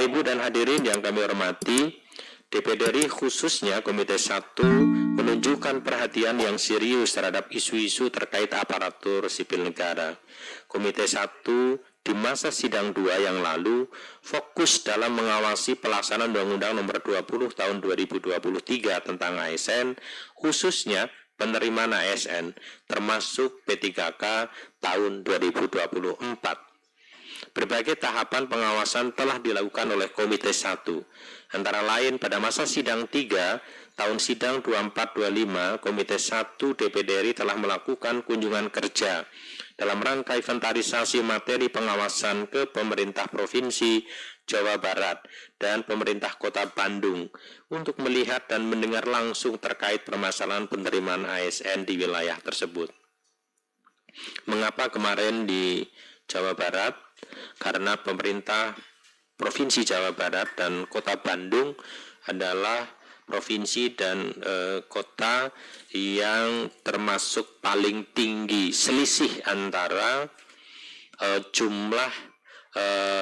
Ibu dan hadirin yang kami hormati, DPD RI khususnya Komite 1 menunjukkan perhatian yang serius terhadap isu-isu terkait aparatur sipil negara. Komite 1 di masa sidang 2 yang lalu fokus dalam mengawasi pelaksanaan Undang-Undang Nomor 20 Tahun 2023 tentang ASN, khususnya penerimaan ASN, termasuk P3K tahun 2024. Berbagai tahapan pengawasan telah dilakukan oleh Komite 1. Antara lain pada masa sidang 3 tahun sidang 24-25, Komite 1 DPD RI telah melakukan kunjungan kerja dalam rangka inventarisasi materi pengawasan ke pemerintah Provinsi Jawa Barat dan pemerintah Kota Bandung untuk melihat dan mendengar langsung terkait permasalahan penerimaan ASN di wilayah tersebut. Mengapa kemarin di Jawa Barat? Karena pemerintah Provinsi Jawa Barat dan Kota Bandung adalah provinsi dan kota yang termasuk paling tinggi selisih antara jumlah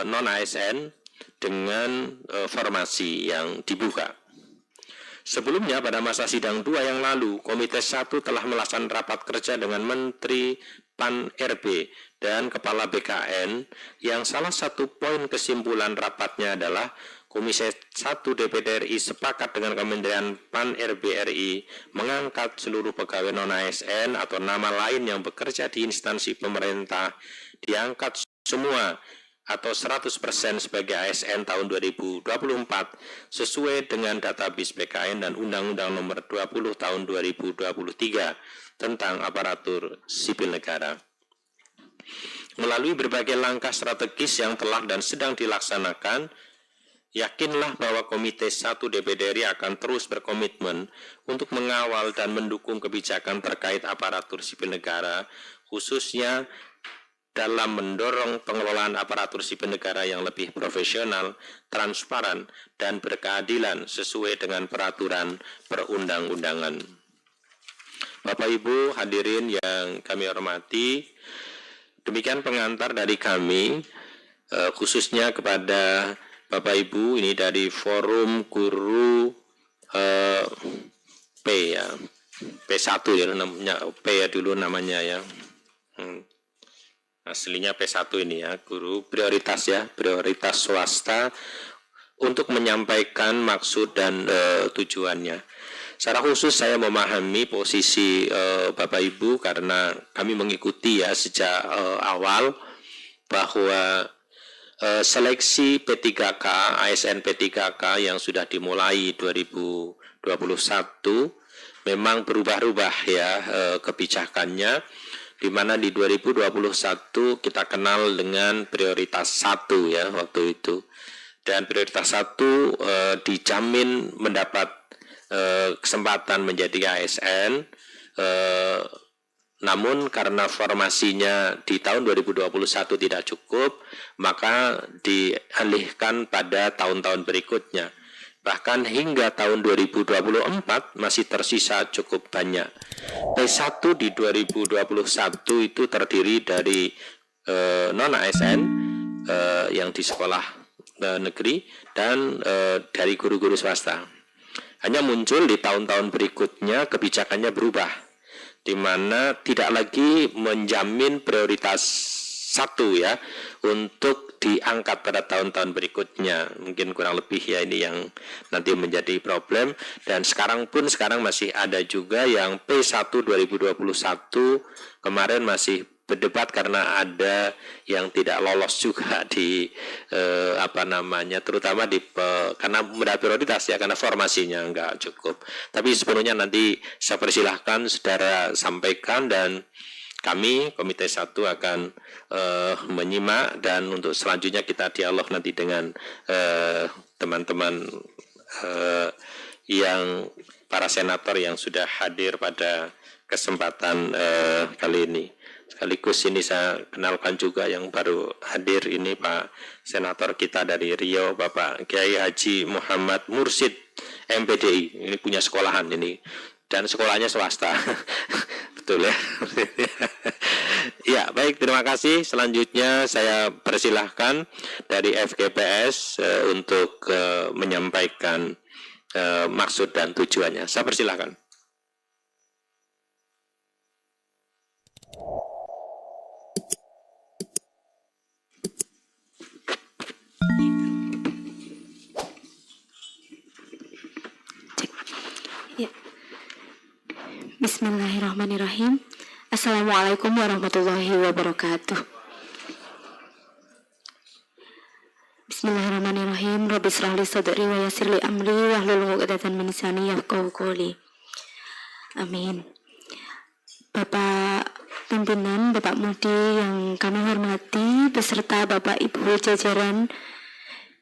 non-ASN dengan formasi yang dibuka. Sebelumnya pada masa sidang 2 yang lalu, Komite 1 telah melaksanakan rapat kerja dengan Menteri PAN-RB dan Kepala BKN yang salah satu poin kesimpulan rapatnya adalah Komisi 1 DPD RI sepakat dengan Kementerian PAN-RB RI mengangkat seluruh pegawai non-ASN atau nama lain yang bekerja di instansi pemerintah diangkat semua atau 100% sebagai ASN tahun 2024 sesuai dengan database BKN dan Undang-Undang Nomor 20 Tahun 2023 tentang aparatur sipil negara. Melalui berbagai langkah strategis yang telah dan sedang dilaksanakan, yakinlah bahwa Komite 1 DPD RI akan terus berkomitmen untuk mengawal dan mendukung kebijakan terkait aparatur sipil negara, khususnya dalam mendorong pengelolaan aparatur sipil negara yang lebih profesional, transparan, dan berkeadilan sesuai dengan peraturan perundang-undangan. Bapak Ibu hadirin yang kami hormati, demikian pengantar dari kami, khususnya kepada Bapak Ibu ini dari Forum Guru P ya, P1 ya namanya, P ya dulu namanya ya. Aslinya P1 ini ya, guru prioritas ya, prioritas swasta untuk menyampaikan maksud dan tujuannya. Secara khusus saya memahami posisi Bapak Ibu karena kami mengikuti ya sejak awal bahwa seleksi P3K, ASN P3K yang sudah dimulai 2021 memang berubah-ubah ya kebijakannya, di mana di 2021 kita kenal dengan prioritas 1 ya waktu itu, dan prioritas 1 dijamin mendapat kesempatan menjadi ASN, namun karena formasinya di tahun 2021 tidak cukup, maka dialihkan pada tahun-tahun berikutnya. Bahkan hingga tahun 2024 masih tersisa cukup banyak. P1 di 2021 itu terdiri dari non-ASN yang di sekolah negeri dan dari guru-guru swasta. Hanya muncul di tahun-tahun berikutnya kebijakannya berubah, di mana tidak lagi menjamin prioritas 1 ya untuk diangkat pada tahun-tahun berikutnya. Mungkin kurang lebih ya ini yang nanti menjadi problem. Dan sekarang masih ada juga yang P1 2021 kemarin masih berdebat karena ada yang tidak lolos juga di terutama di karena mendapat prioritas ya, karena formasinya enggak cukup. Tapi sepenuhnya nanti saya persilahkan saudara sampaikan, dan kami Komite 1 akan menyimak, dan untuk selanjutnya kita dialog nanti dengan teman-teman yang para senator yang sudah hadir pada kesempatan kali ini. Sekaligus ini saya kenalkan juga yang baru hadir ini Pak Senator kita dari Riau, Bapak Kiai Haji Muhammad Mursid MPDI. Ini punya sekolahan ini, dan sekolahnya swasta. Betul ya. Ya, baik. Baik, terima kasih. Selanjutnya saya persilahkan dari FGPS untuk menyampaikan maksud dan tujuannya. Saya persilahkan. Ya. Bismillahirrahmanirrahim. Assalamualaikum warahmatullahi wabarakatuh. Bismillahirrahmanirrahim. Rabbi shrah li sadri wa yassir li amri wahlul 'uqdatam min lisani yafqahu qawli. Amin. Bapak pimpinan, Bapak Mudi yang kami hormati, beserta Bapak Ibu jajaran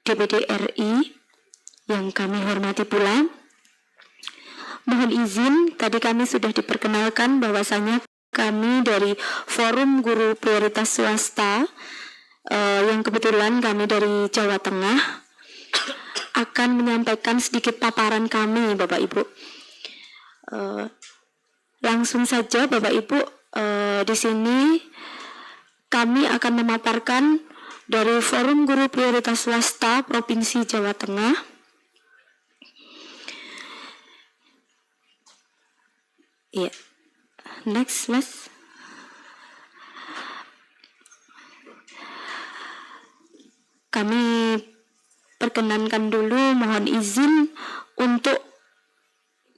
DPD RI yang kami hormati pula. Mohon izin, tadi kami sudah diperkenalkan bahwasanya kami dari Forum Guru Prioritas Swasta yang kebetulan kami dari Jawa Tengah akan menyampaikan sedikit paparan kami, Bapak Ibu. Langsung saja, Bapak Ibu, di sini kami akan memaparkan dari Forum Guru Prioritas Swasta Provinsi Jawa Tengah. Ya. Next, Mas. Kami perkenankan dulu, mohon izin untuk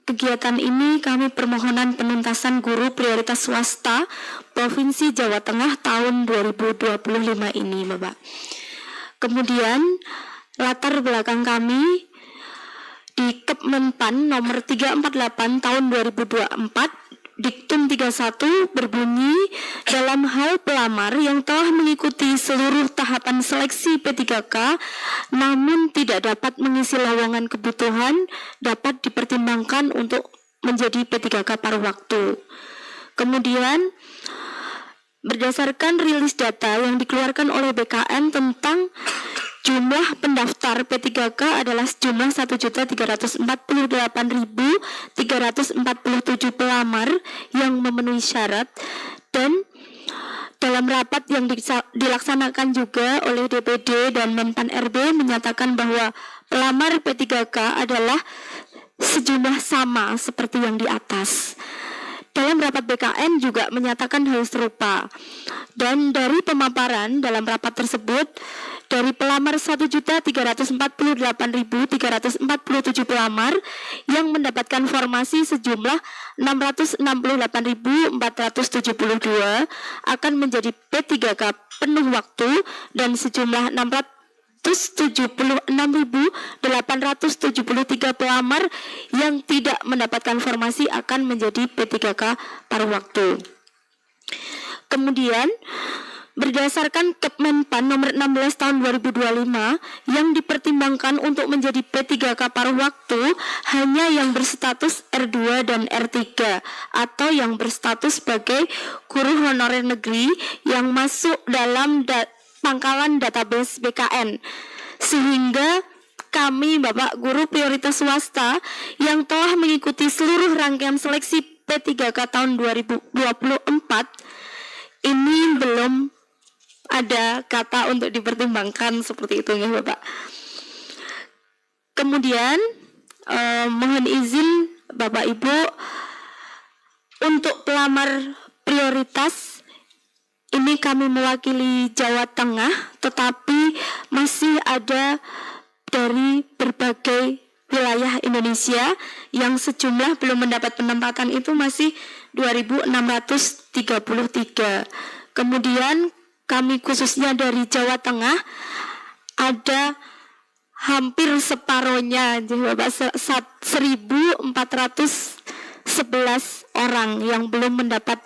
kegiatan ini kami permohonan penuntasan guru prioritas swasta Provinsi Jawa Tengah tahun 2025 ini, Bapak. Kemudian latar belakang kami di Kepmenpan nomor 348 tahun 2024 Diktum 31 berbunyi, dalam hal pelamar yang telah mengikuti seluruh tahapan seleksi P3K namun tidak dapat mengisi lowongan kebutuhan dapat dipertimbangkan untuk menjadi P3K paruh waktu. Kemudian berdasarkan rilis data yang dikeluarkan oleh BKN tentang jumlah pendaftar P3K adalah sejumlah 1.348.347 pelamar yang memenuhi syarat, dan dalam rapat yang dilaksanakan juga oleh DPD dan Menpan RB menyatakan bahwa pelamar P3K adalah sejumlah sama seperti yang di atas. Dalam rapat BKN juga menyatakan hal serupa. Dan dari pemaparan dalam rapat tersebut, dari pelamar 1.348.347 pelamar yang mendapatkan formasi sejumlah 668.472 akan menjadi P3K penuh waktu, dan sejumlah 676.873 pelamar yang tidak mendapatkan formasi akan menjadi P3K paruh waktu. Kemudian berdasarkan Kepmenpan nomor 16 tahun 2025 yang dipertimbangkan untuk menjadi P3K paruh waktu hanya yang berstatus R2 dan R3 atau yang berstatus sebagai guru honorer negeri yang masuk dalam pangkalan database BKN, sehingga kami Bapak Guru Prioritas Swasta yang telah mengikuti seluruh rangkaian seleksi P3K tahun 2024 ini belum ada kata untuk dipertimbangkan seperti itu ya Bapak. Kemudian mohon izin Bapak Ibu, untuk pelamar prioritas ini kami mewakili Jawa Tengah, tetapi masih ada dari berbagai wilayah Indonesia yang sejumlah belum mendapat penempatan itu masih 2.633. Kemudian kami khususnya dari Jawa Tengah ada hampir separohnya, Bapak, 1.411 orang yang belum mendapat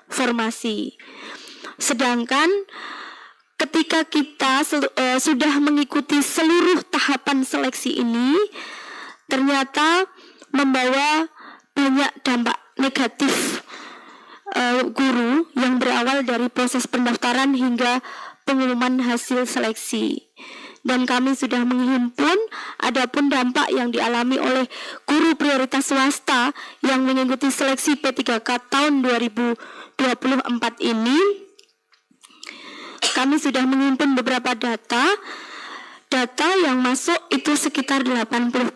formasi. Sedangkan ketika kita sudah mengikuti seluruh tahapan seleksi ini, ternyata membawa banyak dampak negatif guru yang berawal dari proses pendaftaran hingga pengumuman hasil seleksi. Dan kami sudah menghimpun adapun dampak yang dialami oleh guru prioritas swasta yang mengikuti seleksi P3K tahun 2024 ini kami sudah menghimpun beberapa data yang masuk itu sekitar 80%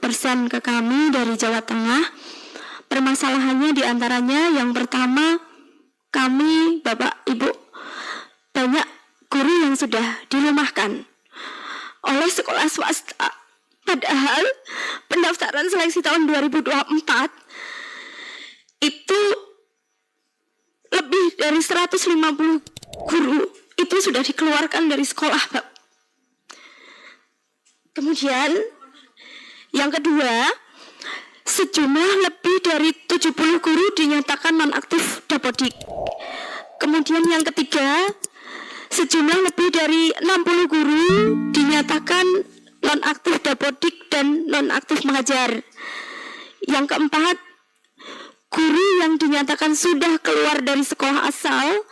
ke kami dari Jawa Tengah. Permasalahannya diantaranya yang pertama, kami Bapak Ibu banyak guru yang sudah dirumahkan oleh sekolah swasta. Padahal pendaftaran seleksi tahun 2024 itu lebih dari 150 guru itu sudah dikeluarkan dari sekolah, Pak. Kemudian yang kedua, sejumlah lebih dari 70 guru dinyatakan nonaktif Dapodik. Kemudian yang ketiga, sejumlah lebih dari 60 guru dinyatakan nonaktif Dapodik dan nonaktif mengajar. Yang keempat, guru yang dinyatakan sudah keluar dari sekolah asal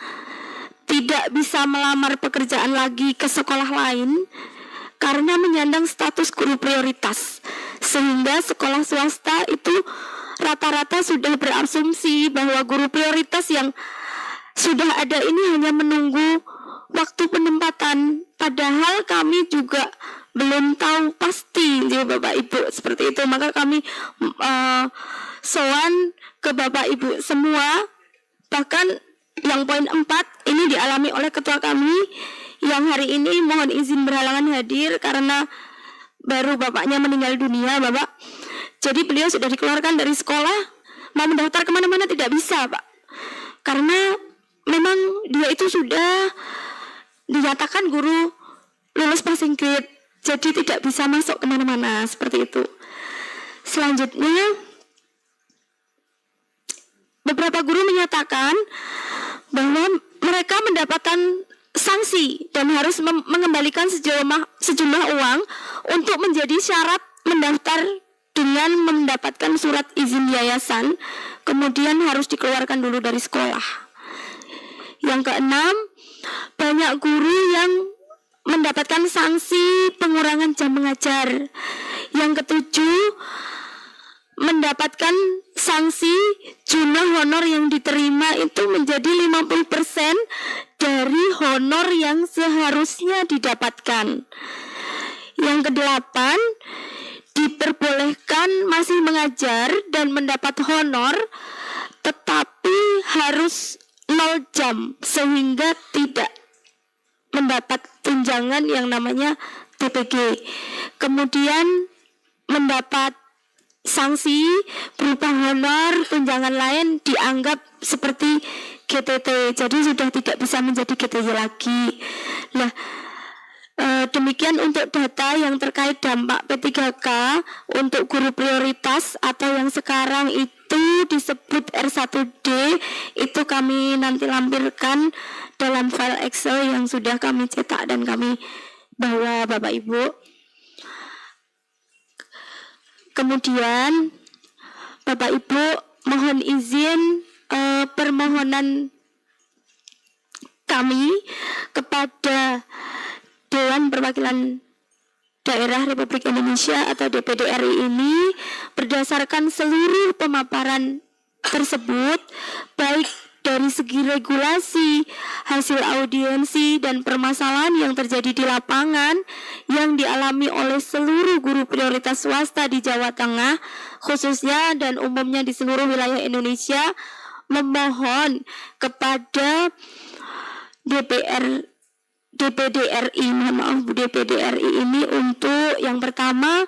tidak bisa melamar pekerjaan lagi ke sekolah lain karena menyandang status guru prioritas, sehingga sekolah swasta itu rata-rata sudah berasumsi bahwa guru prioritas yang sudah ada ini hanya menunggu waktu penempatan, padahal kami juga belum tahu pasti ya Bapak Ibu seperti itu. Maka kami sowan ke Bapak Ibu semua, bahkan yang poin 4 ini dialami oleh ketua kami yang hari ini mohon izin berhalangan hadir karena baru bapaknya meninggal dunia, Bapak. Jadi beliau sudah dikeluarkan dari sekolah, mau mendaftar kemana-mana tidak bisa, Pak, karena memang dia itu sudah dinyatakan guru lulus passing grade, jadi tidak bisa masuk kemana-mana seperti itu. Selanjutnya, beberapa guru menyatakan bahwa mereka mendapatkan sanksi dan harus mengembalikan sejumlah uang untuk menjadi syarat mendaftar dengan mendapatkan surat izin yayasan, kemudian harus dikeluarkan dulu dari sekolah. Yang keenam, banyak guru yang mendapatkan sanksi pengurangan jam mengajar. Yang ketujuh, mendapatkan sanksi jumlah honor yang diterima itu menjadi 50% dari honor yang seharusnya didapatkan. Yang kedelapan, diperbolehkan masih mengajar dan mendapat honor tetapi harus 0 jam sehingga tidak mendapat tunjangan yang namanya TPG. Kemudian mendapat sanksi berupa honor, tunjangan lain dianggap seperti GTT, jadi sudah tidak bisa menjadi GTY lagi. Nah, demikian untuk data yang terkait dampak P3K untuk guru prioritas atau yang sekarang itu disebut R1D, itu kami nanti lampirkan dalam file Excel yang sudah kami cetak dan kami bawa Bapak Ibu. Kemudian Bapak Ibu mohon izin permohonan kami kepada Dewan Perwakilan Daerah Republik Indonesia atau DPD RI ini berdasarkan seluruh pemaparan tersebut, baik dari segi regulasi, hasil audiensi, dan permasalahan yang terjadi di lapangan yang dialami oleh seluruh guru prioritas swasta di Jawa Tengah khususnya dan umumnya di seluruh wilayah Indonesia, memohon kepada DPD RI ini untuk yang pertama,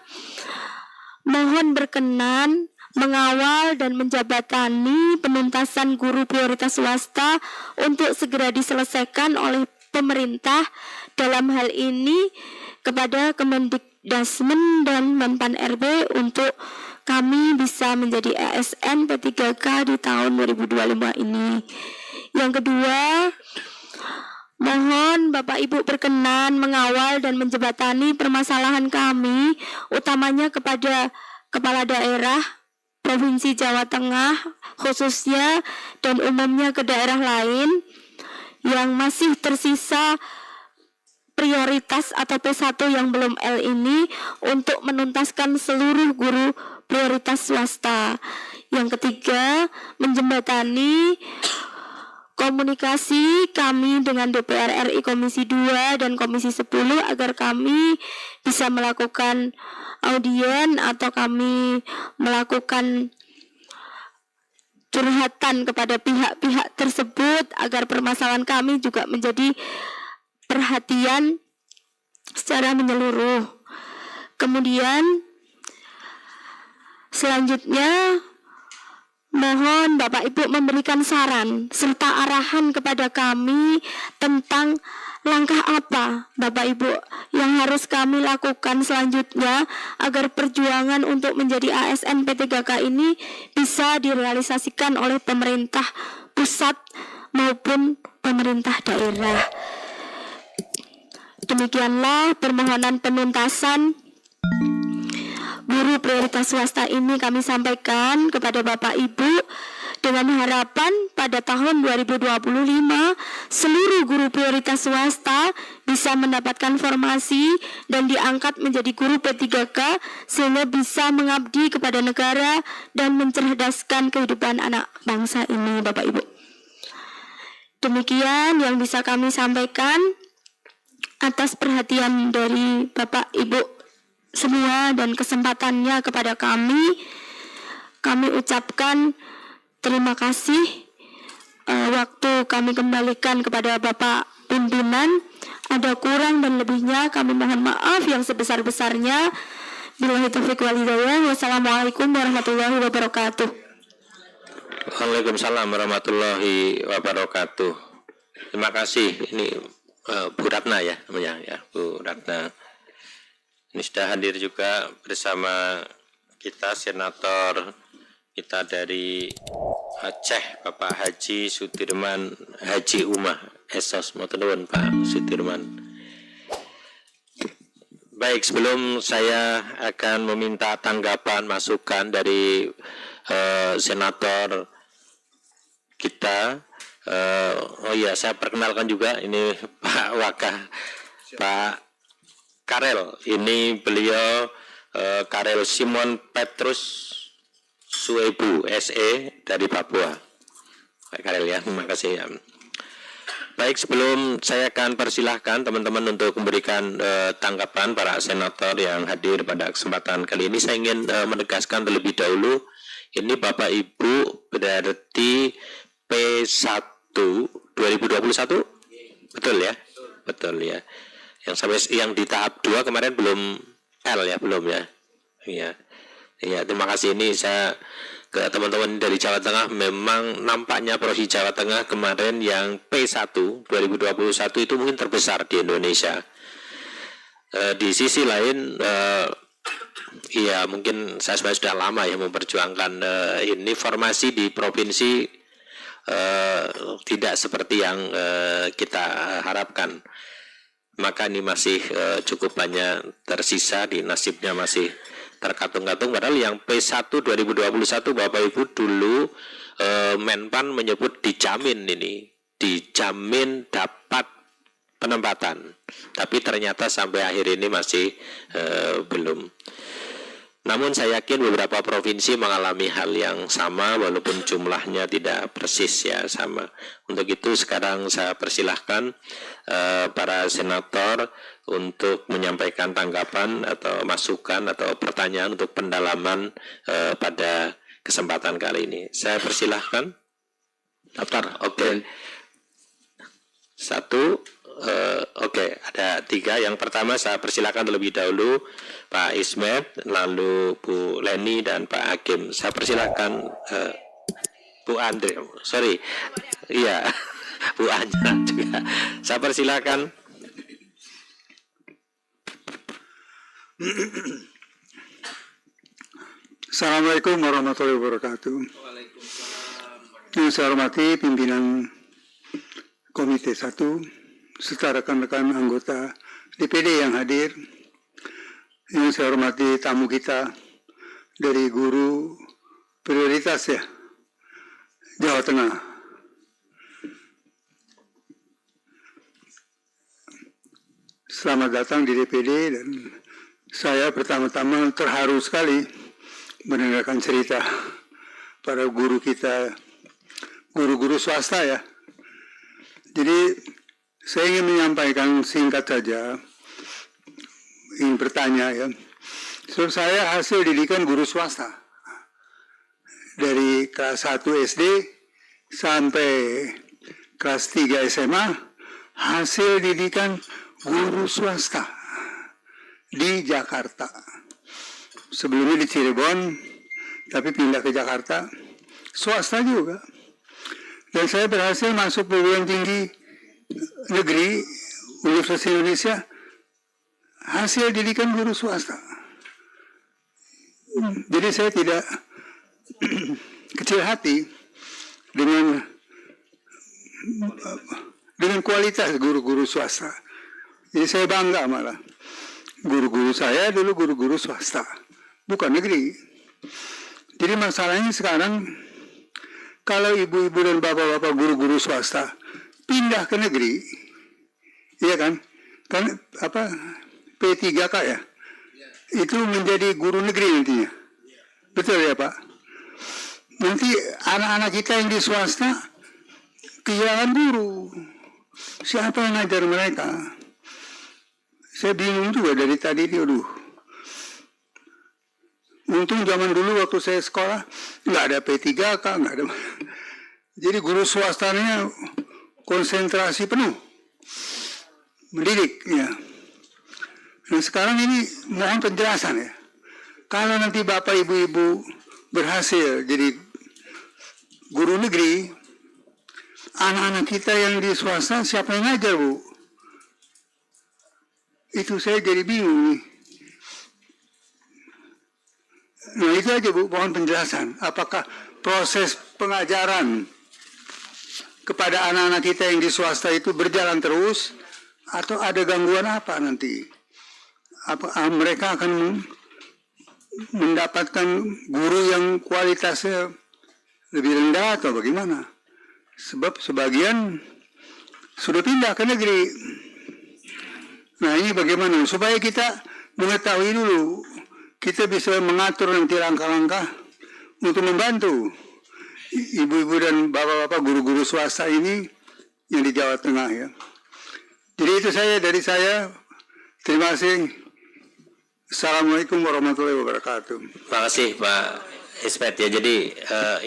mohon berkenan mengawal dan menjabatani penuntasan guru prioritas swasta untuk segera diselesaikan oleh pemerintah, dalam hal ini kepada Kemendikdasmen dan Menpan RB untuk kami bisa menjadi ASN P3K di tahun 2025 ini. Yang kedua, mohon Bapak Ibu berkenan mengawal dan menjembatani permasalahan kami, utamanya kepada Kepala Daerah Provinsi Jawa Tengah khususnya dan umumnya ke daerah lain yang masih tersisa prioritas atau P1 yang belum L ini untuk menuntaskan seluruh guru prioritas swasta. Yang ketiga, menjembatani komunikasi kami dengan DPR RI Komisi 2 dan Komisi 10 agar kami bisa melakukan audien atau kami melakukan curhatan kepada pihak-pihak tersebut agar permasalahan kami juga menjadi perhatian secara menyeluruh. Kemudian selanjutnya mohon Bapak Ibu memberikan saran serta arahan kepada kami tentang langkah apa Bapak Ibu yang harus kami lakukan selanjutnya agar perjuangan untuk menjadi ASN P3K ini bisa direalisasikan oleh pemerintah pusat maupun pemerintah daerah. Demikianlah permohonan penuntasan guru prioritas swasta ini kami sampaikan kepada Bapak Ibu dengan harapan pada tahun 2025 seluruh guru prioritas swasta bisa mendapatkan formasi dan diangkat menjadi guru P3K sehingga bisa mengabdi kepada negara dan mencerdaskan kehidupan anak bangsa ini, Bapak Ibu. Demikian yang bisa kami sampaikan atas perhatian dari Bapak Ibu semua dan kesempatannya kepada kami ucapkan terima kasih. Waktu kami kembalikan kepada Bapak Pimpinan. Ada kurang dan lebihnya kami mohon maaf yang sebesar-besarnya. Billahi taufiq wal hidayah. Wassalamualaikum warahmatullahi wabarakatuh. Waalaikumsalam warahmatullahi wabarakatuh. Terima kasih. Ini Bu Ratna ya namanya ya, Bu Ratna. Ini sudah hadir juga bersama kita senator kita dari Aceh, Bapak Haji Sudirman Haji Umah Esos. Matur nuwun Pak Sudirman. Baik, sebelum saya akan meminta tanggapan masukan dari senator kita, oh iya saya perkenalkan juga ini Pak Wakah, Pak Karel, ini beliau Karel Simon Petrus Suebu SE dari Papua. Pak Karel ya, terima kasih ya. Baik, sebelum saya akan persilahkan teman-teman untuk memberikan tanggapan para senator yang hadir pada kesempatan kali ini, saya ingin menegaskan terlebih dahulu, ini Bapak Ibu berarti P1 2021, betul ya? Betul ya. Yang sampai yang di tahap 2 kemarin belum L ya, belum ya. Iya. Iya, terima kasih. Ini saya ke teman-teman dari Jawa Tengah, memang nampaknya Provinsi Jawa Tengah kemarin yang P1 2021 itu mungkin terbesar di Indonesia. Di sisi lain iya, mungkin saya sebenarnya sudah lama ya memperjuangkan ini formasi di provinsi tidak seperti yang kita harapkan. Maka ini masih cukup banyak tersisa, di nasibnya masih terkatung-katung. Padahal yang P1 2021 Bapak Ibu dulu Menpan menyebut dijamin ini, dijamin dapat penempatan. Tapi ternyata sampai akhir ini masih belum. Namun saya yakin beberapa provinsi mengalami hal yang sama walaupun jumlahnya tidak persis ya sama. Untuk itu sekarang saya persilahkan para senator untuk menyampaikan tanggapan atau masukan atau pertanyaan untuk pendalaman pada kesempatan kali ini. Saya persilahkan. Daftar, oke. Satu. Oke, ada 3. Yang pertama saya persilakan terlebih dahulu Pak Ismet, lalu Bu Leni dan Pak Hakim. Saya persilakan Bu Andre, sorry, iya Bu Anya juga. Saya persilakan. Assalamualaikum warahmatullahi wabarakatuh. Yang saya hormati pimpinan Komite 1 serta rekan-rekan anggota DPD yang hadir, yang saya hormati tamu kita dari guru prioritas ya Jawa Tengah. Selamat datang di DPD, dan saya pertama-tama terharu sekali mendengarkan cerita para guru kita, guru-guru swasta ya, Jadi saya ingin menyampaikan singkat saja, ingin bertanya ya. So, saya hasil didikan guru swasta dari kelas 1 SD sampai kelas 3 SMA, hasil didikan guru swasta di Jakarta. Sebelumnya di Cirebon, tapi pindah ke Jakarta, swasta juga. Dan saya berhasil masuk perguruan tinggi negeri Universitas Indonesia, hasil didikan guru swasta. Jadi saya tidak kecil hati dengan kualitas guru-guru swasta. Jadi saya bangga malah. Guru-guru saya dulu guru-guru swasta, bukan negeri. Jadi masalahnya sekarang, kalau ibu-ibu dan bapak-bapak guru-guru swasta pindah ke negeri, iya kan? Kan apa P3K ya? Itu menjadi guru negeri nantinya. Betul ya Pak? Nanti anak-anak kita yang di swasta kehilangan guru. Siapa yang ngajar mereka? Saya bingung juga dari tadi, aduh. Untung zaman dulu waktu saya sekolah nggak ada P3K, nggak ada. Jadi guru swastanya konsentrasi penuh mendidik, ya. Nah sekarang ini mohon penjelasan ya. Kalau nanti bapak ibu-ibu berhasil jadi guru negeri, anak-anak kita yang di swasta siapa yang ngajar Bu? Itu saya jadi bingung nih. Nah itu aja Bu, mohon penjelasan. Apakah proses pengajaran kepada anak-anak kita yang di swasta itu berjalan terus, atau ada gangguan apa nanti? Apa mereka akan mendapatkan guru yang kualitasnya lebih rendah atau bagaimana? Sebab sebagian sudah pindah ke negeri. Nah ini bagaimana? Supaya kita mengetahui dulu, kita bisa mengatur nanti langkah-langkah untuk membantu ibu-ibu dan bapak-bapak guru-guru swasta ini yang di Jawa Tengah ya. Jadi itu dari saya. Terima kasih. Assalamualaikum warahmatullahi wabarakatuh. Terima kasih Pak Ismet ya. Jadi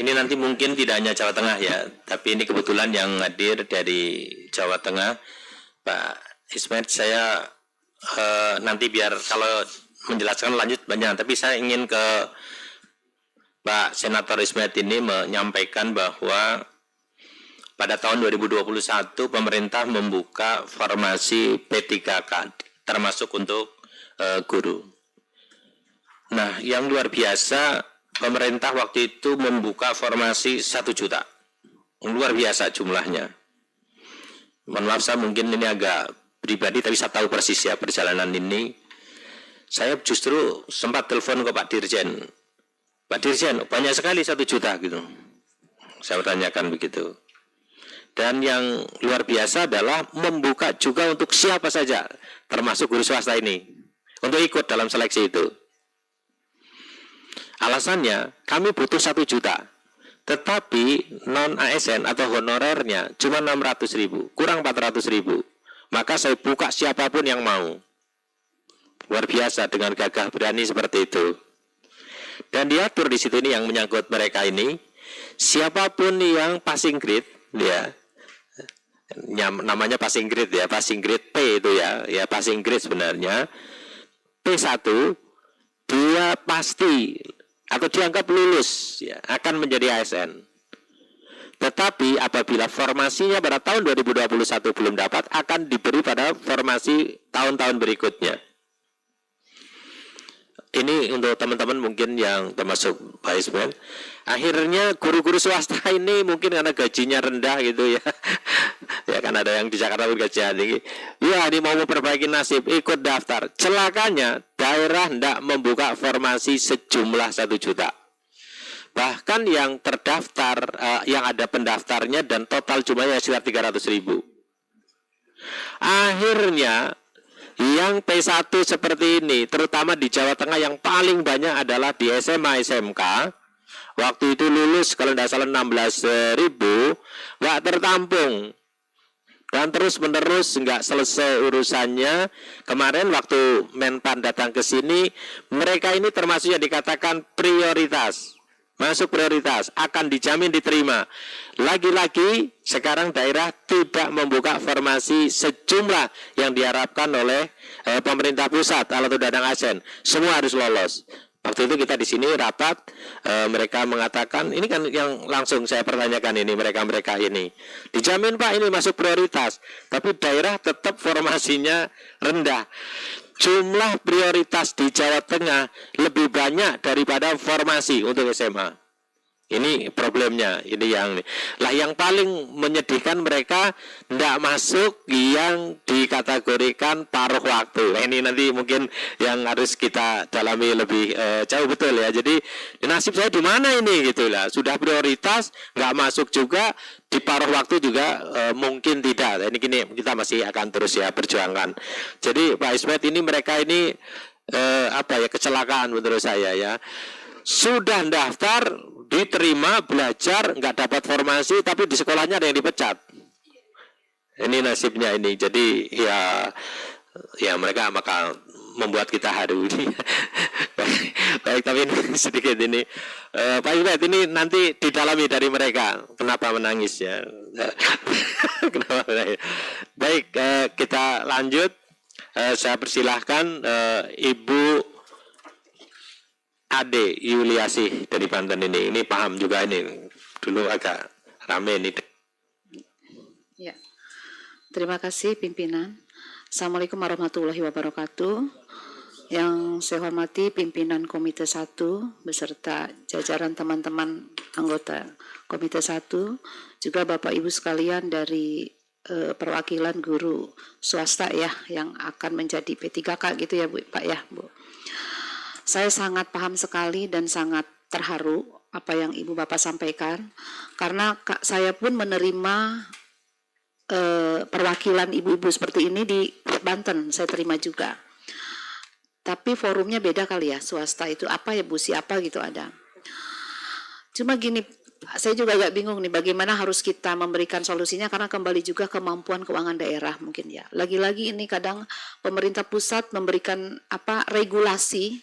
ini nanti mungkin tidak hanya Jawa Tengah ya, tapi ini kebetulan yang hadir dari Jawa Tengah Pak Ismet. Saya nanti biar kalau menjelaskan lanjut banyak, tapi saya ingin ke Pak Senator Ismet ini menyampaikan bahwa pada tahun 2021 pemerintah membuka formasi P3K termasuk untuk guru. Nah, yang luar biasa, pemerintah waktu itu membuka formasi 1 juta. Luar biasa jumlahnya. Mohon maaf, saya mungkin ini agak pribadi, tapi saya tahu persis ya perjalanan ini. Saya justru sempat telepon ke Pak Dirjen. Pak Dirjen, banyak sekali 1 juta gitu. Saya tanyakan begitu. Dan yang luar biasa adalah membuka juga untuk siapa saja, termasuk guru swasta ini, untuk ikut dalam seleksi itu. Alasannya, kami butuh 1 juta. Tetapi non-ASN atau honorernya cuma 600.000, kurang 400.000. Maka saya buka siapapun yang mau. Luar biasa dengan gagah berani seperti itu. Dan diatur di situ ini yang menyangkut mereka ini, siapapun yang passing grade, ya, namanya passing grade ya, passing grade P itu ya passing grade sebenarnya, P1, dia pasti atau dianggap lulus ya, akan menjadi ASN. Tetapi apabila formasinya pada tahun 2021 belum dapat, akan diberi pada formasi tahun-tahun berikutnya. Ini untuk teman-teman mungkin yang termasuk Pak Ismail. Akhirnya guru-guru swasta ini mungkin karena gajinya rendah gitu ya. Ya kan ada yang di Jakarta gajinya tinggi. Ya ini mau memperbaiki nasib, ikut daftar. Celakanya daerah tidak membuka formasi sejumlah 1 juta. Bahkan yang terdaftar, yang ada pendaftarnya dan total jumlahnya sekitar 300.000. Akhirnya yang P1 seperti ini, terutama di Jawa Tengah yang paling banyak adalah di SMA SMK. Waktu itu lulus kalau tidak salah 16.000, nggak tertampung. dan terus-menerus nggak selesai urusannya. Kemarin waktu Menpan datang ke sini, mereka ini termasuk yang dikatakan prioritas, masuk prioritas, akan dijamin diterima. Lagi-lagi sekarang daerah tidak membuka formasi sejumlah yang diharapkan oleh pemerintah pusat atau Dadang Asen. Semua harus lolos. Waktu itu kita di sini rapat, mereka mengatakan, ini kan yang langsung saya pertanyakan ini, mereka ini. Dijamin Pak ini masuk prioritas, tapi daerah tetap formasinya rendah. Jumlah prioritas di Jawa Tengah lebih banyak daripada formasi untuk SMA. Ini problemnya, ini yang paling menyedihkan, mereka tidak masuk yang dikategorikan paruh waktu. Ini nanti mungkin yang harus kita dalami lebih jauh betul ya. Jadi nasib saya di mana ini gitu lah. Sudah prioritas nggak masuk juga, di paruh waktu juga mungkin tidak. Ini gini kita masih akan terus ya perjuangkan. Jadi Pak Ismet ini mereka ini kecelakaan menurut saya ya. Sudah daftar, diterima, belajar, nggak dapat formasi, tapi di sekolahnya ada yang dipecat. Ini nasibnya ini. Jadi ya mereka bakal membuat kita haru. Baik, tapi ini sedikit ini. Pak Ibet, ini nanti didalami dari mereka. Kenapa menangis ya? Kenapa menangis? Baik, kita lanjut. Saya persilahkan Ibu Ade Yuliasih dari Banten ini paham juga ini, dulu agak rame ini. Ya, terima kasih pimpinan. Assalamualaikum warahmatullahi wabarakatuh. Yang saya hormati pimpinan Komite 1 beserta jajaran teman-teman anggota Komite 1, juga Bapak Ibu sekalian dari perwakilan guru swasta ya yang akan menjadi P3K gitu ya Bu, Pak ya Bu. Saya sangat paham sekali dan sangat terharu apa yang Ibu Bapak sampaikan, karena saya pun menerima perwakilan ibu-ibu seperti ini di Banten, saya terima juga. Tapi forumnya beda kali ya, swasta itu apa ya Bu, siapa gitu ada. Cuma gini, saya juga agak bingung nih bagaimana harus kita memberikan solusinya, karena kembali juga kemampuan keuangan daerah mungkin ya. Lagi-lagi ini kadang pemerintah pusat memberikan regulasi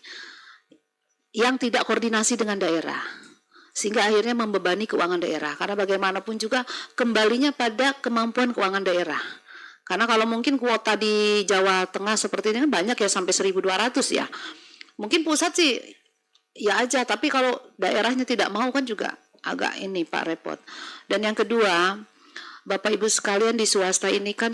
yang tidak koordinasi dengan daerah, sehingga akhirnya membebani keuangan daerah, karena bagaimanapun juga kembalinya pada kemampuan keuangan daerah. Karena kalau mungkin kuota di Jawa Tengah seperti ini kan banyak ya, sampai 1.200 ya. Mungkin pusat sih ya aja, tapi kalau daerahnya tidak mau kan juga agak ini Pak repot. Dan yang kedua, Bapak Ibu sekalian di swasta ini kan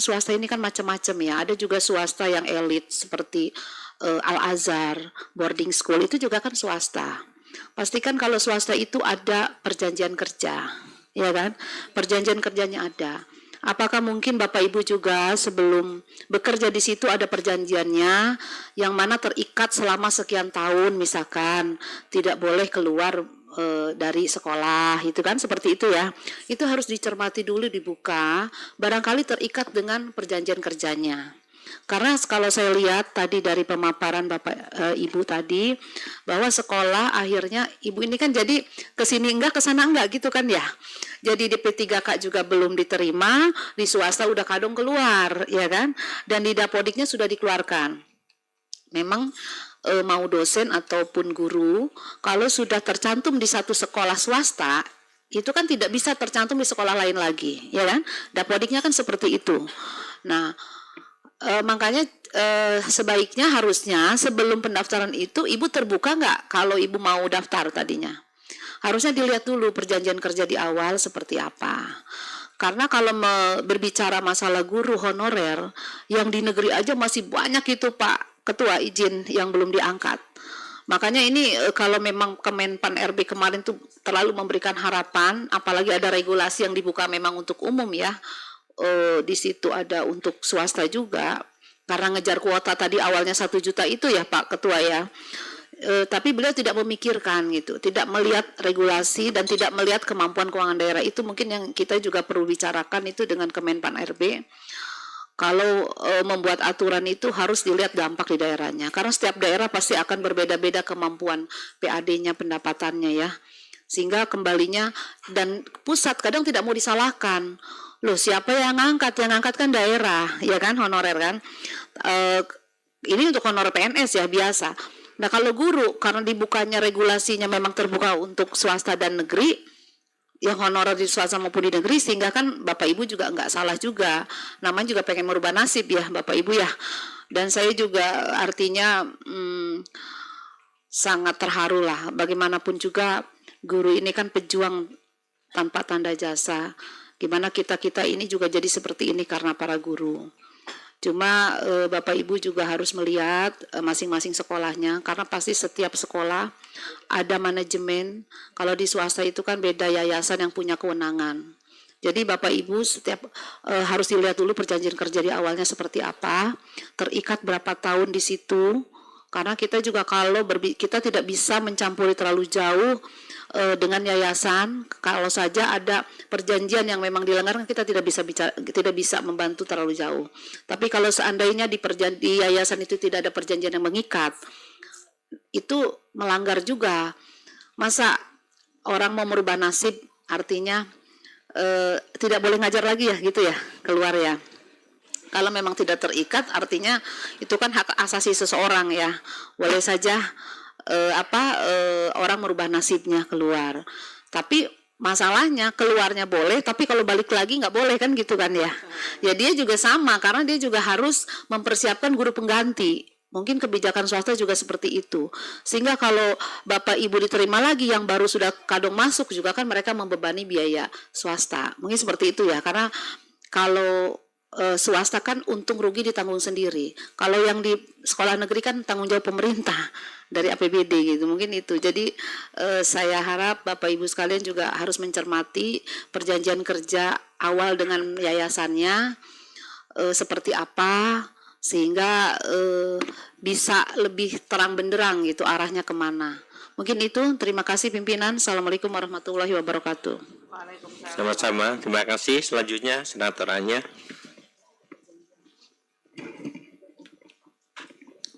macam-macam ya. Ada juga swasta yang elit seperti Al-Azhar, boarding school itu juga kan swasta. Pastikan kalau swasta itu ada perjanjian kerja, ya kan? Perjanjian kerjanya ada. Apakah mungkin Bapak Ibu juga sebelum bekerja di situ ada perjanjiannya yang mana terikat selama sekian tahun, misalkan tidak boleh keluar dari sekolah, itu kan seperti itu ya. Itu harus dicermati dulu, dibuka, barangkali terikat dengan perjanjian kerjanya. Karena kalau saya lihat tadi dari pemaparan Bapak Ibu tadi, bahwa sekolah akhirnya Ibu ini kan jadi kesini enggak, kesana enggak gitu kan ya. Jadi di P3K juga belum diterima, di swasta udah kadung keluar ya kan, dan di Dapodiknya sudah dikeluarkan. Memang mau dosen ataupun guru, kalau sudah tercantum di satu sekolah swasta, itu kan tidak bisa tercantum di sekolah lain lagi, ya kan? Dapodiknya kan seperti itu. Nah, makanya sebaiknya harusnya sebelum pendaftaran itu Ibu terbuka nggak kalau Ibu mau daftar tadinya. Harusnya dilihat dulu perjanjian kerja di awal seperti apa. Karena kalau berbicara masalah guru honorer, yang di negeri aja masih banyak itu Pak Ketua izin yang belum diangkat. Makanya ini kalau memang Kemenpan RB kemarin tuh terlalu memberikan harapan, apalagi ada regulasi yang dibuka memang untuk umum ya. Di situ ada untuk swasta juga, karena ngejar kuota tadi awalnya 1 juta itu ya Pak Ketua ya. Tapi beliau tidak memikirkan gitu, tidak melihat regulasi dan tidak melihat kemampuan keuangan daerah. Itu mungkin yang kita juga perlu bicarakan itu dengan Kemenpan RB. Kalau membuat aturan itu harus dilihat dampak di daerahnya, karena setiap daerah pasti akan berbeda-beda kemampuan PAD-nya, pendapatannya ya. Sehingga kembalinya, dan pusat kadang tidak mau disalahkan. Loh, siapa yang ngangkat? Yang ngangkat kan daerah, ya kan, honorer kan. Ini untuk honorer PNS ya, biasa. Nah, kalau guru, karena dibukanya regulasinya memang terbuka untuk swasta dan negeri, yang honorer di swasta maupun di negeri, sehingga kan Bapak Ibu juga nggak salah juga. Namanya juga pengen merubah nasib ya, Bapak Ibu ya. Dan saya juga artinya sangat terharu lah. Bagaimanapun juga guru ini kan pejuang tanpa tanda jasa. Gimana kita ini juga jadi seperti ini karena para guru. Cuma Bapak Ibu juga harus melihat masing-masing sekolahnya, karena pasti setiap sekolah ada manajemen. Kalau di swasta itu kan beda yayasan yang punya kewenangan. Jadi Bapak Ibu setiap harus dilihat dulu perjanjian kerja di awalnya seperti apa, terikat berapa tahun di situ. Karena kita juga kita tidak bisa mencampuri terlalu jauh dengan yayasan. Kalau saja ada perjanjian yang memang dilanggar, kita tidak bisa membantu terlalu jauh. Tapi kalau seandainya di yayasan itu tidak ada perjanjian yang mengikat, itu melanggar juga. Masa orang mau merubah nasib, artinya tidak boleh ngajar lagi ya, gitu ya, keluar ya. Kalau memang tidak terikat, artinya itu kan hak asasi seseorang ya. Boleh saja orang merubah nasibnya keluar. Tapi masalahnya keluarnya boleh, tapi kalau balik lagi nggak boleh kan, gitu kan ya. Ya dia juga sama, karena dia juga harus mempersiapkan guru pengganti. Mungkin kebijakan swasta juga seperti itu. Sehingga kalau Bapak Ibu diterima lagi yang baru sudah kadung masuk juga kan mereka membebani biaya swasta. Mungkin seperti itu ya, karena kalau swasta kan untung rugi ditanggung sendiri. Kalau yang di sekolah negeri kan tanggung jawab pemerintah dari APBD gitu. Mungkin itu. Jadi saya harap Bapak Ibu sekalian juga harus mencermati perjanjian kerja awal dengan yayasannya seperti apa, sehingga bisa lebih terang benderang gitu arahnya kemana. Mungkin itu. Terima kasih pimpinan. Assalamualaikum warahmatullahi wabarakatuh. Sama-sama. Terima kasih. Selanjutnya senatorannya.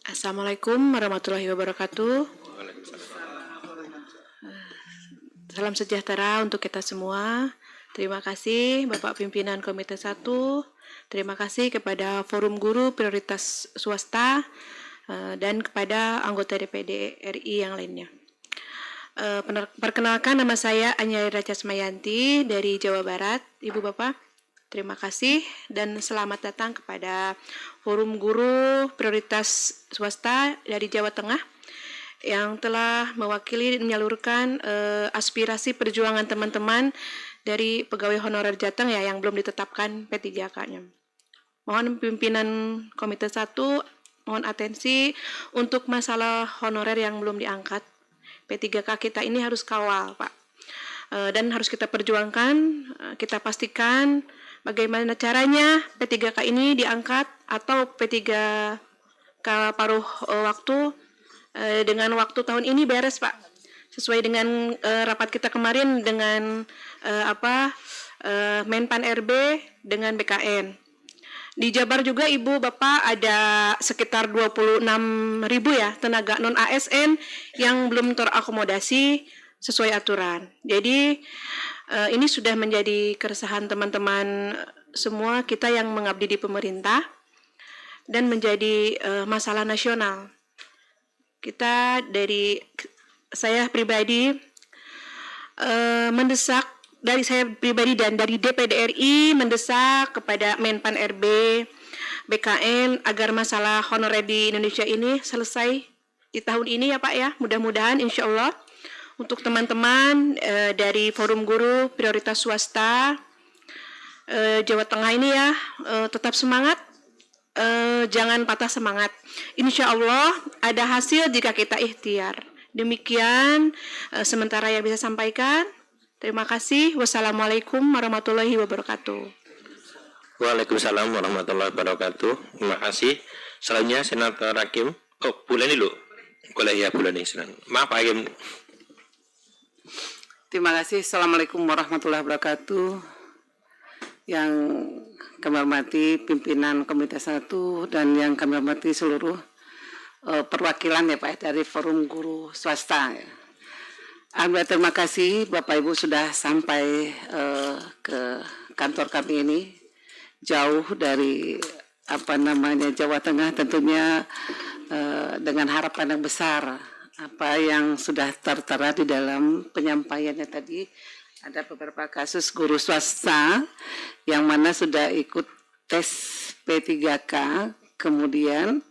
Assalamualaikum warahmatullahi wabarakatuh. Salam sejahtera untuk kita semua. Terima kasih Bapak Pimpinan Komite 1. Terima kasih kepada Forum Guru Prioritas Swasta dan kepada anggota DPD RI yang lainnya. Perkenalkan, nama saya Anyari Raja Smayanti dari Jawa Barat, Ibu Bapak. Terima kasih dan selamat datang kepada Forum Guru Prioritas Swasta dari Jawa Tengah yang telah mewakili dan menyalurkan aspirasi perjuangan teman-teman dari pegawai honorer Jateng ya yang belum ditetapkan P3K-nya. Mohon pimpinan Komite 1 mohon atensi untuk masalah honorer yang belum diangkat. P3K kita ini harus kawal, Pak. Dan harus kita perjuangkan, kita pastikan bagaimana caranya P3K ini diangkat atau P3K paruh waktu dengan waktu tahun ini beres, Pak. Sesuai dengan rapat kita kemarin dengan Menpan RB dengan BKN. Di Jabar juga Ibu Bapak ada sekitar 26.000 ya tenaga non ASN yang belum terakomodasi sesuai aturan. Jadi ini sudah menjadi keresahan teman-teman semua kita yang mengabdi di pemerintah dan menjadi masalah nasional. Saya pribadi mendesak, dari saya pribadi dan dari DPD RI mendesak kepada Menpan RB, BKN agar masalah honorer di Indonesia ini selesai di tahun ini ya Pak ya. Mudah-mudahan insya Allah untuk teman-teman dari Forum Guru Prioritas Swasta Jawa Tengah ini ya tetap semangat, jangan patah semangat. Insya Allah ada hasil jika kita ikhtiar. Demikian sementara yang bisa sampaikan. Terima kasih. Wassalamualaikum warahmatullahi wabarakatuh. Waalaikumsalam warahmatullahi wabarakatuh. Terima kasih. Selanjutnya Senator Hakim. Oh, Bulani dulu. Boleh ya Bulani. Maaf Hakim. Terima kasih. Assalamualaikum warahmatullahi wabarakatuh. Yang kami hormati pimpinan Komite 1 dan yang kami hormati seluruh perwakilan ya Pak dari Forum Guru Swasta. Alhamdulillah, terima kasih Bapak Ibu sudah sampai ke kantor kami ini jauh dari Jawa Tengah, tentunya dengan harapan yang besar. Apa yang sudah tertera di dalam penyampaiannya tadi, ada beberapa kasus guru swasta yang mana sudah ikut tes P3K, kemudian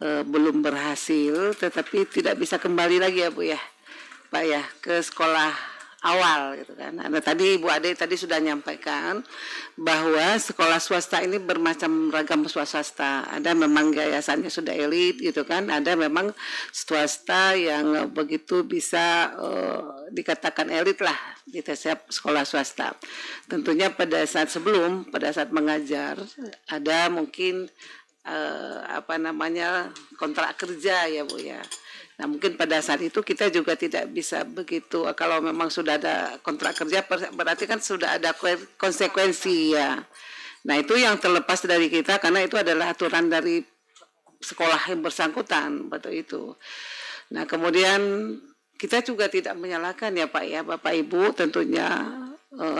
belum berhasil, tetapi tidak bisa kembali lagi ya Bu ya, Pak ya, ke sekolah awal gitu kan. Nah, tadi Ibu Ade tadi sudah nyampaikan bahwa sekolah swasta ini bermacam ragam swasta. Ada memang yayasannya sudah elit gitu kan, ada memang swasta yang begitu bisa dikatakan elit lah di setiap sekolah swasta. Tentunya pada saat mengajar ada mungkin kontrak kerja ya Bu ya. Nah mungkin pada saat itu kita juga tidak bisa begitu, kalau memang sudah ada kontrak kerja berarti kan sudah ada konsekuensi ya. Nah itu yang terlepas dari kita karena itu adalah aturan dari sekolah yang bersangkutan, betul itu. Nah kemudian kita juga tidak menyalahkan ya Pak ya, Bapak Ibu tentunya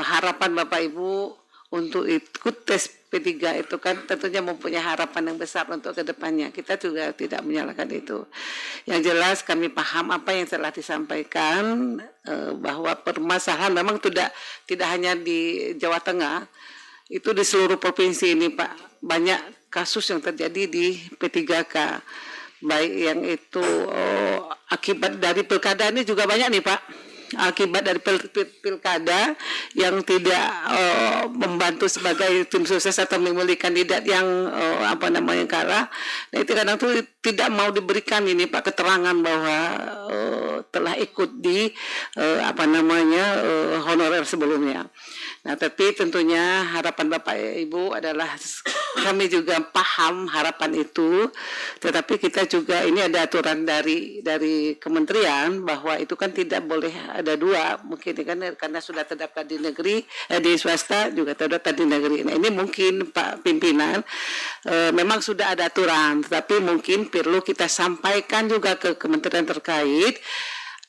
harapan Bapak Ibu untuk ikut tes P3 itu kan tentunya mempunyai harapan yang besar untuk kedepannya. Kita juga tidak menyalahkan itu. Yang jelas kami paham apa yang telah disampaikan bahwa permasalahan memang tidak hanya di Jawa Tengah, itu di seluruh provinsi ini Pak. Banyak kasus yang terjadi di P3K. Baik yang itu akibat dari pilkada ini juga banyak nih Pak. Akibat dari pilkada yang tidak membantu sebagai tim sukses atau memilih kandidat yang kalah. Nah itu kadang tuh tidak mau diberikan ini Pak keterangan bahwa telah ikut di honorer sebelumnya. Nah tapi tentunya harapan Bapak Ibu adalah kami juga paham harapan itu, tetapi kita juga ini ada aturan dari kementerian bahwa itu kan tidak boleh ada dua, mungkin kan karena sudah terdaftar di negeri, di swasta juga terdaftar di negeri. Nah ini mungkin Pak Pimpinan memang sudah ada aturan, tetapi mungkin perlu kita sampaikan juga ke kementerian terkait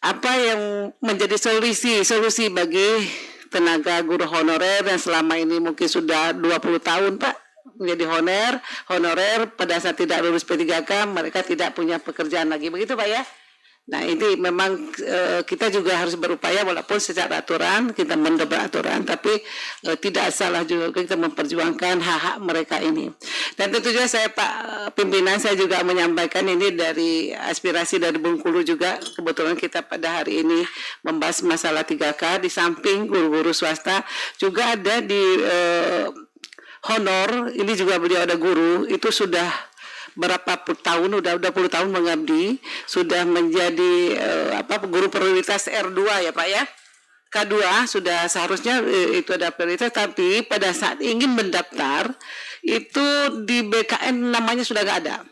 apa yang menjadi solusi bagi tenaga guru honorer yang selama ini mungkin sudah 20 tahun Pak menjadi honorer pada saat tidak lulus P3K mereka tidak punya pekerjaan lagi, begitu Pak ya. Nah ini memang kita juga harus berupaya walaupun secara aturan kita mendebat aturan, tapi tidak salah juga kita memperjuangkan hak-hak mereka ini. Dan tentu juga saya Pak Pimpinan, saya juga menyampaikan ini dari aspirasi dari Bengkulu juga. Kebetulan kita pada hari ini membahas masalah 3K, di samping guru-guru swasta juga ada di honor, ini juga beliau ada guru, itu sudah berapa puluh tahun, udah 20 tahun mengabdi, sudah menjadi guru prioritas R2 ya Pak ya. K2 sudah seharusnya itu ada prioritas, tapi pada saat ingin mendaftar itu di BKN namanya sudah nggak ada.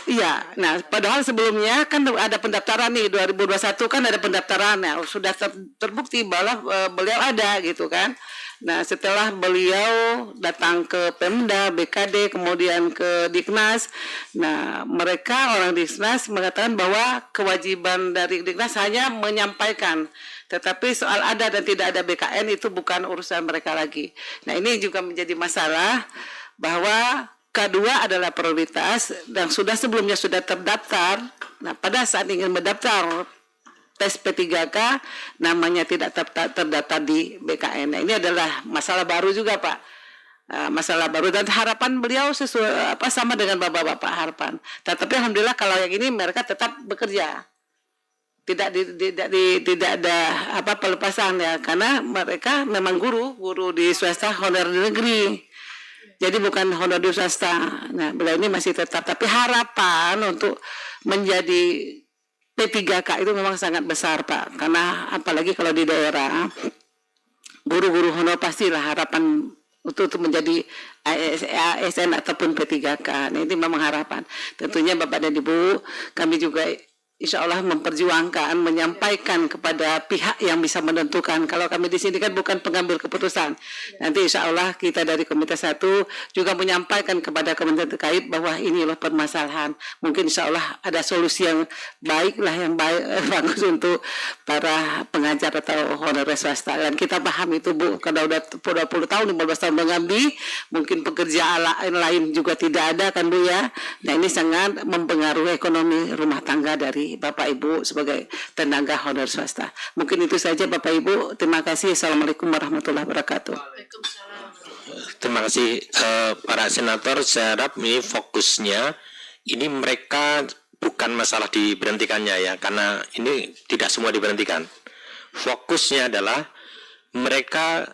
Iya, nah padahal sebelumnya kan ada pendaftaran nih 2021 kan ada pendaftaran, ya sudah terbukti bahwa beliau ada gitu kan. Nah setelah beliau datang ke Pemda, BKD, kemudian ke Diknas, nah mereka orang Diknas mengatakan bahwa kewajiban dari Diknas hanya menyampaikan, tetapi soal ada dan tidak ada BKN itu bukan urusan mereka lagi. Nah ini juga menjadi masalah bahwa K2 adalah prioritas dan sebelumnya sudah terdaftar. Nah pada saat ingin mendaftar tes P3K namanya tidak terdaftar di BKN. Nah, ini adalah masalah baru juga Pak. Masalah baru dan harapan beliau sesuai sama dengan bapak-bapak harapan. Tetapi alhamdulillah kalau yang ini mereka tetap bekerja. Tidak ada pelepasan ya, karena mereka memang guru di swasta honorer di negeri. Jadi bukan honor di swasta. Nah, beliau ini masih tetap, tapi harapan untuk menjadi P3K itu memang sangat besar Pak, karena apalagi kalau di daerah guru-guru honor pastilah harapan untuk menjadi ASN ataupun P3K. Nah ini memang harapan. Tentunya Bapak dan Ibu, kami juga insya Allah memperjuangkan, menyampaikan kepada pihak yang bisa menentukan. Kalau kami di sini kan bukan pengambil keputusan. Nanti insya Allah kita dari Komite 1 juga menyampaikan kepada kementerian terkait bahwa ini loh permasalahan. Mungkin insya Allah ada solusi yang baik lah, yang baik, bagus untuk para pengajar atau honorer swasta. Dan kita paham itu Bu, karena udah 20 tahun, 15 tahun mengabdi, mungkin pekerjaan lain juga tidak ada kan Bu ya. Nah ini sangat mempengaruhi ekonomi rumah tangga dari Bapak Ibu sebagai tenaga honor swasta. Mungkin itu saja Bapak Ibu. Terima kasih. Assalamualaikum warahmatullahi wabarakatuh. Terima kasih para senator. Saya harap ini fokusnya, ini mereka bukan masalah diberhentikannya ya, karena ini tidak semua diberhentikan. Fokusnya adalah mereka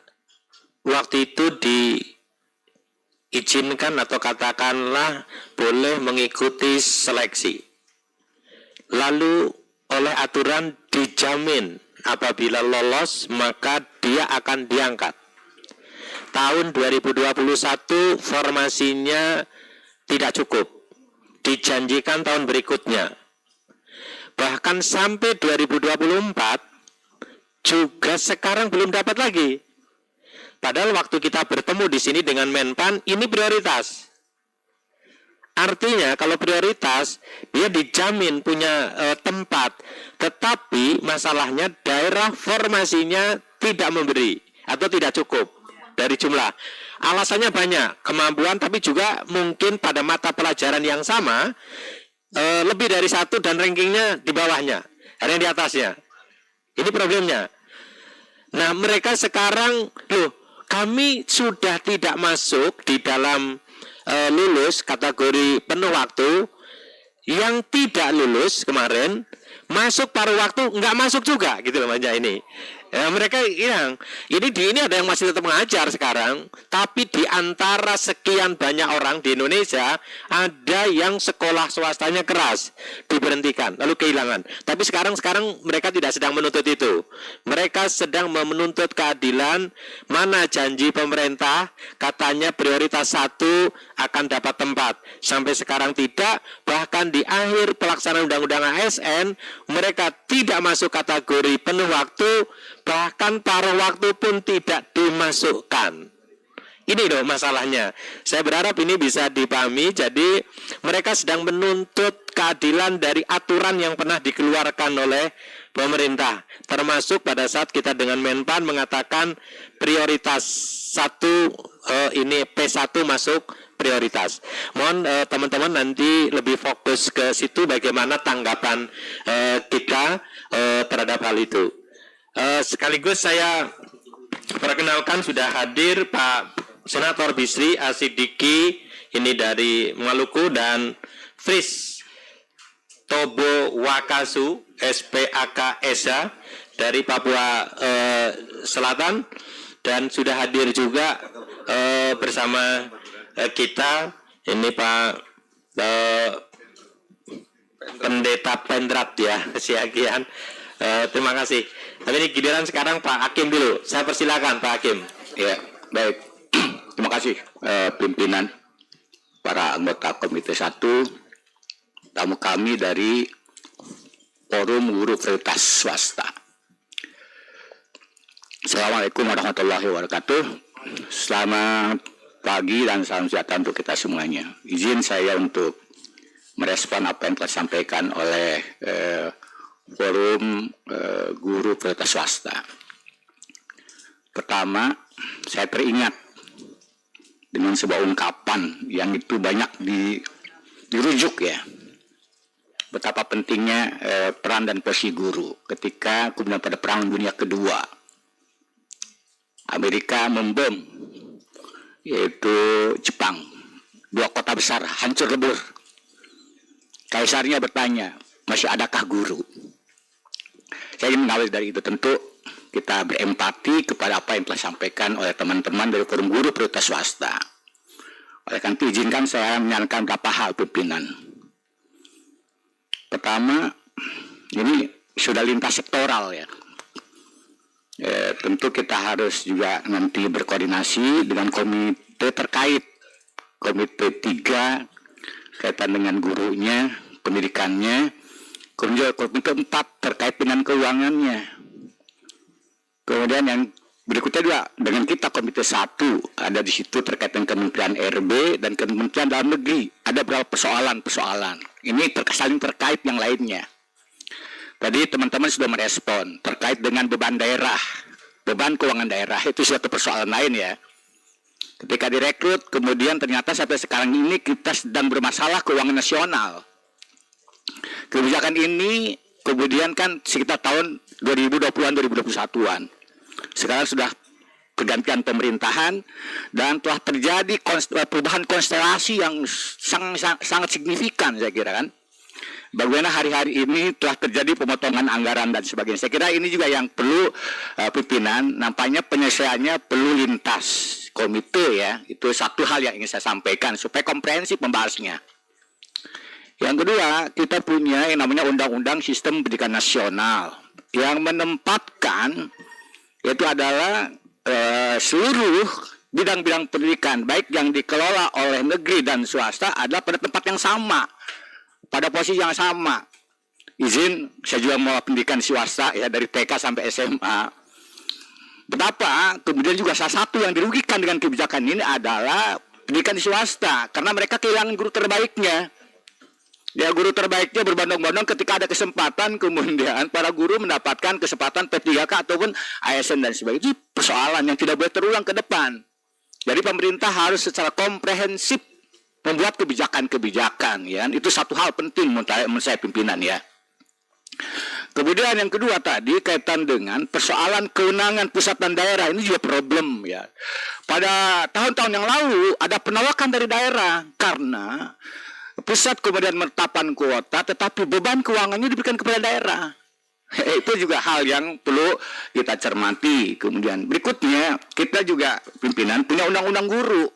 waktu itu diizinkan atau katakanlah boleh mengikuti seleksi. Lalu oleh aturan dijamin apabila lolos maka dia akan diangkat. Tahun 2021 formasinya tidak cukup. Dijanjikan tahun berikutnya. Bahkan sampai 2024 juga sekarang belum dapat lagi. Padahal waktu kita bertemu di sini dengan Menpan, ini prioritas. Artinya kalau prioritas, dia dijamin punya tempat. Tetapi masalahnya daerah formasinya tidak memberi atau tidak cukup dari jumlah. Alasannya banyak, kemampuan tapi juga mungkin pada mata pelajaran yang sama, lebih dari satu dan rankingnya di bawahnya, ada yang di atasnya. Ini problemnya. Nah mereka sekarang, kami sudah tidak masuk di dalam lulus kategori penuh waktu, yang tidak lulus kemarin masuk paruh waktu nggak masuk juga gitu loh Manja ini. Ya, mereka yang ini ada yang masih tetap mengajar sekarang, tapi di antara sekian banyak orang di Indonesia ada yang sekolah swastanya keras diberhentikan lalu kehilangan. Tapi sekarang mereka tidak sedang menuntut itu. Mereka sedang menuntut keadilan. Mana janji pemerintah katanya prioritas 1 akan dapat tempat. Sampai sekarang tidak, bahkan di akhir pelaksanaan undang-undang ASN mereka tidak masuk kategori penuh waktu, bahkan paruh waktu pun tidak dimasukkan. Ini loh masalahnya. Saya berharap ini bisa dipahami. Jadi mereka sedang menuntut keadilan dari aturan yang pernah dikeluarkan oleh pemerintah. Termasuk pada saat kita dengan Menpan mengatakan prioritas 1 ini P1 masuk prioritas. Mohon teman-teman nanti lebih fokus ke situ bagaimana tanggapan kita terhadap hal itu. Sekaligus saya perkenalkan sudah hadir Pak Senator Bisri Asidiki ini dari Maluku dan Fris Tobo Wakasu SPAK Esa dari Papua Selatan, dan sudah hadir juga bersama kita ini Pak Pendeta Pendrat ya, Siagian. Terima kasih. Tapi ini giliran sekarang Pak Hakim dulu. Saya persilakan Pak Hakim. Ya, baik. Terima kasih pimpinan, para anggota Komite 1, tamu kami dari Forum Guru Prioritas Swasta. Assalamualaikum warahmatullahi wabarakatuh. Selamat pagi dan salam sejahtera untuk kita semuanya. Izin saya untuk merespon apa yang telah disampaikan oleh Forum Guru Prioritas Swasta. Pertama, saya teringat dengan sebuah ungkapan yang itu banyak dirujuk ya. Betapa pentingnya peran dan posisi guru ketika kemudian pada Perang Dunia Kedua Amerika membom yaitu Jepang, 2 kota besar hancur lebur. Kaisarnya bertanya, masih adakah guru? Saya ingin mengawali dari itu, tentu kita berempati kepada apa yang telah disampaikan oleh teman-teman dari Forum Guru Prioritas Swasta. Oleh karena itu izinkan saya menyarankan beberapa hal pimpinan. Pertama, ini sudah lintas sektoral ya. Tentu kita harus juga nanti berkoordinasi dengan komite terkait. Komite 3 kaitan dengan gurunya, pendidikannya, Kemudian komite 4 terkait dengan keuangannya. Kemudian yang berikutnya juga dengan kita komite 1 ada di situ terkait dengan Kementerian RB dan Kementerian Dalam Negeri. Ada beberapa persoalan-persoalan. Ini saling terkait yang lainnya. Tadi teman-teman sudah merespon terkait dengan beban daerah. Beban keuangan daerah itu suatu persoalan lain ya. Ketika direkrut, kemudian ternyata sampai sekarang ini kita sedang bermasalah keuangan nasional. Kebijakan ini kemudian kan sekitar tahun 2020-an, 2021-an. Sekarang sudah pergantian pemerintahan dan telah terjadi perubahan konstelasi yang sangat signifikan saya kira kan. Bagaimana hari-hari ini telah terjadi pemotongan anggaran dan sebagainya. Saya kira ini juga yang perlu pimpinan, nampaknya penyelesaiannya perlu lintas komite ya. Itu satu hal yang ingin saya sampaikan supaya komprehensif membahasnya. Yang kedua, kita punya yang namanya Undang-Undang Sistem Pendidikan Nasional yang menempatkan itu adalah seluruh bidang-bidang pendidikan baik yang dikelola oleh negeri dan swasta adalah pada tempat yang sama, pada posisi yang sama. Izin, saya juga mau pendidikan swasta ya dari TK sampai SMA. Betapa kemudian juga salah satu yang dirugikan dengan kebijakan ini adalah pendidikan swasta karena mereka kehilangan guru terbaiknya. Ya, guru terbaiknya berbondong-bondong ketika ada kesempatan kemudian para guru mendapatkan kesempatan P3K ataupun ASN dan sebagainya. Itu persoalan yang tidak boleh terulang ke depan. Jadi pemerintah harus secara komprehensif membuat kebijakan-kebijakan ya. Itu satu hal penting menurut saya pimpinan ya. Kemudian yang kedua tadi kaitan dengan persoalan kewenangan pusat dan daerah ini juga problem ya. Pada tahun-tahun yang lalu ada penolakan dari daerah karena pusat kemudian menetapkan kuota tetapi beban keuangannya diberikan kepada daerah. Itu juga hal yang perlu kita cermati. Kemudian berikutnya kita juga pimpinan punya undang-undang guru.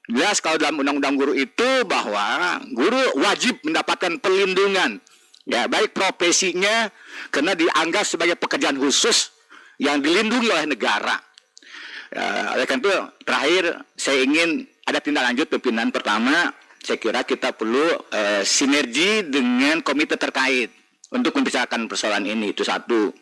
Jelas kalau dalam undang-undang guru itu bahwa guru wajib mendapatkan perlindungan. Ya, baik profesinya karena dianggap sebagai pekerjaan khusus yang dilindungi oleh negara. Oleh karena itu terakhir saya ingin ada tindak lanjut pimpinan. Pertama, saya kira kita perlu sinergi dengan komite terkait untuk membicarakan persoalan ini, itu satu.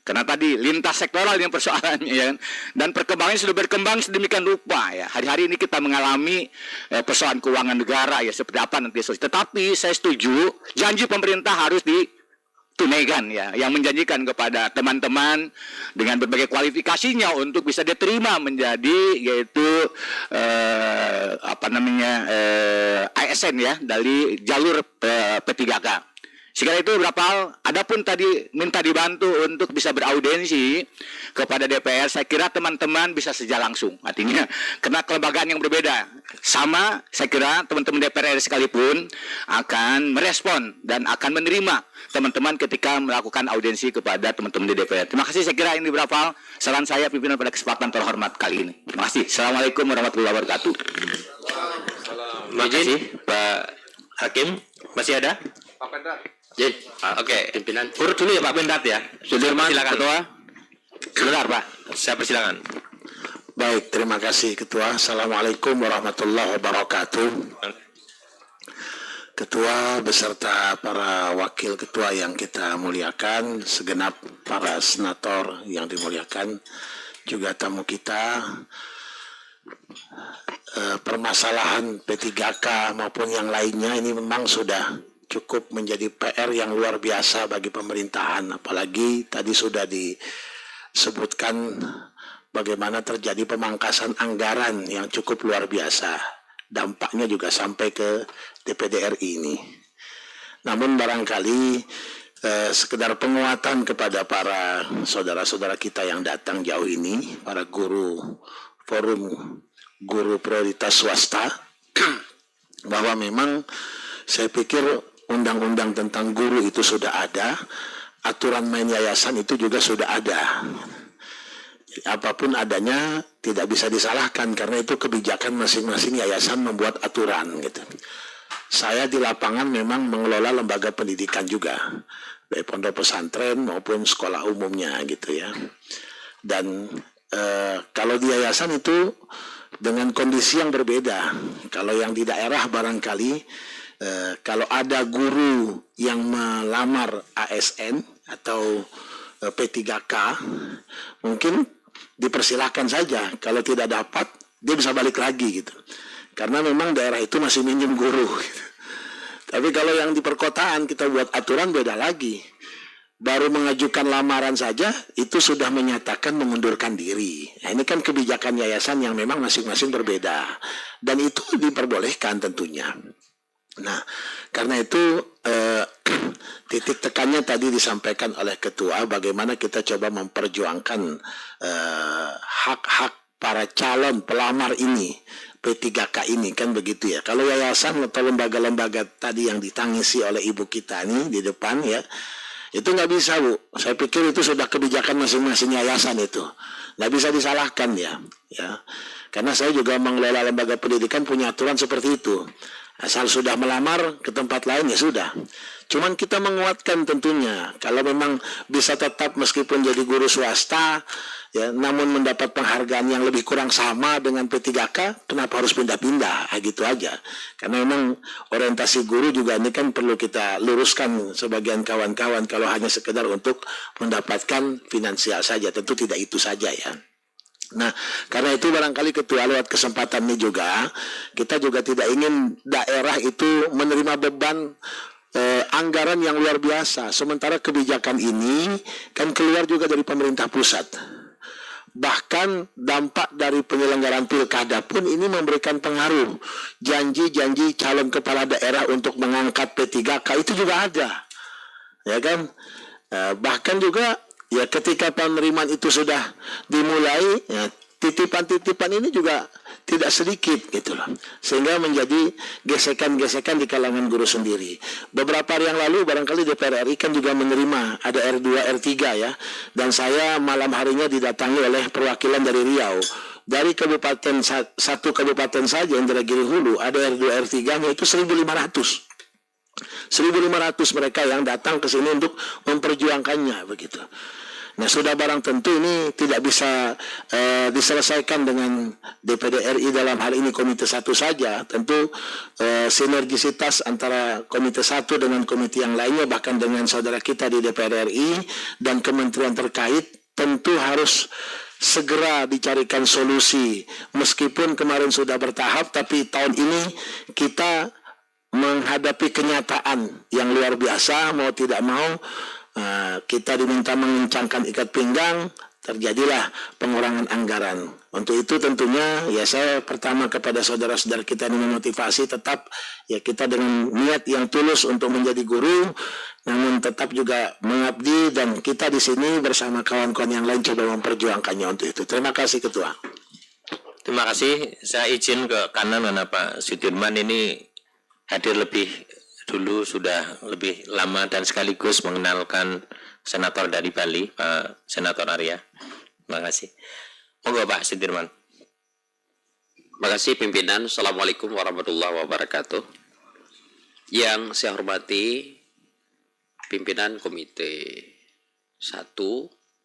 Karena tadi lintas sektoral yang persoalannya ya, dan perkembangannya sudah berkembang sedemikian rupa ya. Hari-hari ini kita mengalami persoalan keuangan negara ya seperti apa nanti. Tetapi saya setuju janji pemerintah harus ditunaikan ya, yang menjanjikan kepada teman-teman dengan berbagai kualifikasinya untuk bisa diterima menjadi yaitu ASN ya dari jalur P3K. Sekali itu berapa hal, adapun tadi minta dibantu untuk bisa beraudiensi kepada DPR, saya kira teman-teman bisa saja langsung. Artinya, karena kelembagaan yang berbeda. Sama, saya kira teman-teman DPR sekalipun akan merespon dan akan menerima teman-teman ketika melakukan audiensi kepada teman-teman di DPR. Terima kasih, saya kira ini berapa hal saran saya pimpinan pada kesempatan terhormat kali ini. Terima kasih. Assalamualaikum warahmatullahi wabarakatuh. Terima kasih, Pak Hakim. Masih ada? Pak Pendrat. Oke, pimpinan. Urut dulu ya Pak Pendrat ya. Sudirman, silakan. Ketua. Sebentar Pak, saya persilakan. Baik, terima kasih Ketua. Assalamualaikum warahmatullahi wabarakatuh. Ketua beserta para wakil ketua yang kita muliakan, segenap para senator yang dimuliakan, juga tamu kita, permasalahan P3K maupun yang lainnya ini memang sudah cukup menjadi PR yang luar biasa bagi pemerintahan, apalagi tadi sudah disebutkan bagaimana terjadi pemangkasan anggaran yang cukup luar biasa. Dampaknya juga sampai ke DPD RI ini. Namun barangkali sekedar penguatan kepada para saudara-saudara kita yang datang jauh ini, para guru forum guru prioritas swasta, bahwa memang saya pikir undang-undang tentang guru itu sudah ada, aturan main yayasan itu juga sudah ada. Apapun adanya tidak bisa disalahkan karena itu kebijakan masing-masing yayasan membuat aturan gitu. Saya di lapangan memang mengelola lembaga pendidikan juga, baik pondok pesantren maupun sekolah umumnya gitu ya. Dan kalau di yayasan itu dengan kondisi yang berbeda. Kalau yang di daerah barangkali kalau ada guru yang melamar ASN atau P3K, mungkin dipersilahkan saja. Kalau tidak dapat, dia bisa balik lagi gitu. Karena memang daerah itu masih minjem guru. Gitu. Tapi kalau yang di perkotaan kita buat aturan beda lagi. Baru mengajukan lamaran saja itu sudah menyatakan mengundurkan diri. Nah, ini kan kebijakan yayasan yang memang masing-masing berbeda. Dan itu diperbolehkan tentunya. Nah, karena itu titik tekannya tadi disampaikan oleh ketua bagaimana kita coba memperjuangkan hak-hak para calon pelamar ini, P3K ini, kan begitu ya. Kalau yayasan atau lembaga-lembaga tadi yang ditangisi oleh ibu kita nih di depan ya, itu nggak bisa, Bu. Saya pikir itu sudah kebijakan masing-masing yayasan itu. Nggak bisa disalahkan ya. Karena saya juga mengelola lembaga pendidikan punya aturan seperti itu. Asal sudah melamar ke tempat lain ya sudah. Cuman kita menguatkan tentunya. Kalau memang bisa tetap meskipun jadi guru swasta, ya, namun mendapat penghargaan yang lebih kurang sama dengan P3K, kenapa harus pindah-pindah? Gitu aja. Karena memang orientasi guru juga ini kan perlu kita luruskan sebagian kawan-kawan kalau hanya sekedar untuk mendapatkan finansial saja. Tentu tidak itu saja ya. Nah, karena itu barangkali ketua lewat kesempatan ini juga, kita juga tidak ingin daerah itu menerima beban anggaran yang luar biasa. Sementara kebijakan ini kan keluar juga dari pemerintah pusat. Bahkan dampak dari penyelenggaraan pilkada pun ini memberikan pengaruh. Janji-janji calon kepala daerah untuk mengangkat P3K itu juga ada. Ya kan? Bahkan juga ya ketika penerimaan itu sudah dimulai, ya, titipan-titipan ini juga tidak sedikit gitu loh. Sehingga menjadi gesekan-gesekan di kalangan guru sendiri. Beberapa hari yang lalu barangkali DPR RI kan juga menerima ada R2, R3 ya. Dan saya malam harinya didatangi oleh perwakilan dari Riau. Dari kabupaten satu kabupaten saja Indragiri Hulu ada R2, R3-nya itu 1.500. 1.500 mereka yang datang ke sini untuk memperjuangkannya begitu. Nah, sudah barang tentu ini tidak bisa diselesaikan dengan DPD RI dalam hal ini Komite 1 saja. Tentu sinergisitas antara Komite 1 dengan komite yang lainnya, bahkan dengan saudara kita di DPR RI dan kementerian terkait, tentu harus segera dicarikan solusi. Meskipun kemarin sudah bertahap, tapi tahun ini kita menghadapi kenyataan yang luar biasa, mau tidak mau kita diminta mengencangkan ikat pinggang, terjadilah pengurangan anggaran. Untuk itu tentunya ya saya pertama kepada saudara-saudara kita ini memotivasi tetap ya kita dengan niat yang tulus untuk menjadi guru, namun tetap juga mengabdi, dan kita di sini bersama kawan-kawan yang lain coba memperjuangkannya untuk itu. Terima kasih Ketua. Terima kasih. Saya izin ke kanan karena Pak Sudirman ini hadir lebih dulu, sudah lebih lama dan sekaligus mengenalkan senator dari Bali, Pak Senator Arya. Terima kasih. Monggo Pak Sudirman. Terima kasih pimpinan. Assalamualaikum warahmatullahi wabarakatuh. Yang saya hormati pimpinan Komite 1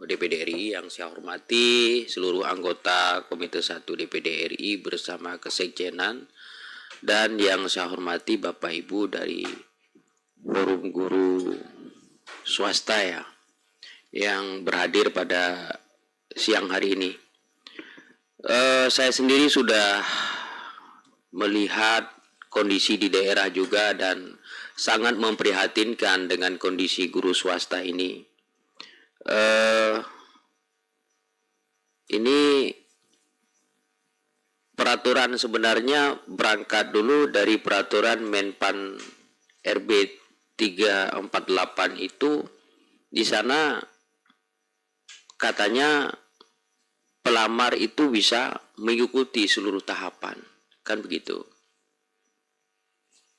DPD RI, yang saya hormati seluruh anggota Komite 1 DPD RI bersama Kesekjenan, dan yang saya hormati Bapak Ibu dari Forum Guru Swasta ya, yang berhadir pada siang hari ini. Saya sendiri sudah melihat kondisi di daerah juga dan sangat memprihatinkan dengan kondisi guru swasta ini. Ini peraturan sebenarnya berangkat dulu dari peraturan Menpan RB 348 itu, di sana katanya pelamar itu bisa mengikuti seluruh tahapan, kan begitu.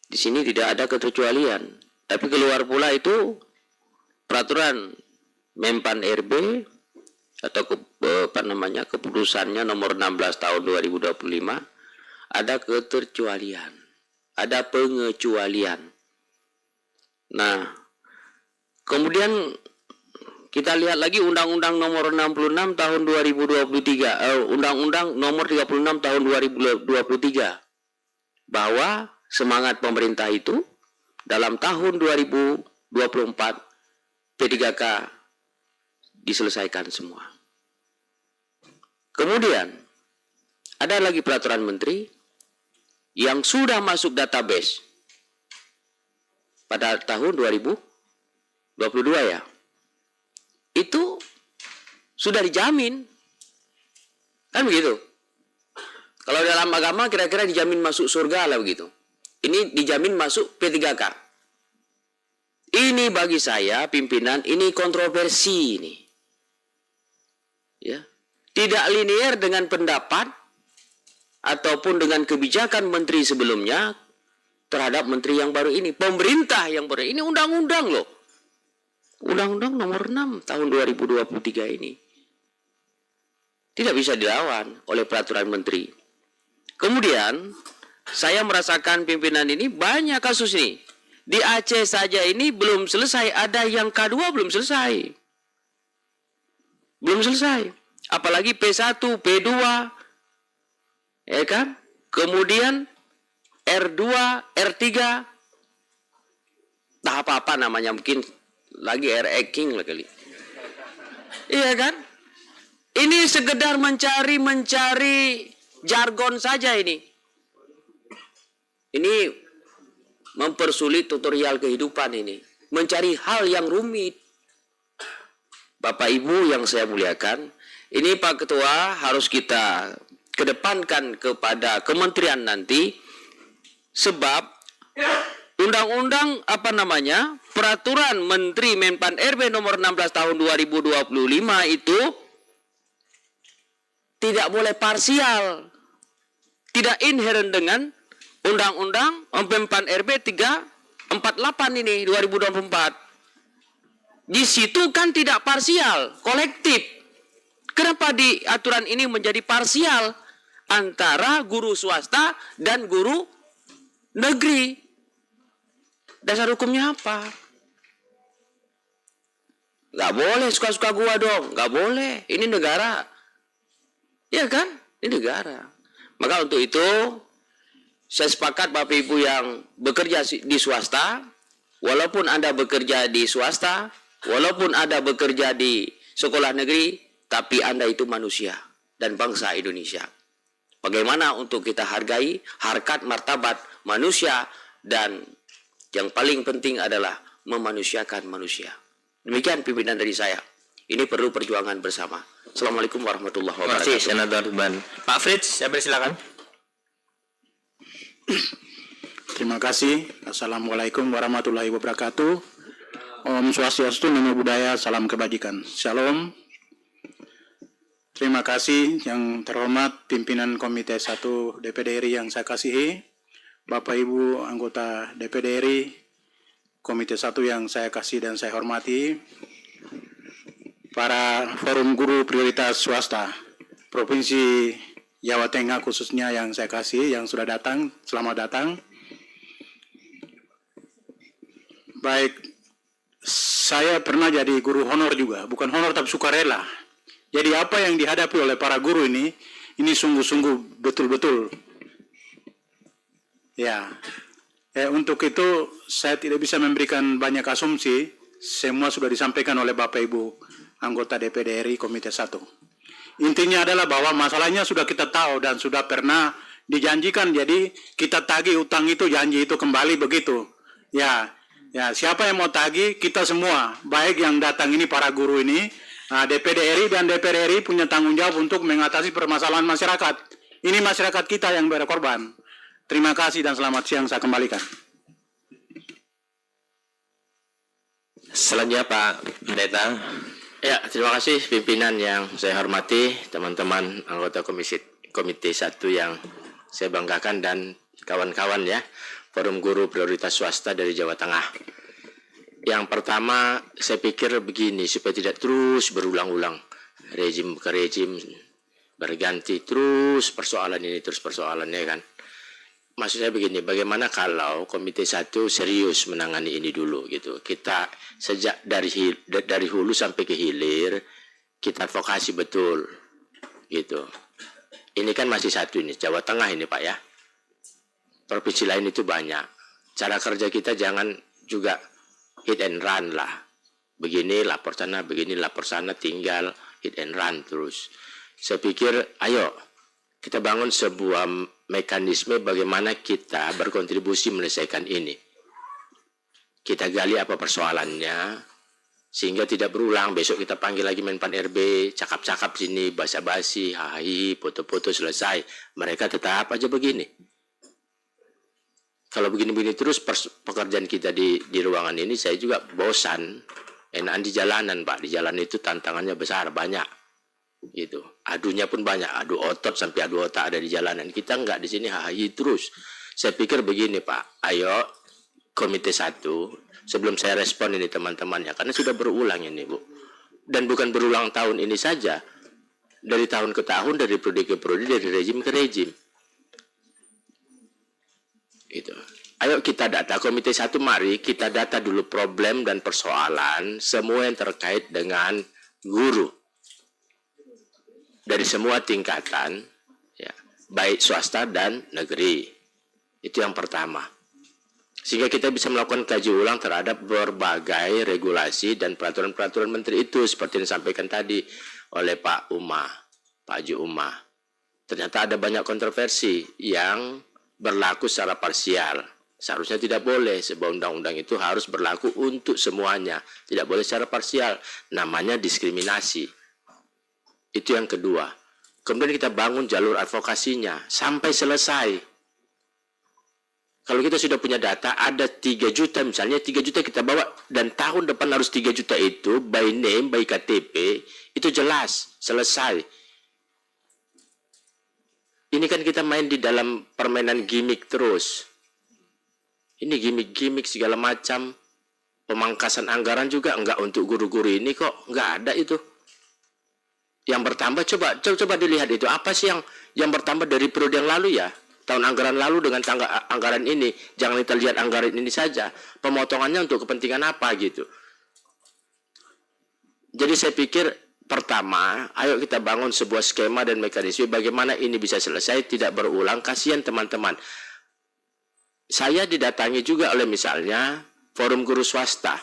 Di sini tidak ada keterkecualian, tapi keluar pula itu peraturan Menpan RB atau keputusannya nomor 16 tahun 2025, ada keterkecualian, ada pengecualian. Nah, kemudian kita lihat lagi Undang-Undang nomor 66 tahun 2023, Undang-Undang nomor 36 tahun 2023, bahwa semangat pemerintah itu dalam tahun 2024 P3K diselesaikan semua. Kemudian ada lagi peraturan menteri yang sudah masuk database pada tahun 2022 ya. Itu sudah dijamin. Kan begitu. Kalau dalam agama kira-kira dijamin masuk surga lah begitu. Ini dijamin masuk P3K. Ini bagi saya pimpinan ini kontroversi ini. Ya. Tidak linear dengan pendapat ataupun dengan kebijakan menteri sebelumnya terhadap menteri yang baru ini. Pemerintah yang baru ini undang-undang loh. Undang-undang nomor 6 tahun 2023 ini. Tidak bisa dilawan oleh peraturan menteri. Kemudian, saya merasakan pimpinan ini banyak kasus nih. Di Aceh saja ini belum selesai, ada yang K2 belum selesai. Belum selesai. Apalagi P1, P2, ya kan? Kemudian R2, R3, tak apa-apa namanya, mungkin lagi R-King lah kali. Iya kan? Ini sekedar mencari jargon saja ini. Ini mempersulit tutorial kehidupan ini. Mencari hal yang rumit. Bapak Ibu yang saya muliakan, ini Pak Ketua harus kita kedepankan kepada kementerian nanti, sebab undang-undang peraturan Menteri Menpan RB nomor 16 tahun 2025 itu tidak boleh parsial, tidak inherent dengan undang-undang Menpan RB 348 ini 2024. Di situ kan tidak parsial, kolektif. Kenapa di aturan ini menjadi parsial antara guru swasta dan guru negeri? Dasar hukumnya apa? Gak boleh suka-suka gua dong, gak boleh. Ini negara. Ya kan? Ini negara. Maka untuk itu, saya sepakat Bapak Ibu yang bekerja di swasta, walaupun Anda bekerja di swasta, walaupun Anda bekerja di sekolah negeri, tapi Anda itu manusia dan bangsa Indonesia. Bagaimana untuk kita hargai harkat martabat manusia, dan yang paling penting adalah memanusiakan manusia. Demikian pimpinan dari saya. Ini perlu perjuangan bersama. Assalamualaikum warahmatullahi Terima kasih, wabarakatuh. Senator Ban. Pak Fritz, saya persilakan. Terima kasih. Assalamualaikum warahmatullahi wabarakatuh. Om Swastiastu, Namo Buddhaya, salam kebajikan. Shalom. Terima kasih yang terhormat pimpinan Komite 1 DPD RI yang saya kasihi, Bapak Ibu anggota DPD RI, Komite 1 yang saya kasih dan saya hormati, para forum guru prioritas swasta Provinsi Jawa Tengah khususnya yang saya kasih, yang sudah datang, selamat datang. Baik, saya pernah jadi guru honor juga, bukan honor tapi sukarela. Jadi apa yang dihadapi oleh para guru ini sungguh-sungguh betul-betul. Ya, untuk itu saya tidak bisa memberikan banyak asumsi, semua sudah disampaikan oleh Bapak Ibu anggota DPD RI Komite 1. Intinya adalah bahwa masalahnya sudah kita tahu dan sudah pernah dijanjikan, jadi kita tagih utang itu, janji itu kembali begitu. Ya, siapa yang mau tagih, kita semua, baik yang datang ini para guru ini, DPD RI dan DPR RI punya tanggung jawab untuk mengatasi permasalahan masyarakat. Ini masyarakat kita yang berkorban. Terima kasih dan selamat siang, saya kembalikan. Selanjutnya Pak Pendeta. Ya, terima kasih pimpinan yang saya hormati, teman-teman anggota Komite 1 yang saya banggakan, dan kawan-kawan ya, Forum Guru Prioritas Swasta dari Jawa Tengah. Yang pertama, saya pikir begini, supaya tidak terus berulang-ulang, rejim ke rejim berganti terus persoalan ini, terus persoalannya kan. Maksud saya begini, bagaimana kalau Komite 1 serius menangani ini dulu gitu. Kita sejak dari hulu sampai ke hilir, kita advokasi betul gitu. Ini kan masih satu ini, Jawa Tengah ini Pak ya. provinsi lain itu banyak. Cara kerja kita jangan juga hit and run lah. Begini lapor sana, begini lapor sana, tinggal hit and run terus. Saya pikir ayo kita bangun sebuah mekanisme bagaimana kita berkontribusi menyelesaikan ini. Kita gali apa persoalannya, sehingga tidak berulang. Besok kita panggil lagi Menpan RB, cakap-cakap sini, basa-basi, hahi, foto-foto, selesai. Mereka tetap aja begini. Kalau begini-begini terus pekerjaan kita di ruangan ini, saya juga bosan. Enakan di jalanan, Pak. Di jalan itu tantangannya besar, banyak. Gitu. Adunya pun banyak, adu otot sampai adu otak ada di jalanan. Kita enggak di sini hahi terus. Saya pikir begini, Pak. Ayo, Komite 1, sebelum saya respon ini teman-temannya, karena sudah berulang ini, Bu. Dan bukan berulang tahun ini saja. Dari tahun ke tahun, dari prodi ke prodi, dari rejim ke rejim. Gitu. Ayo kita data, Komite 1 mari kita data dulu problem dan persoalan semua yang terkait dengan guru. Dari semua tingkatan, ya, baik swasta dan negeri. Itu yang pertama. Sehingga kita bisa melakukan kaji ulang terhadap berbagai regulasi dan peraturan-peraturan menteri itu seperti yang disampaikan tadi oleh Pak Haji Umar. Ternyata ada banyak kontroversi yang berlaku secara parsial. Seharusnya tidak boleh, sebuah undang-undang itu harus berlaku untuk semuanya. Tidak boleh secara parsial. Namanya diskriminasi. Itu yang kedua. Kemudian kita bangun jalur advokasinya sampai selesai. Kalau kita sudah punya data, ada 3 juta misalnya, 3 juta kita bawa, dan tahun depan harus 3 juta itu, by name, by KTP, itu jelas, selesai. Ini kan kita main di dalam permainan gimmick terus. Ini gimmick-gimmick segala macam. Pemangkasan anggaran juga enggak untuk guru-guru ini kok, enggak ada itu. Yang bertambah, coba dilihat itu, apa sih yang bertambah dari periode yang lalu ya? Tahun anggaran lalu dengan anggaran ini, jangan kita lihat anggaran ini saja. Pemotongannya untuk kepentingan apa gitu. Jadi saya pikir pertama, ayo kita bangun sebuah skema dan mekanisme bagaimana ini bisa selesai, tidak berulang. Kasihan teman-teman. Saya didatangi juga oleh misalnya forum guru swasta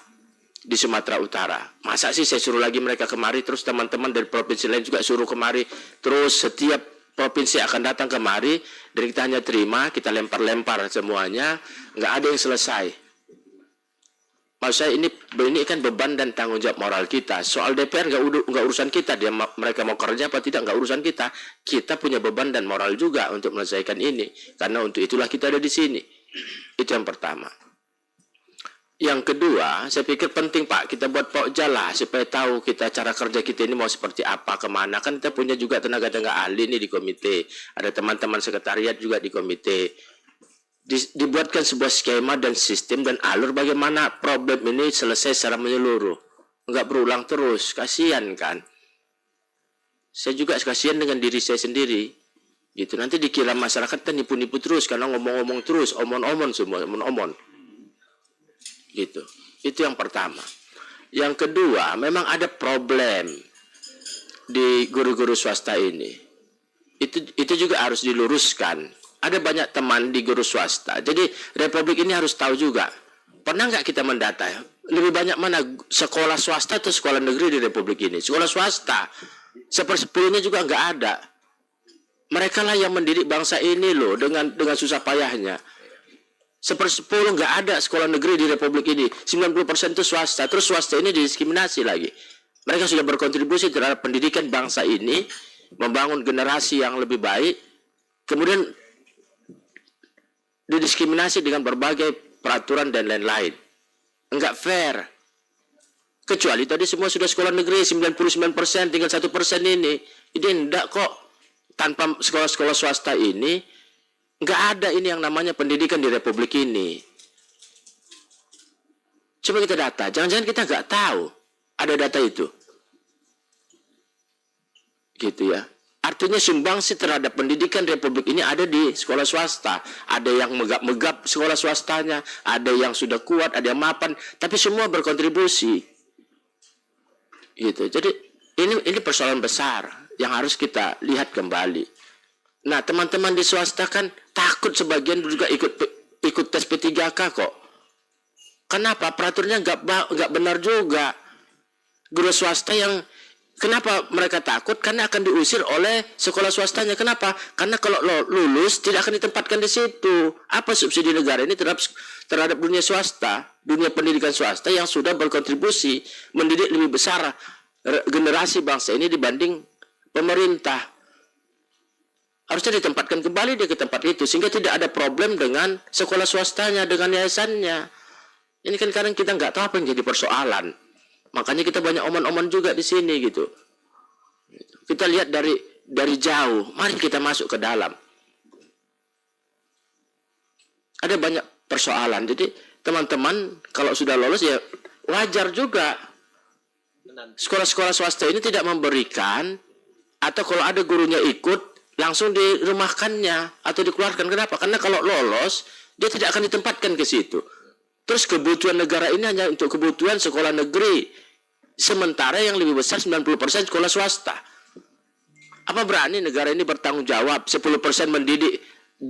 di Sumatera Utara. Masa sih saya suruh lagi mereka kemari, terus teman-teman dari provinsi lain juga suruh kemari, terus setiap provinsi akan datang kemari, dan kita hanya terima, kita lempar-lempar semuanya, nggak ada yang selesai. Maksud saya ini kan beban dan tanggung jawab moral kita. Soal DPR nggak urusan kita, mereka mau kerja apa tidak nggak urusan kita. Kita punya beban dan moral juga untuk menyelesaikan ini, karena untuk itulah kita ada di sini. Itu yang pertama. Yang kedua, saya pikir penting Pak, kita buat pokja lah supaya tahu kita cara kerja kita ini mau seperti apa, kemana. Kan kita punya juga tenaga-tenaga ahli nih di komite. Ada teman-teman sekretariat juga di komite. Dibuatkan sebuah skema dan sistem dan alur bagaimana problem ini selesai secara menyeluruh. Enggak berulang terus, kasihan kan. Saya juga kasihan dengan diri saya sendiri. Gitu, nanti dikira masyarakat kan nipu-nipu terus karena ngomong-ngomong terus, omon-omon semua, omon-omon. Gitu. Itu yang pertama. Yang kedua, memang ada problem di guru-guru swasta ini. Itu juga harus diluruskan. Ada banyak teman di guru swasta. Jadi Republik ini harus tahu juga. Pernah nggak kita mendata lebih banyak mana sekolah swasta atau sekolah negeri di Republik ini? Sekolah swasta 1/10-nya juga nggak ada. Mereka lah yang mendidik bangsa ini loh dengan susah payahnya. 1/10 nggak ada sekolah negeri di Republik ini. 90% itu swasta. Terus swasta ini didiskriminasi lagi. Mereka sudah berkontribusi terhadap pendidikan bangsa ini, membangun generasi yang lebih baik, kemudian didiskriminasi dengan berbagai peraturan dan lain-lain. Enggak fair. Kecuali tadi semua sudah sekolah negeri, 99%, tinggal 1% ini. Ini enggak kok. Tanpa sekolah-sekolah swasta ini, nggak ada ini yang namanya pendidikan di Republik ini. Coba kita data, jangan-jangan kita nggak tahu ada data itu. Gitu ya. Artinya sumbangsi terhadap pendidikan Republik ini ada di sekolah swasta. Ada yang megap-megap sekolah swastanya, ada yang sudah kuat, ada yang mapan, tapi semua berkontribusi. Gitu. Jadi ini persoalan besar yang harus kita lihat kembali. Nah, teman-teman di swasta kan takut sebagian juga ikut tes P3K kok. Kenapa? Peraturannya nggak benar juga. Guru swasta yang kenapa mereka takut? Karena akan diusir oleh sekolah swastanya. Kenapa? Karena kalau lulus tidak akan ditempatkan di situ. Apa subsidi negara ini terhadap dunia swasta, dunia pendidikan swasta yang sudah berkontribusi mendidik lebih besar generasi bangsa ini dibanding pemerintah. Harusnya ditempatkan kembali dia ke tempat itu sehingga tidak ada problem dengan sekolah swastanya, dengan yayasannya. Ini kan kadang kita nggak tahu apa yang jadi persoalan. Makanya kita banyak omongan-omongan juga di sini gitu. Kita lihat dari jauh, mari kita masuk ke dalam. Ada banyak persoalan. Jadi teman-teman kalau sudah lolos ya wajar juga. Sekolah-sekolah swasta ini tidak memberikan atau kalau ada gurunya ikut langsung dirumahkannya atau dikeluarkan. Kenapa? Karena kalau lolos dia tidak akan ditempatkan ke situ. Terus kebutuhan negara ini hanya untuk kebutuhan sekolah negeri. Sementara yang lebih besar 90% sekolah swasta. Apa berani negara ini bertanggung jawab 10% mendidik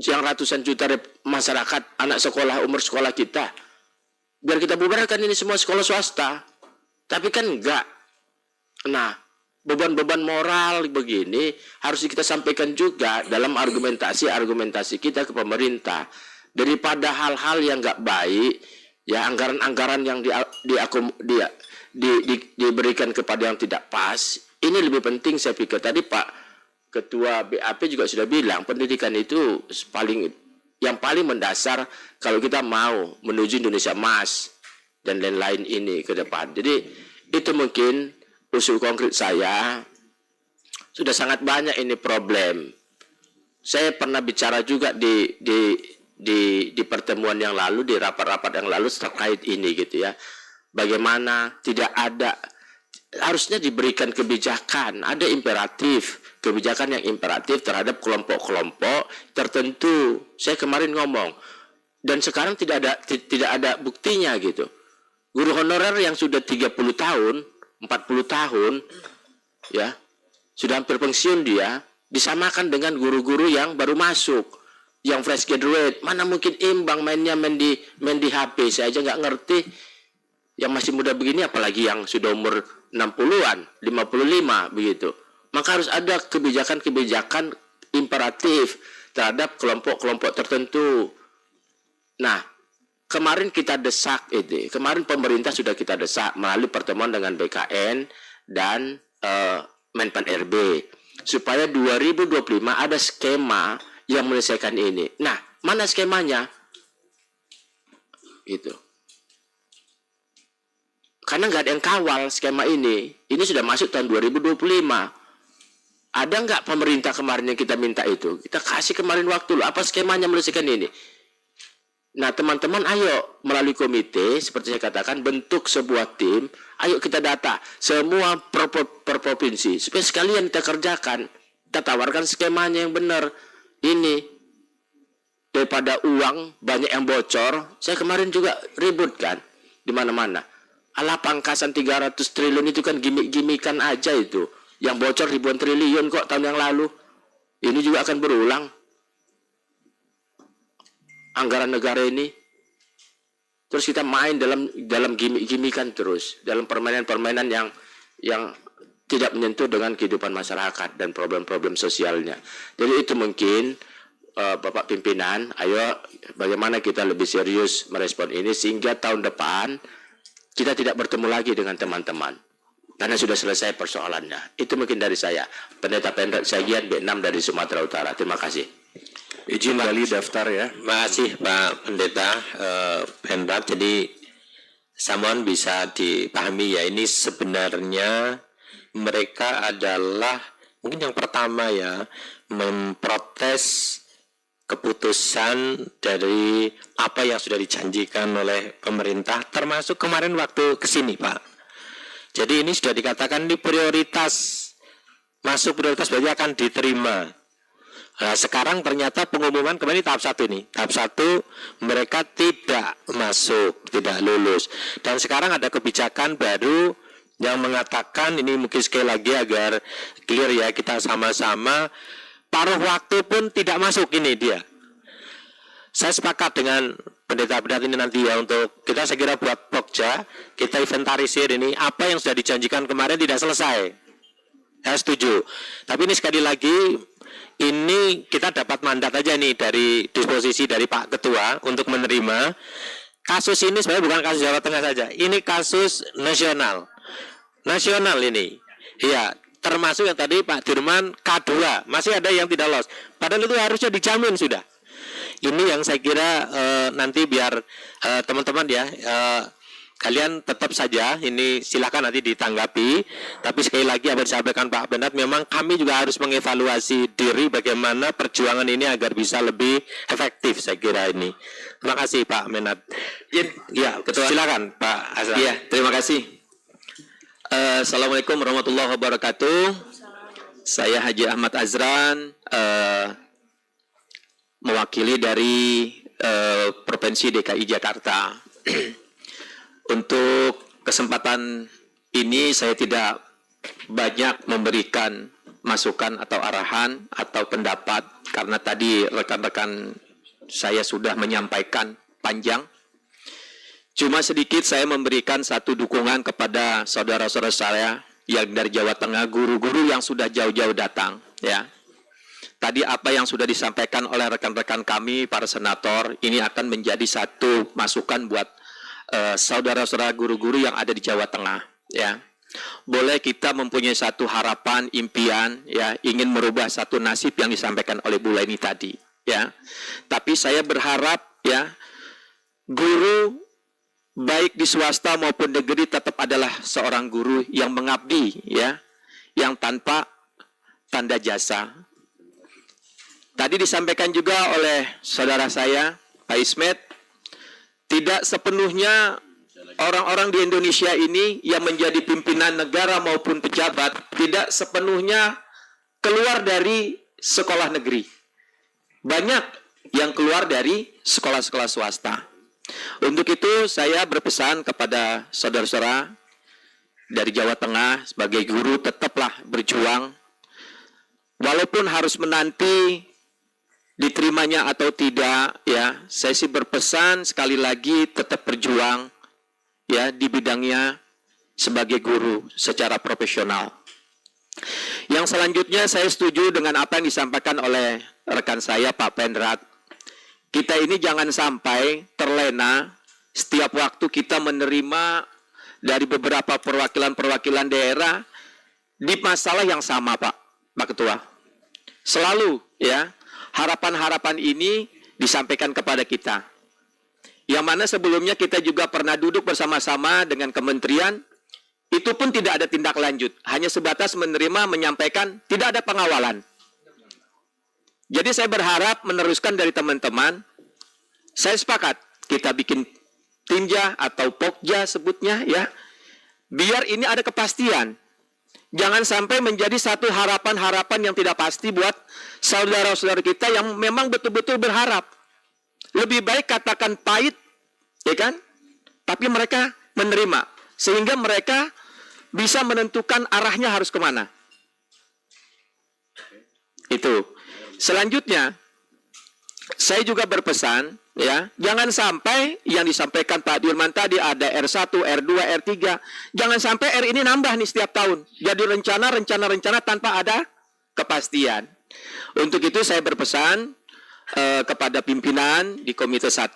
yang ratusan juta masyarakat anak sekolah umur sekolah kita? Biar kita bubarkan ini semua sekolah swasta. Tapi kan enggak. Nah, beban-beban moral begini harus kita sampaikan juga dalam argumentasi kita ke pemerintah. Daripada hal-hal yang enggak baik, ya anggaran-anggaran yang diberikan kepada yang tidak pas, ini lebih penting saya pikir. Tadi Pak Ketua BAP juga sudah bilang pendidikan itu yang paling mendasar kalau kita mau menuju Indonesia Emas dan lain-lain ini ke depan. Jadi itu mungkin usul konkret saya. Sudah sangat banyak ini problem. Saya pernah bicara juga di pertemuan yang lalu, di rapat-rapat yang lalu terkait ini gitu ya. Bagaimana tidak ada, harusnya diberikan kebijakan, ada kebijakan yang imperatif terhadap kelompok-kelompok tertentu. Saya kemarin ngomong, dan sekarang tidak ada buktinya gitu. Guru honorer yang sudah 30 tahun, 40 tahun, ya, sudah hampir pensiun dia, disamakan dengan guru-guru yang baru masuk, yang fresh graduate. Mana mungkin imbang main di HP, saya aja nggak ngerti. Yang masih muda begini, apalagi yang sudah umur 60-an, 55 begitu. Maka harus ada kebijakan-kebijakan imperatif terhadap kelompok-kelompok tertentu. Nah, kemarin kita desak itu. Kemarin pemerintah sudah kita desak melalui pertemuan dengan BKN dan Menpan RB supaya 2025 ada skema yang menyelesaikan ini. Nah, mana skemanya? Itu. Karena nggak ada yang kawal skema ini. Ini sudah masuk tahun 2025. Ada nggak pemerintah kemarin yang kita minta itu? Kita kasih kemarin waktu loh. Apa skemanya menyelesaikan ini? Nah, teman-teman, ayo melalui komite, seperti saya katakan, bentuk sebuah tim. Ayo kita data semua per provinsi. Supaya sekalian kita kerjakan. Kita tawarkan skemanya yang benar. Ini. Daripada uang banyak yang bocor. Saya kemarin juga ribut kan. Di mana-mana. Alah, pangkasan 300 triliun itu kan gimmick-gimmickan aja itu. Yang bocor ribuan triliun kok tahun yang lalu. Ini juga akan berulang. Anggaran negara ini. Terus kita main dalam gimmick-gimmickan terus. Dalam permainan-permainan yang tidak menyentuh dengan kehidupan masyarakat dan problem-problem sosialnya. Jadi itu mungkin Bapak Pimpinan, ayo bagaimana kita lebih serius merespon ini sehingga tahun depan kita tidak bertemu lagi dengan teman-teman. Karena sudah selesai persoalannya. Itu mungkin dari saya. Pendeta Pendrat Sagian B6 dari Sumatera Utara. Terima kasih. Izin kali daftar ya. Terima kasih Pak Pendeta Pendrat. Jadi Samuan bisa dipahami ya. Ini sebenarnya mereka adalah mungkin yang pertama ya memprotes keputusan dari apa yang sudah dijanjikan oleh pemerintah, termasuk kemarin waktu kesini Pak. Jadi ini sudah dikatakan di prioritas, masuk prioritas berarti akan diterima. Nah, sekarang ternyata pengumuman kemarin tahap 1 ini. Tahap 1 mereka tidak masuk, tidak lulus. Dan sekarang ada kebijakan baru yang mengatakan, ini mungkin sekali lagi agar clear ya, kita sama-sama, paruh waktu pun tidak masuk ini dia. saya sepakat dengan pendeta-pendeta ini nanti ya, untuk kita saya kira buat Pokja, kita inventarisir ini apa yang sudah dijanjikan kemarin tidak selesai. Saya setuju. Tapi ini sekali lagi, ini kita dapat mandat aja nih dari disposisi dari Pak Ketua untuk menerima. Kasus ini sebenarnya bukan kasus Jawa Tengah saja, ini kasus nasional. Nasional ini. Iya, termasuk yang tadi Pak Dirman K2, masih ada yang tidak lolos. Padahal itu harusnya dijamin sudah. Ini yang saya kira nanti biar teman-teman ya, kalian tetap saja, ini silakan nanti ditanggapi. Tapi sekali lagi apa disampaikan Pak Benat, memang kami juga harus mengevaluasi diri bagaimana perjuangan ini agar bisa lebih efektif, saya kira ini. Terima kasih Pak Menat. Ya, Ketua. Silakan Pak Azra. Iya, terima kasih. Assalamualaikum warahmatullahi wabarakatuh. Saya Haji Ahmad Azran, mewakili dari Provinsi DKI Jakarta. Untuk kesempatan ini saya tidak banyak memberikan masukan atau arahan atau pendapat, karena tadi rekan-rekan saya sudah menyampaikan panjang. Cuma sedikit saya memberikan satu dukungan kepada saudara-saudara saya yang dari Jawa Tengah, guru-guru yang sudah jauh-jauh datang, ya. Tadi apa yang sudah disampaikan oleh rekan-rekan kami, para senator, ini akan menjadi satu masukan buat saudara-saudara guru-guru yang ada di Jawa Tengah, ya. Boleh kita mempunyai satu harapan, impian, ya, ingin merubah satu nasib yang disampaikan oleh Bu Leni tadi, ya. Tapi saya berharap, ya, guru baik di swasta maupun negeri tetap adalah seorang guru yang mengabdi, ya, yang tanpa tanda jasa. Tadi disampaikan juga oleh saudara saya, Pak Ismet, tidak sepenuhnya orang-orang di Indonesia ini yang menjadi pimpinan negara maupun pejabat tidak sepenuhnya keluar dari sekolah negeri. Banyak yang keluar dari sekolah-sekolah swasta. Untuk itu saya berpesan kepada saudara-saudara dari Jawa Tengah, sebagai guru tetaplah berjuang, walaupun harus menanti diterimanya atau tidak, ya. Saya sih berpesan sekali lagi tetap berjuang, ya, di bidangnya sebagai guru secara profesional. Yang selanjutnya saya setuju dengan apa yang disampaikan oleh rekan saya Pak Pendrat. Kita ini jangan sampai terlena setiap waktu kita menerima dari beberapa perwakilan-perwakilan daerah di masalah yang sama, Pak Ketua. Selalu, ya, harapan-harapan ini disampaikan kepada kita. Yang mana sebelumnya kita juga pernah duduk bersama-sama dengan kementerian, itu pun tidak ada tindak lanjut. Hanya sebatas menerima, menyampaikan, tidak ada pengawalan. Jadi saya berharap meneruskan dari teman-teman, saya sepakat kita bikin tinja atau pokja sebutnya, ya, biar ini ada kepastian. Jangan sampai menjadi satu harapan-harapan yang tidak pasti buat saudara-saudara kita yang memang betul-betul berharap. Lebih baik katakan pahit, ya kan? Tapi mereka menerima, sehingga mereka bisa menentukan arahnya harus kemana. Itu. Selanjutnya, saya juga berpesan, ya, jangan sampai yang disampaikan Pak Dirman tadi ada R1, R2, R3, jangan sampai R ini nambah nih setiap tahun. Jadi rencana tanpa ada kepastian. Untuk itu saya berpesan kepada pimpinan di Komite 1,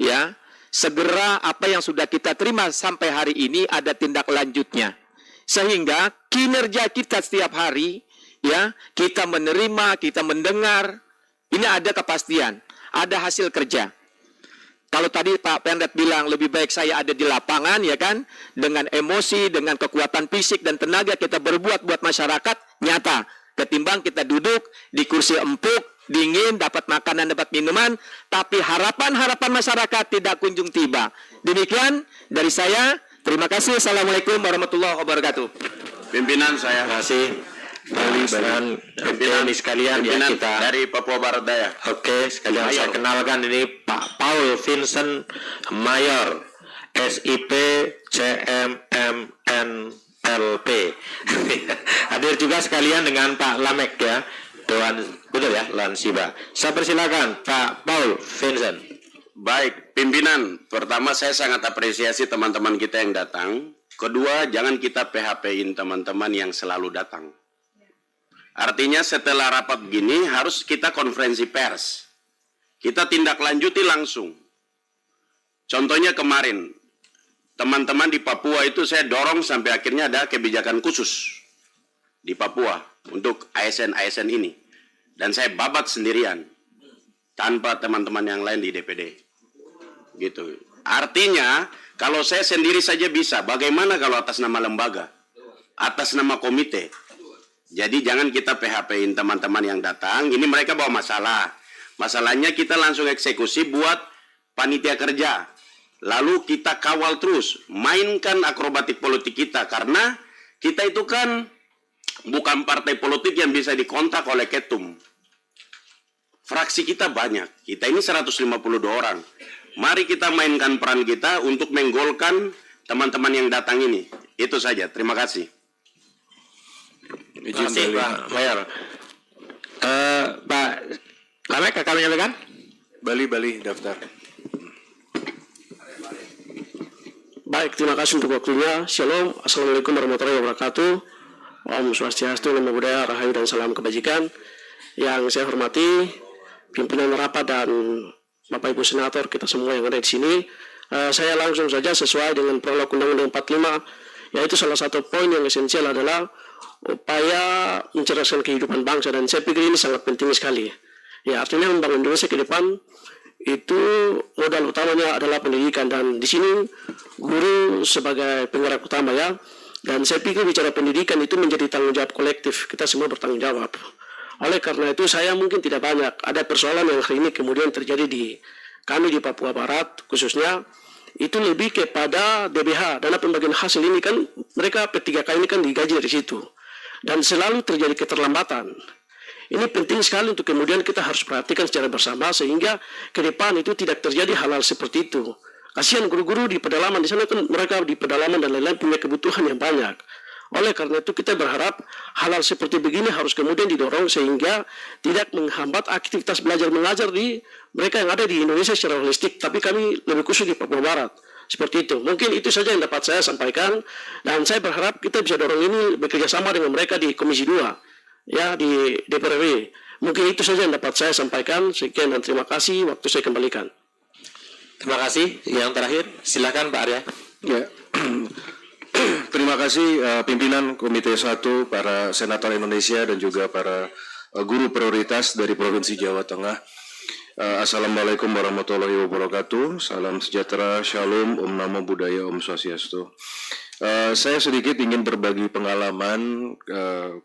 ya, segera apa yang sudah kita terima sampai hari ini ada tindak lanjutnya. Sehingga kinerja kita setiap hari, ya, kita menerima, kita mendengar, ini ada kepastian, ada hasil kerja. Kalau tadi Pak Pendrat bilang lebih baik saya ada di lapangan, ya kan, dengan emosi, dengan kekuatan fisik dan tenaga kita berbuat buat masyarakat nyata, ketimbang kita duduk di kursi empuk, dingin, dapat makanan, dapat minuman, tapi harapan-harapan masyarakat tidak kunjung tiba. Demikian dari saya. Terima kasih. Assalamualaikum warahmatullahi wabarakatuh. Pimpinan saya. Terima kasih. Pimpinan sekalian, ya, kita dari Papua Barat Daya. Oke, sekalian saya kenalkan ini Pak Paul Vincent Mayor, SIP CMMNLP. Hadir juga sekalian dengan Pak Lamek, ya, betul ya, Lansiba. Saya persilakan Pak Paul Vincent. Baik, pimpinan. Pertama, saya sangat apresiasi teman-teman kita yang datang. Kedua, jangan kita PHP-in teman-teman yang selalu datang. Artinya setelah rapat begini, harus kita konferensi pers. Kita tindak lanjuti langsung. Contohnya kemarin, teman-teman di Papua itu saya dorong sampai akhirnya ada kebijakan khusus di Papua untuk ASN-ASN ini. Dan saya babat sendirian, tanpa teman-teman yang lain di DPD. Gitu. Artinya, kalau saya sendiri saja bisa, bagaimana kalau atas nama lembaga, atas nama komite? Jadi jangan kita PHP-in teman-teman yang datang, ini mereka bawa masalah. Masalahnya kita langsung eksekusi buat panitia kerja. Lalu kita kawal terus, mainkan akrobatik politik kita, karena kita itu kan bukan partai politik yang bisa dikontak oleh ketum. Fraksi kita banyak, kita ini 152 orang. Mari kita mainkan peran kita untuk menggolkan teman-teman yang datang ini. Itu saja, terima kasih. Terima kasih Pak Mayor. Pak Lamek, kami menyampaikan? Bali daftar. Baik, terima kasih untuk waktunya. Shalom, Assalamualaikum warahmatullahi wabarakatuh. Om Swastiastu, Namo Buddhaya, Rahayu dan salam kebajikan. Yang saya hormati pimpinan rapat dan Bapak Ibu Senator, kita semua yang ada di sini. Saya langsung saja sesuai dengan prolog Undang-Undang 45, yaitu salah satu poin yang esensial adalah upaya mencerdaskan kehidupan bangsa, dan saya pikir ini sangat penting sekali. Ya, artinya membangun Indonesia ke depan itu modal utamanya adalah pendidikan, dan di sini guru sebagai penggerak utama ya. Dan saya pikir bicara pendidikan itu menjadi tanggung jawab kolektif, kita semua bertanggung jawab. Oleh karena itu saya mungkin tidak banyak ada persoalan yang hari ini kemudian terjadi di kami di Papua Barat khususnya, itu lebih kepada DBH, dana pembagian hasil ini kan mereka P3K ini kan digaji dari situ, dan selalu terjadi keterlambatan. Ini penting sekali untuk kemudian kita harus perhatikan secara bersama sehingga ke depan itu tidak terjadi hal-hal seperti itu. Kasihan guru-guru di pedalaman, di sana kan mereka di pedalaman dan lain-lain punya kebutuhan yang banyak. Oleh karena itu kita berharap hal-hal seperti begini harus kemudian didorong sehingga tidak menghambat aktivitas belajar mengajar di mereka yang ada di Indonesia secara holistik, tapi kami lebih khusus di Papua Barat. Seperti itu. Mungkin itu saja yang dapat saya sampaikan, dan saya berharap kita bisa dorong ini bekerja sama dengan mereka di Komisi 2. Ya, di DPR RI. Mungkin itu saja yang dapat saya sampaikan. Sekian dan terima kasih. Waktu saya kembalikan. Terima kasih. Yang terakhir, silakan Pak Arya. Ya. Terima kasih pimpinan Komite 1, para senator Indonesia dan juga para guru prioritas dari Provinsi Jawa Tengah. Assalamualaikum warahmatullahi wabarakatuh. Salam sejahtera, shalom, Om Namo Buddhaya, Om Swastiastu. Saya sedikit ingin berbagi pengalaman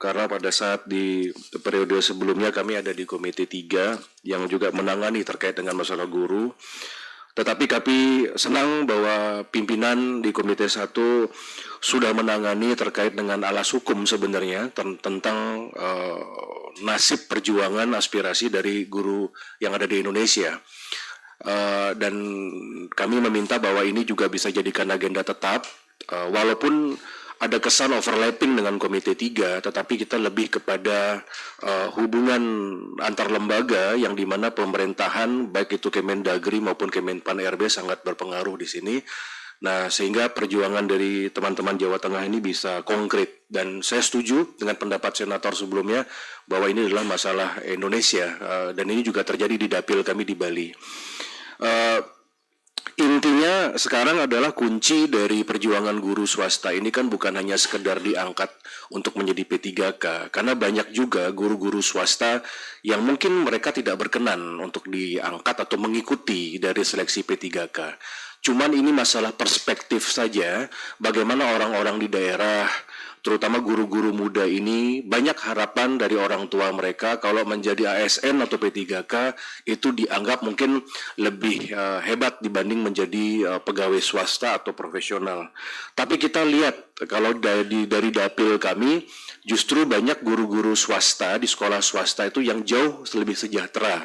karena pada saat di periode sebelumnya kami ada di Komite 3 yang juga menangani terkait dengan masalah guru. Tetapi kami senang bahwa pimpinan di Komite 1 sudah menangani terkait dengan alas hukum sebenarnya tentang nasib perjuangan aspirasi dari guru yang ada di Indonesia. Dan kami meminta bahwa ini juga bisa jadikan agenda tetap, walaupun ada kesan overlapping dengan Komite 3, tetapi kita lebih kepada hubungan antar lembaga yang dimana pemerintahan, baik itu Kemendagri maupun Kemenpan RB sangat berpengaruh di sini. Nah, sehingga perjuangan dari teman-teman Jawa Tengah ini bisa konkret. Dan saya setuju dengan pendapat senator sebelumnya bahwa ini adalah masalah Indonesia, dan ini juga terjadi di dapil kami di Bali. Intinya sekarang adalah kunci dari perjuangan guru swasta ini kan bukan hanya sekedar diangkat untuk menjadi P3K, karena banyak juga guru-guru swasta yang mungkin mereka tidak berkenan untuk diangkat atau mengikuti dari seleksi P3K. Cuman ini masalah perspektif saja, bagaimana orang-orang di daerah, terutama guru-guru muda ini, banyak harapan dari orang tua mereka kalau menjadi ASN atau P3K itu dianggap mungkin lebih hebat dibanding menjadi pegawai swasta atau profesional. Tapi kita lihat kalau dari dapil kami, justru banyak guru-guru swasta di sekolah swasta itu yang jauh lebih sejahtera.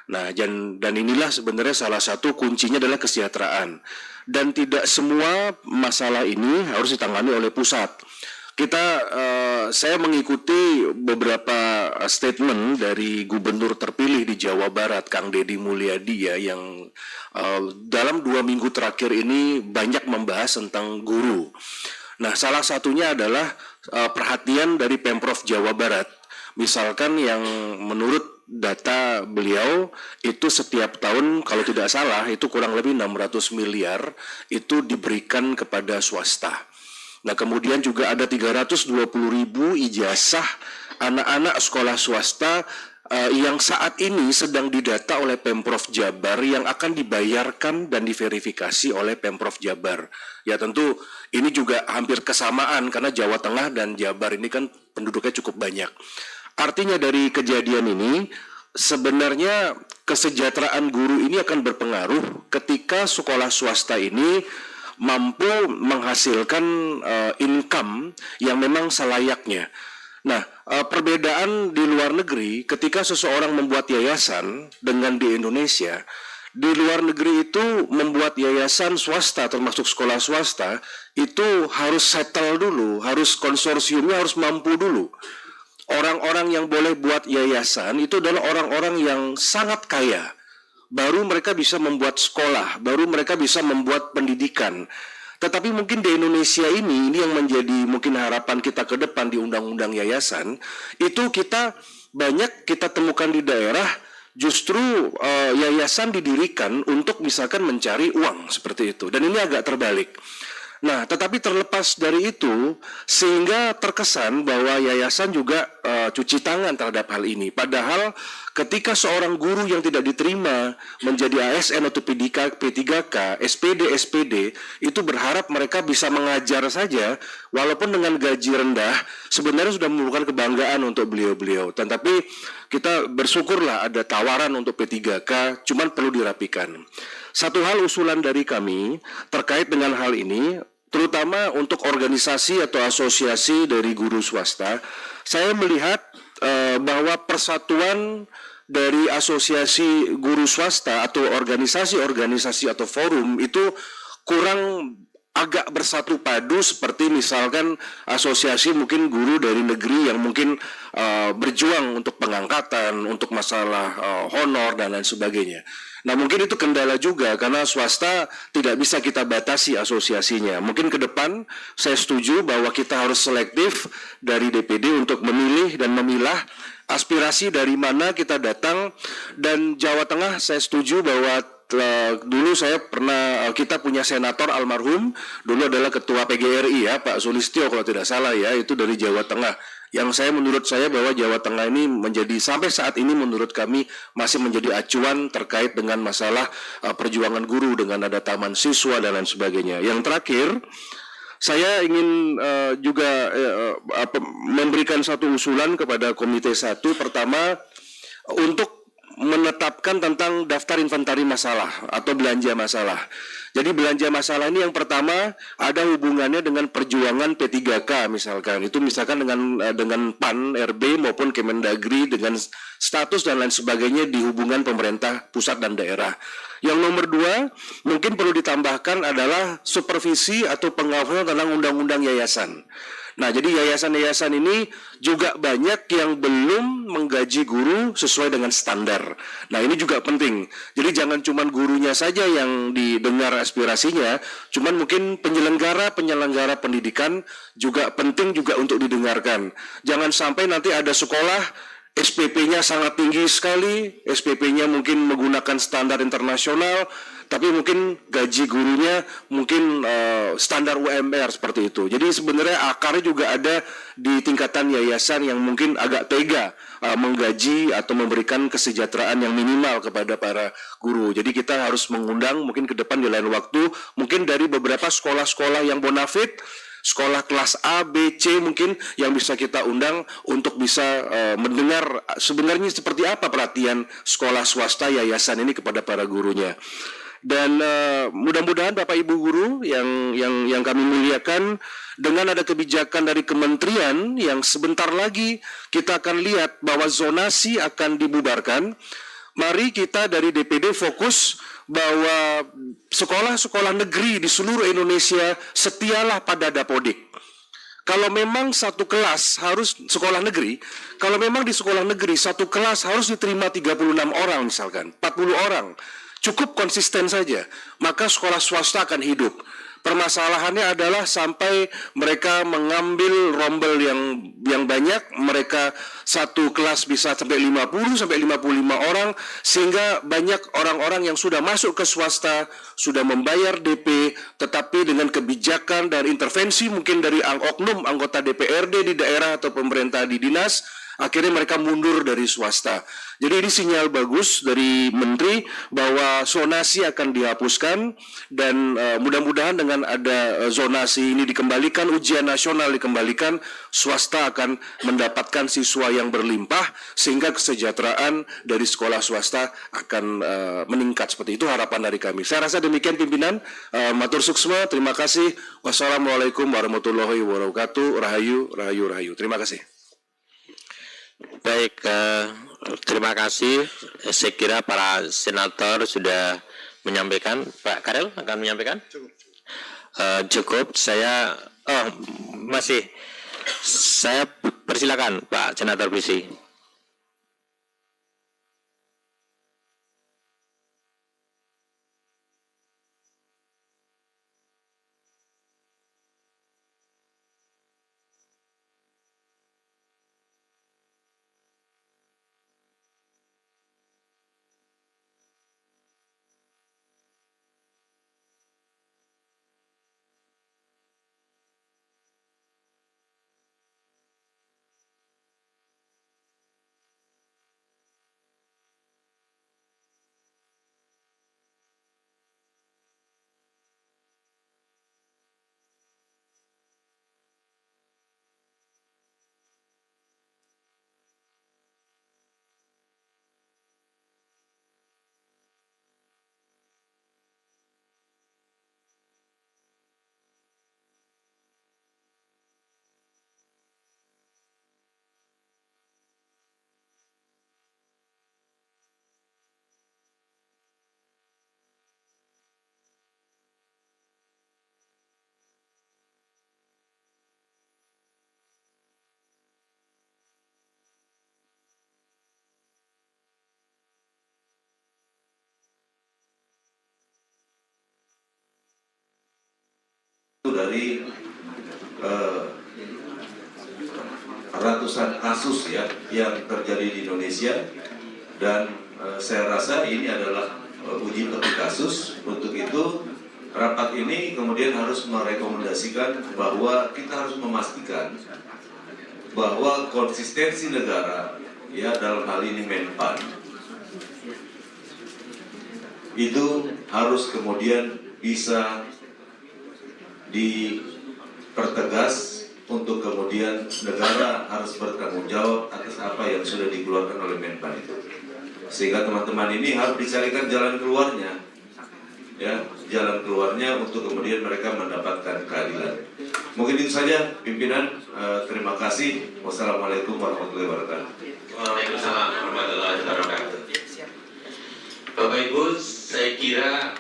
Nah, dan inilah sebenarnya salah satu kuncinya adalah kesejahteraan. Dan tidak semua masalah ini harus ditangani oleh pusat. saya mengikuti beberapa statement dari gubernur terpilih di Jawa Barat, Kang Deddy Mulyadi ya, yang dalam 2 minggu terakhir ini banyak membahas tentang guru. Nah, salah satunya adalah perhatian dari Pemprov Jawa Barat. Misalkan yang menurut data beliau itu setiap tahun kalau tidak salah itu kurang lebih 600 miliar itu diberikan kepada swasta. Nah, kemudian juga ada 320.000 ijazah anak-anak sekolah swasta yang saat ini sedang didata oleh Pemprov Jabar yang akan dibayarkan dan diverifikasi oleh Pemprov Jabar. Ya tentu ini juga hampir kesamaan karena Jawa Tengah dan Jabar ini kan penduduknya cukup banyak. Artinya dari kejadian ini sebenarnya kesejahteraan guru ini akan berpengaruh ketika sekolah swasta ini mampu menghasilkan income yang memang selayaknya. Nah, perbedaan di luar negeri ketika seseorang membuat yayasan dengan di Indonesia, di luar negeri itu membuat yayasan swasta termasuk sekolah swasta itu harus settle dulu, harus konsorsiumnya harus mampu dulu. Orang-orang yang boleh buat yayasan itu adalah orang-orang yang sangat kaya. Baru mereka bisa membuat sekolah, baru mereka bisa membuat pendidikan. Tetapi mungkin di Indonesia ini yang menjadi mungkin harapan kita ke depan di undang-undang yayasan, itu banyak kita temukan di daerah justru yayasan didirikan untuk misalkan mencari uang seperti itu. Dan ini agak terbalik. Nah, tetapi terlepas dari itu, sehingga terkesan bahwa yayasan juga cuci tangan terhadap hal ini. Padahal ketika seorang guru yang tidak diterima menjadi ASN atau P3K, SPD, itu berharap mereka bisa mengajar saja, walaupun dengan gaji rendah, sebenarnya sudah merupakan kebanggaan untuk beliau-beliau. Tetapi kita bersyukurlah ada tawaran untuk P3K, cuman perlu dirapikan. Satu hal usulan dari kami terkait dengan hal ini, terutama untuk organisasi atau asosiasi dari guru swasta, saya melihat bahwa persatuan dari asosiasi guru swasta atau organisasi-organisasi atau forum itu kurang agak bersatu padu seperti misalkan asosiasi mungkin guru dari negeri yang mungkin berjuang untuk pengangkatan, untuk masalah honor dan lain sebagainya. Nah, mungkin itu kendala juga karena swasta tidak bisa kita batasi asosiasinya. Mungkin ke depan saya setuju bahwa kita harus selektif dari DPD untuk memilih dan memilah aspirasi dari mana kita datang. Dan Jawa Tengah saya setuju bahwa dulu kita punya senator almarhum, dulu adalah ketua PGRI ya, Pak Sulistyo kalau tidak salah ya, itu dari Jawa Tengah. Yang menurut saya bahwa Jawa Tengah ini menjadi sampai saat ini menurut kami masih menjadi acuan terkait dengan masalah perjuangan guru dengan ada taman siswa dan lain sebagainya. Yang terakhir, saya ingin juga memberikan satu usulan kepada Komite 1. Pertama, untuk menetapkan tentang daftar inventari masalah atau belanja masalah. Jadi belanja masalah ini yang pertama ada hubungannya dengan perjuangan P3K misalkan. Itu misalkan dengan PAN, RB maupun Kemendagri dengan status dan lain sebagainya di hubungan pemerintah pusat dan daerah. Yang nomor 2 mungkin perlu ditambahkan adalah supervisi atau pengawasan tentang undang-undang yayasan. Nah, jadi yayasan-yayasan ini juga banyak yang belum menggaji guru sesuai dengan standar. Nah, ini juga penting. Jadi jangan cuma gurunya saja yang didengar aspirasinya, cuman mungkin penyelenggara pendidikan juga penting juga untuk didengarkan. Jangan sampai nanti ada sekolah SPP-nya sangat tinggi sekali, SPP-nya mungkin menggunakan standar internasional, tapi mungkin gaji gurunya mungkin standar UMR seperti itu. Jadi sebenarnya akarnya juga ada di tingkatan yayasan yang mungkin agak tega menggaji atau memberikan kesejahteraan yang minimal kepada para guru. Jadi kita harus mengundang mungkin ke depan di lain waktu, mungkin dari beberapa sekolah-sekolah yang bonafit, sekolah kelas A, B, C mungkin yang bisa kita undang untuk bisa mendengar sebenarnya seperti apa perhatian sekolah swasta yayasan ini kepada para gurunya. Dan mudah-mudahan Bapak Ibu guru yang kami muliakan, dengan ada kebijakan dari kementerian yang sebentar lagi kita akan lihat bahwa zonasi akan dibubarkan. Mari kita dari DPD fokus bahwa sekolah-sekolah negeri di seluruh Indonesia setialah pada Dapodik. Kalau memang satu kelas harus sekolah negeri, kalau memang di sekolah negeri satu kelas harus diterima 36 orang misalkan, 40 orang, cukup konsisten saja, maka sekolah swasta akan hidup. Permasalahannya adalah sampai mereka mengambil rombel yang banyak, mereka satu kelas bisa sampai 50 sampai 55 orang, sehingga banyak orang-orang yang sudah masuk ke swasta, sudah membayar DP, tetapi dengan kebijakan dan intervensi mungkin dari oknum anggota DPRD di daerah atau pemerintah di dinas, akhirnya mereka mundur dari swasta. Jadi ini sinyal bagus dari Menteri bahwa zonasi akan dihapuskan dan mudah-mudahan dengan ada zonasi ini dikembalikan, ujian nasional dikembalikan, swasta akan mendapatkan siswa yang berlimpah sehingga kesejahteraan dari sekolah swasta akan meningkat. Seperti itu harapan dari kami. Saya rasa demikian pimpinan. Matur suksma, terima kasih. Wassalamualaikum warahmatullahi wabarakatuh. Rahayu, rahayu, rahayu. Terima kasih. Baik, terima kasih. Saya kira para senator sudah menyampaikan. Pak Karel akan menyampaikan? Cukup. Saya saya persilakan Pak Senator Bisi. Dari ratusan kasus ya yang terjadi di Indonesia, dan saya rasa ini adalah uji petik kasus. Untuk itu rapat ini kemudian harus merekomendasikan bahwa kita harus memastikan bahwa konsistensi negara ya dalam hal ini Menpan itu harus kemudian bisa dipertegas untuk kemudian negara harus bertanggung jawab atas apa yang sudah dikeluarkan oleh Menpan itu, sehingga teman-teman ini harus dicarikan jalan keluarnya, ya jalan keluarnya untuk kemudian mereka mendapatkan keadilan. Mungkin itu saja pimpinan. Terima kasih. Wassalamualaikum warahmatullahi wabarakatuh. Waalaikumsalam warahmatullahi wabarakatuh. Bapak Ibu, saya kira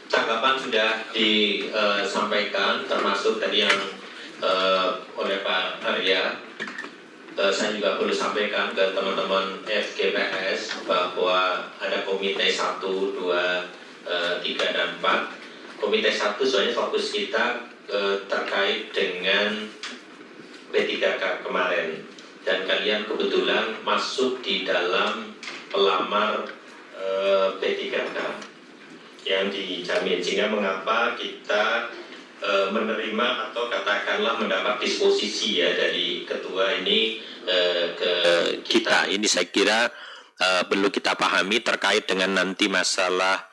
tanggapan sudah disampaikan, termasuk tadi yang oleh Pak Arya. Saya juga perlu sampaikan ke teman-teman FGPS bahwa ada komite 1, 2, 3, dan 4. Komite 1 soalnya fokus kita terkait dengan P3K kemarin, dan kalian kebetulan masuk di dalam pelamar P3K yang dijamin, sehingga mengapa kita menerima atau katakanlah mendapat disposisi ya dari ketua ini ke kita. Ini saya kira perlu kita pahami terkait dengan nanti masalah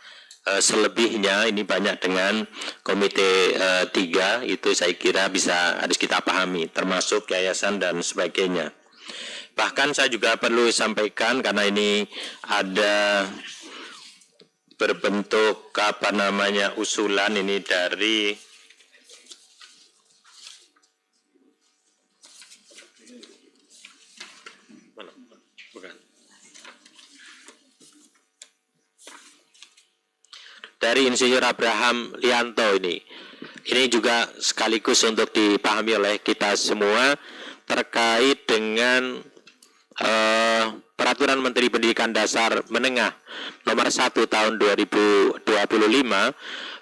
selebihnya ini banyak dengan komite 3, itu saya kira harus kita pahami, termasuk yayasan dan sebagainya. Bahkan saya juga perlu sampaikan karena ini ada berbentuk usulan ini dari Insinyur Abraham Lianto ini. Ini juga sekaligus untuk dipahami oleh kita semua terkait dengan Peraturan Menteri Pendidikan Dasar Menengah Nomor 1 Tahun 2025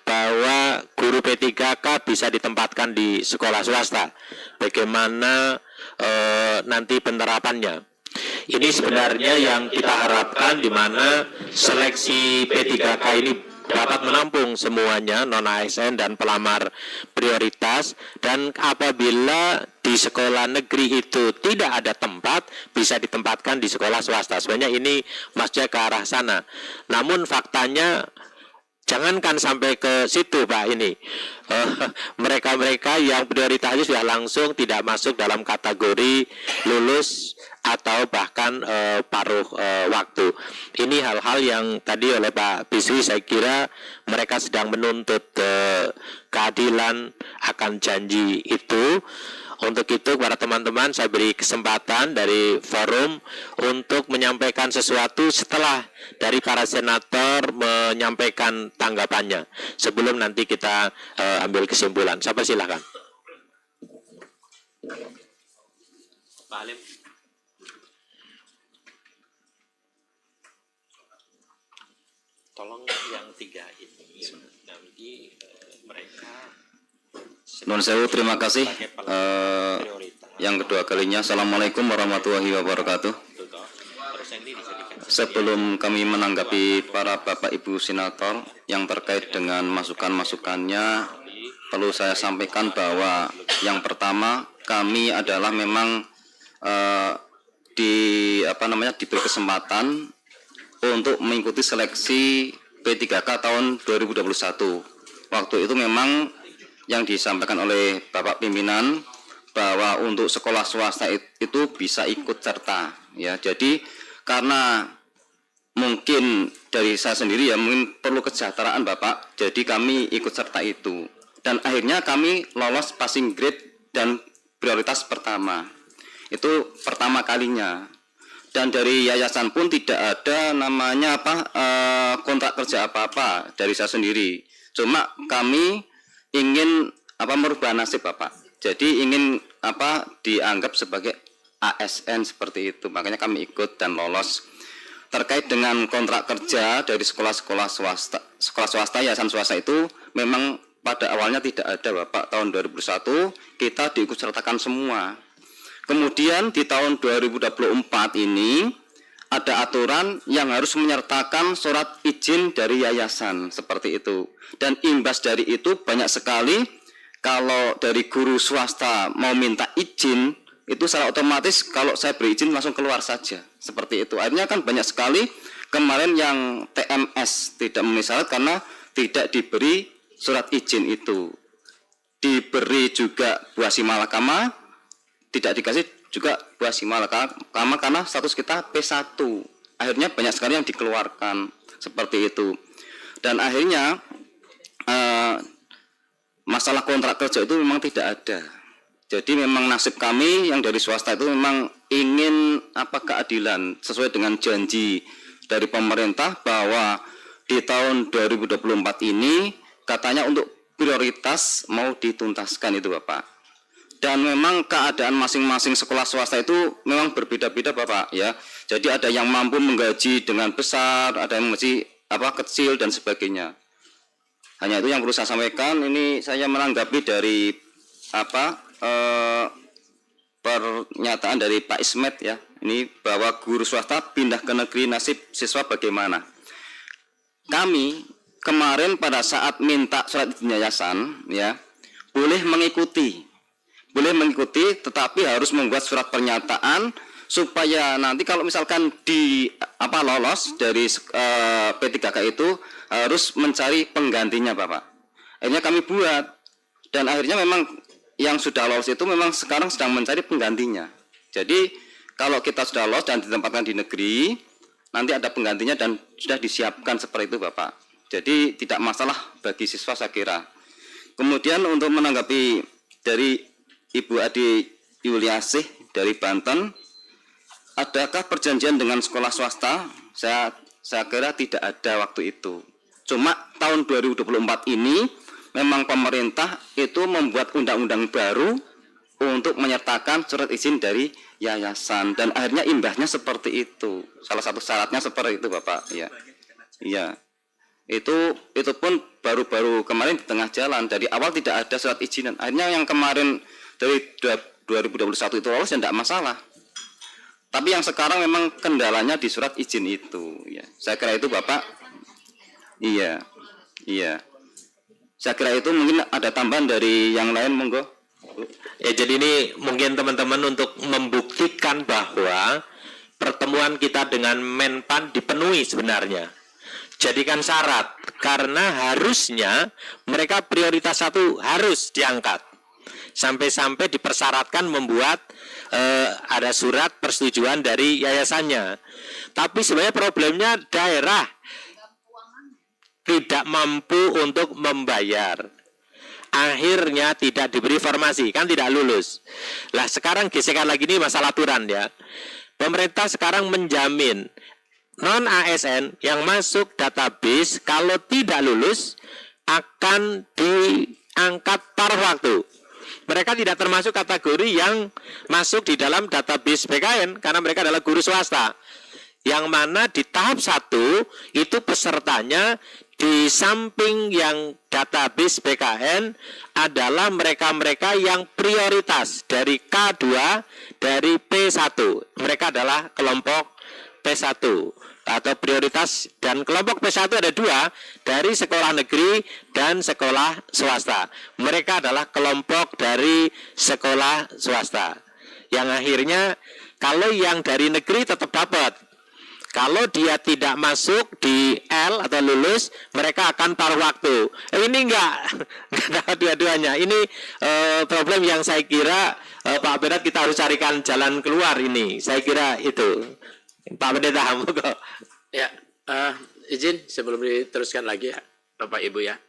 bahwa guru P3K bisa ditempatkan di sekolah swasta. Bagaimana nanti penerapannya? Ini sebenarnya yang kita harapkan, di mana seleksi P3K ini dapat menampung semuanya, non-ASN dan pelamar prioritas, dan apabila di sekolah negeri itu tidak ada tempat, bisa ditempatkan di sekolah swasta. Sebenarnya ini maksudnya ke arah sana. Namun faktanya jangankan sampai ke situ, Pak, ini mereka-mereka yang prioritasnya sudah langsung tidak masuk dalam kategori lulus atau bahkan paruh waktu. Ini hal-hal yang tadi oleh Pak Bisri, saya kira mereka sedang menuntut keadilan akan janji itu. Untuk itu kepada teman-teman saya beri kesempatan dari forum untuk menyampaikan sesuatu setelah dari para senator menyampaikan tanggapannya, sebelum nanti kita ambil kesimpulan. Siapa silakan. Pak Alim. Tolong yang 3 ini nanti mereka. Nun sewu, terima kasih. Yang kedua kalinya, Assalamualaikum warahmatullahi wabarakatuh. Sebelum kami menanggapi para Bapak Ibu Senator yang terkait dengan masukan-masukannya, perlu saya sampaikan bahwa yang pertama, kami adalah memang diberi kesempatan untuk mengikuti seleksi P3K tahun 2021. Waktu itu memang yang disampaikan oleh Bapak Pimpinan bahwa untuk sekolah swasta itu bisa ikut serta, ya. Jadi karena mungkin dari saya sendiri ya mungkin perlu kesejahteraan Bapak, jadi kami ikut serta itu, dan akhirnya kami lolos passing grade dan prioritas pertama. Itu pertama kalinya. Dan dari yayasan pun tidak ada namanya kontrak kerja apa-apa dari saya sendiri. Cuma kami ingin merubah nasib Bapak. Jadi ingin dianggap sebagai ASN seperti itu. Makanya kami ikut dan lolos. Terkait dengan kontrak kerja dari sekolah-sekolah swasta, yayasan swasta itu memang pada awalnya tidak ada Bapak. Tahun 2001 kita diikut sertakan semua. Kemudian di tahun 2024 ini ada aturan yang harus menyertakan surat izin dari yayasan seperti itu. Dan imbas dari itu banyak sekali kalau dari guru swasta mau minta izin, itu secara otomatis kalau saya beri izin langsung keluar saja. Seperti itu. Akhirnya kan banyak sekali kemarin yang TMS tidak memenuhi syarat karena tidak diberi surat izin itu. Diberi juga buah simalakama, tidak dikasih juga buah simalakama karena status kita P1. Akhirnya banyak sekali yang dikeluarkan seperti itu. Dan akhirnya masalah kontrak kerja itu memang tidak ada. Jadi memang nasib kami yang dari swasta itu memang ingin keadilan sesuai dengan janji dari pemerintah bahwa di tahun 2024 ini katanya untuk prioritas mau dituntaskan itu Bapak. Dan memang keadaan masing-masing sekolah swasta itu memang berbeda-beda Bapak ya. Jadi ada yang mampu menggaji dengan besar, ada yang menggaji kecil dan sebagainya. Hanya itu yang perlu saya sampaikan. Ini saya menanggapi dari pernyataan dari Pak Ismet ya. Ini bahwa guru swasta pindah ke negeri, nasib siswa bagaimana? Kami kemarin pada saat minta surat izin yayasan ya, boleh mengikuti, tetapi harus membuat surat pernyataan supaya nanti kalau misalkan lolos dari P3K itu harus mencari penggantinya Bapak. Akhirnya kami buat, dan akhirnya memang yang sudah lolos itu memang sekarang sedang mencari penggantinya. Jadi kalau kita sudah lolos dan ditempatkan di negeri, nanti ada penggantinya dan sudah disiapkan seperti itu Bapak. Jadi tidak masalah bagi siswa saya kira. Kemudian untuk menanggapi dari Ibu Adi Yuliasih dari Banten, adakah perjanjian dengan sekolah swasta? Saya kira tidak ada waktu itu. Cuma tahun 2024 ini memang pemerintah itu membuat undang-undang baru untuk menyertakan surat izin dari yayasan, dan akhirnya imbasnya seperti itu. Salah satu syaratnya seperti itu, Bapak. Ya, iya. Itu pun baru-baru kemarin di tengah jalan. Dari awal tidak ada surat izinan. Akhirnya yang kemarin dari 2021 itu lolos ya tidak masalah. Tapi yang sekarang memang kendalanya di surat izin itu. Ya, saya kira itu, Bapak. Iya. Saya kira itu mungkin ada tambahan dari yang lain, monggo. Ya, jadi ini mungkin teman-teman untuk membuktikan bahwa pertemuan kita dengan Menpan dipenuhi sebenarnya. Jadikan syarat, karena harusnya mereka prioritas 1 harus diangkat. Sampai-sampai dipersyaratkan membuat ada surat persetujuan dari yayasannya. Tapi sebenarnya problemnya daerah tidak mampu untuk membayar. Akhirnya tidak diberi formasi, kan tidak lulus. Lah sekarang gesekan lagi ini masalah aturan ya. Pemerintah sekarang menjamin non-ASN yang masuk database kalau tidak lulus akan diangkat paruh waktu. Mereka tidak termasuk kategori yang masuk di dalam database BKN karena mereka adalah guru swasta. Yang mana di tahap 1 itu pesertanya di samping yang database BKN adalah mereka-mereka yang prioritas dari K2 dari P1. Mereka adalah kelompok P1 atau prioritas, dan kelompok P1 ada 2 dari sekolah negeri dan sekolah swasta. Mereka adalah kelompok dari sekolah swasta. Yang akhirnya kalau yang dari negeri tetap dapat. Kalau dia tidak masuk di L atau lulus, mereka akan paruh waktu. Ini enggak dua-duanya. Ini problem yang saya kira Pak Berat kita harus carikan jalan keluar ini. Saya kira itu. Pak Pendeta kok. Ya, izin sebelum diteruskan lagi ya, Bapak Ibu ya.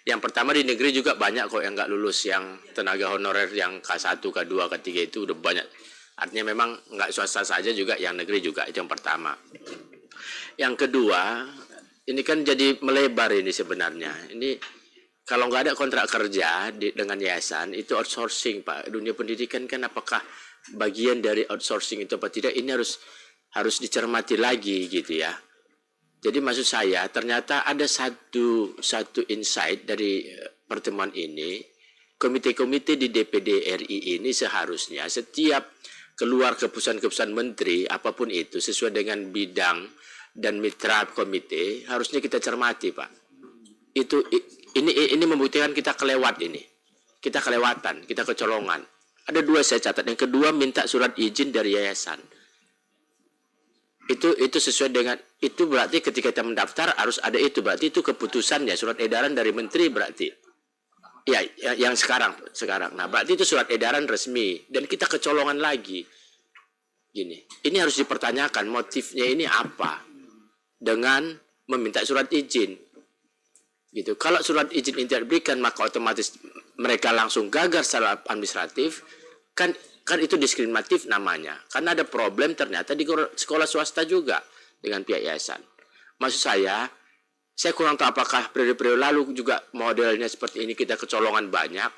Yang pertama di negeri juga banyak kok yang nggak lulus, yang tenaga honorer yang K1, K2, K3 itu udah banyak. Artinya memang nggak swasta saja juga, yang negeri juga, itu yang pertama. Yang kedua, ini kan jadi melebar ini sebenarnya. Ini kalau nggak ada kontrak kerja dengan yayasan, itu outsourcing Pak. Dunia pendidikan kan apakah bagian dari outsourcing itu apa tidak? Ini harus dicermati lagi gitu ya. Jadi maksud saya ternyata ada satu insight dari pertemuan ini. Komite-komite di DPD RI ini seharusnya setiap keluar keputusan-keputusan menteri apapun itu sesuai dengan bidang dan mitra komite harusnya kita cermati Pak. Ini membuktikan kita kelewat ini. Kita kelewatan, kita kecolongan. Ada 2 saya catat. Yang kedua minta surat izin dari yayasan. Itu sesuai dengan itu, berarti ketika kita mendaftar harus ada itu, berarti itu keputusannya, surat edaran dari menteri berarti. Ya, yang sekarang. Nah, berarti itu surat edaran resmi dan kita kecolongan lagi. Gini, ini harus dipertanyakan motifnya ini apa dengan meminta surat izin. Gitu. Kalau surat izin tidak diberikan maka otomatis mereka langsung gagal secara administratif, kan itu diskriminatif namanya. Karena ada problem ternyata di sekolah swasta juga dengan pihak yayasan. Maksud saya kurang tahu apakah periode-periode lalu juga modelnya seperti ini kita kecolongan banyak.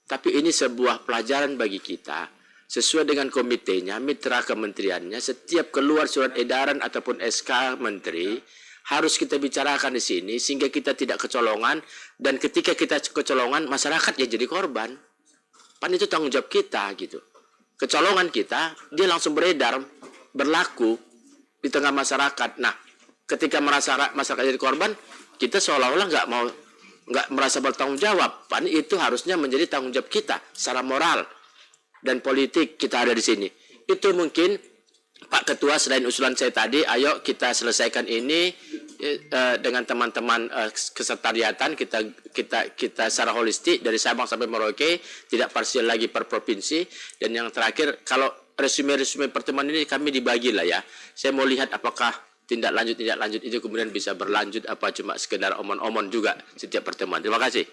Tapi ini sebuah pelajaran bagi kita. Sesuai dengan komitenya, mitra kementeriannya, setiap keluar surat edaran ataupun SK menteri, harus kita bicarakan di sini sehingga kita tidak kecolongan. Dan ketika kita kecolongan, masyarakat ya jadi korban. Pan itu tanggung jawab kita gitu. Kecolongan kita, dia langsung beredar, berlaku di tengah masyarakat. Nah, ketika masyarakat jadi korban, kita seolah-olah nggak merasa bertanggung jawab. Pan itu harusnya menjadi tanggung jawab kita secara moral dan politik kita ada di sini. Itu mungkin Pak Ketua, selain usulan saya tadi, ayo kita selesaikan ini dengan teman-teman kesekretariatan, kita secara holistik dari Sabang sampai Merauke, tidak parsial lagi per provinsi. Dan yang terakhir, kalau resume pertemuan ini kami dibagi lah ya. Saya mau lihat apakah tindak lanjut itu kemudian bisa berlanjut apa cuma sekedar omon-omon juga setiap pertemuan. Terima kasih.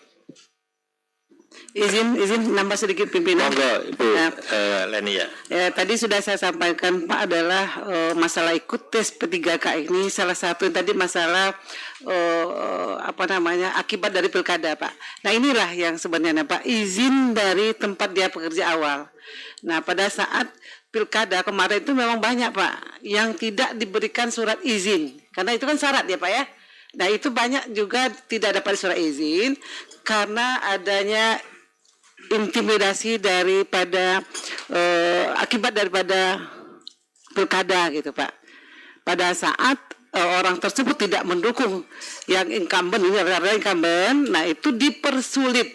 Izin nambah sedikit pimpinan. Monggo Ibu Ya. Leni ya. Tadi sudah saya sampaikan Pak adalah masalah ikut tes P3K ini salah satu tadi masalah akibat dari pilkada Pak. Nah inilah yang sebenarnya Pak, izin dari tempat dia bekerja awal. Nah pada saat pilkada kemarin itu memang banyak Pak yang tidak diberikan surat izin karena itu kan syarat ya Pak ya. Nah itu banyak juga tidak dapat surat izin karena adanya intimidasi daripada akibat daripada pilkada gitu Pak. Pada saat orang tersebut tidak mendukung yang incumbent, ini adalah incumbent, nah itu dipersulit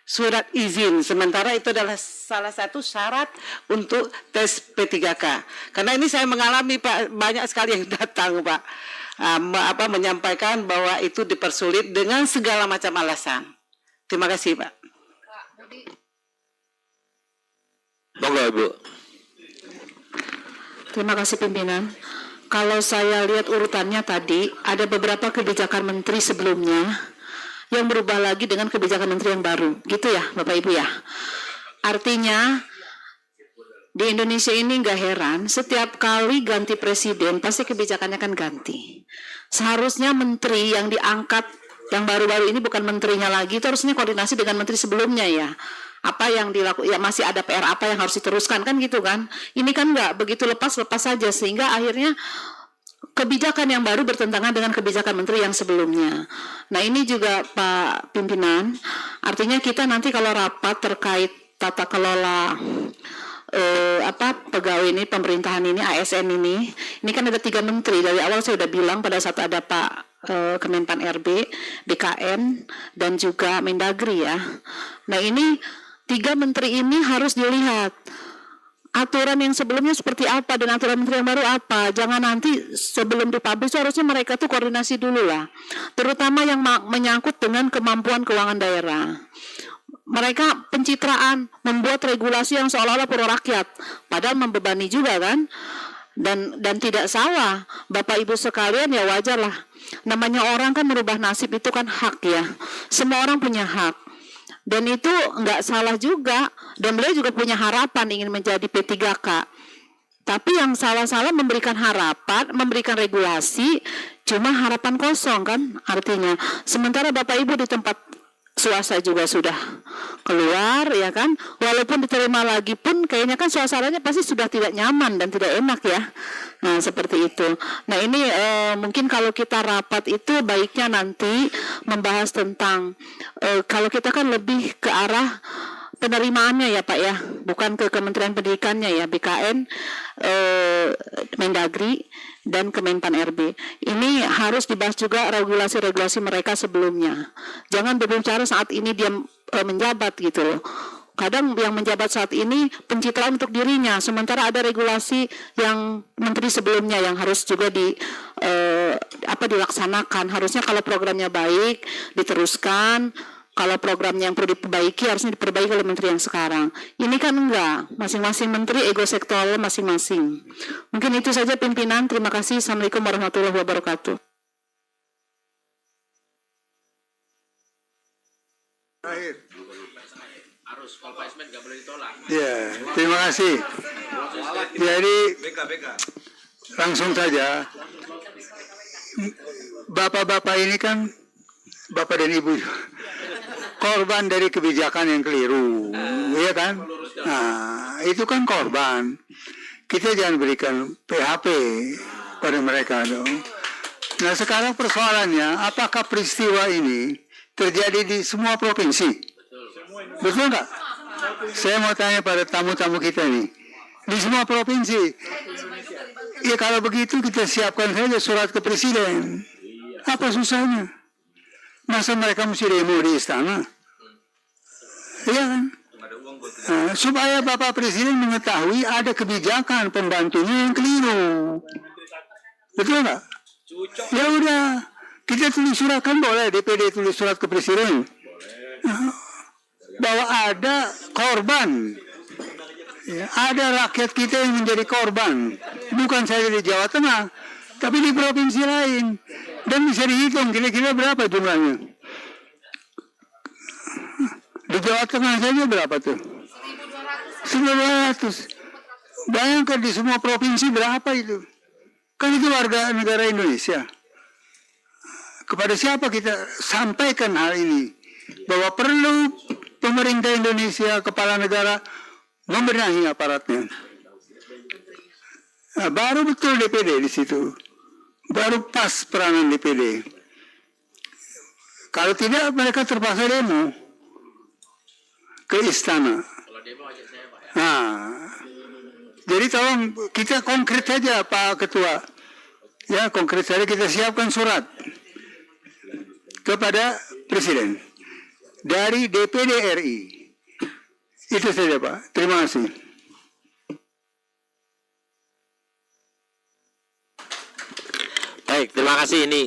surat izin. Sementara itu adalah salah satu syarat untuk tes P3K. Karena ini saya mengalami Pak, banyak sekali yang datang Pak, menyampaikan bahwa itu dipersulit dengan segala macam alasan. Terima kasih Pak. Monggo Ibu. Terima kasih pimpinan. Kalau saya lihat urutannya tadi, ada beberapa kebijakan menteri sebelumnya yang berubah lagi dengan kebijakan menteri yang baru. Gitu ya Bapak Ibu ya. Artinya di Indonesia ini nggak heran, setiap kali ganti presiden pasti kebijakannya kan ganti. Seharusnya menteri yang diangkat yang baru-baru ini bukan menterinya lagi, itu harusnya koordinasi dengan menteri sebelumnya ya. Apa yang dilakukan, ya masih ada PR apa yang harus diteruskan kan gitu kan. Ini kan nggak begitu lepas saja sehingga akhirnya kebijakan yang baru bertentangan dengan kebijakan menteri yang sebelumnya. Nah ini juga Pak Pimpinan, artinya kita nanti kalau rapat terkait tata kelola pegawai ini, pemerintahan ini, ASN ini kan ada 3 menteri. Dari awal saya udah bilang pada saat ada Pak Kemenpan RB, BKN, dan juga Mendagri ya. Nah ini 3 menteri ini harus dilihat aturan yang sebelumnya seperti apa dan aturan menteri yang baru apa. Jangan nanti sebelum dipublish harusnya mereka tuh koordinasi dulu lah. Terutama yang menyangkut dengan kemampuan keuangan daerah. Mereka pencitraan, membuat regulasi yang seolah-olah pro rakyat, padahal membebani juga kan. Dan tidak salah, Bapak Ibu sekalian ya wajar lah. Namanya orang kan merubah nasib itu kan hak ya. Semua orang punya hak. Dan itu nggak salah juga. Dan beliau juga punya harapan ingin menjadi P3K. Tapi yang salah-salah memberikan harapan, memberikan regulasi, cuma harapan kosong kan artinya. Sementara Bapak Ibu di tempat swasta juga sudah keluar ya kan, walaupun diterima lagi pun kayaknya kan suasananya pasti sudah tidak nyaman dan tidak enak ya. Nah seperti itu. Nah ini mungkin kalau kita rapat itu baiknya nanti membahas tentang kalau kita kan lebih ke arah penerimaannya ya Pak ya, bukan ke Kementerian Pendidikannya ya, BKN, Mendagri, dan Kemenpan RB. Ini harus dibahas juga regulasi-regulasi mereka sebelumnya. Jangan berbicara saat ini dia menjabat gitu loh. Kadang yang menjabat saat ini pencitraan untuk dirinya, sementara ada regulasi yang menteri sebelumnya yang harus juga dilaksanakan. Harusnya kalau programnya baik diteruskan. Kalau programnya yang perlu diperbaiki harusnya diperbaiki oleh menteri yang sekarang. Ini kan enggak, masing-masing menteri ego sektoral masing-masing. Mungkin itu saja pimpinan. Terima kasih. Assalamualaikum warahmatullahi wabarakatuh. Ya, terima kasih. Jadi langsung saja, bapak-bapak ini kan, bapak dan ibu, korban dari kebijakan yang keliru, ya kan? Nah, itu kan korban. Kita jangan berikan PHP pada mereka dong. Nah, sekarang persoalannya, apakah peristiwa ini terjadi di semua provinsi? Betul nggak? Saya mau tanya pada tamu-tamu kita nih. Di semua provinsi. Ya kalau begitu kita siapkan saja surat ke presiden. Apa susahnya? Masa mereka mesti demo di istana? Iya kan? Nah, supaya Bapak Presiden mengetahui ada kebijakan pembantunya yang keliru. Betul nggak? Ya udah, kita tulis surat kan boleh, DPD tulis surat ke Presiden. Bahwa ada korban. Ya, ada rakyat kita yang menjadi korban. Bukan saja di Jawa Tengah, tapi di provinsi lain. Dan bisa dihitung kira-kira berapa jumlahnya. Di Jawa Tengah saja berapa tuh? 1.200. Bayangkan di semua provinsi berapa itu? Kan itu warga negara Indonesia. Kepada siapa kita sampaikan hal ini? Bahwa perlu pemerintah Indonesia, kepala negara, membenahi aparatnya. Nah, baru betul DPD di situ. Baru pas peranan DPD. Kalau tidak, mereka terpaksa demo ke istana. Nah, jadi tolong kita konkret saja Pak Ketua. Ya, konkret saja kita siapkan surat kepada Presiden dari DPD RI. Itu saja Pak. Terima kasih. Baik, terima kasih ini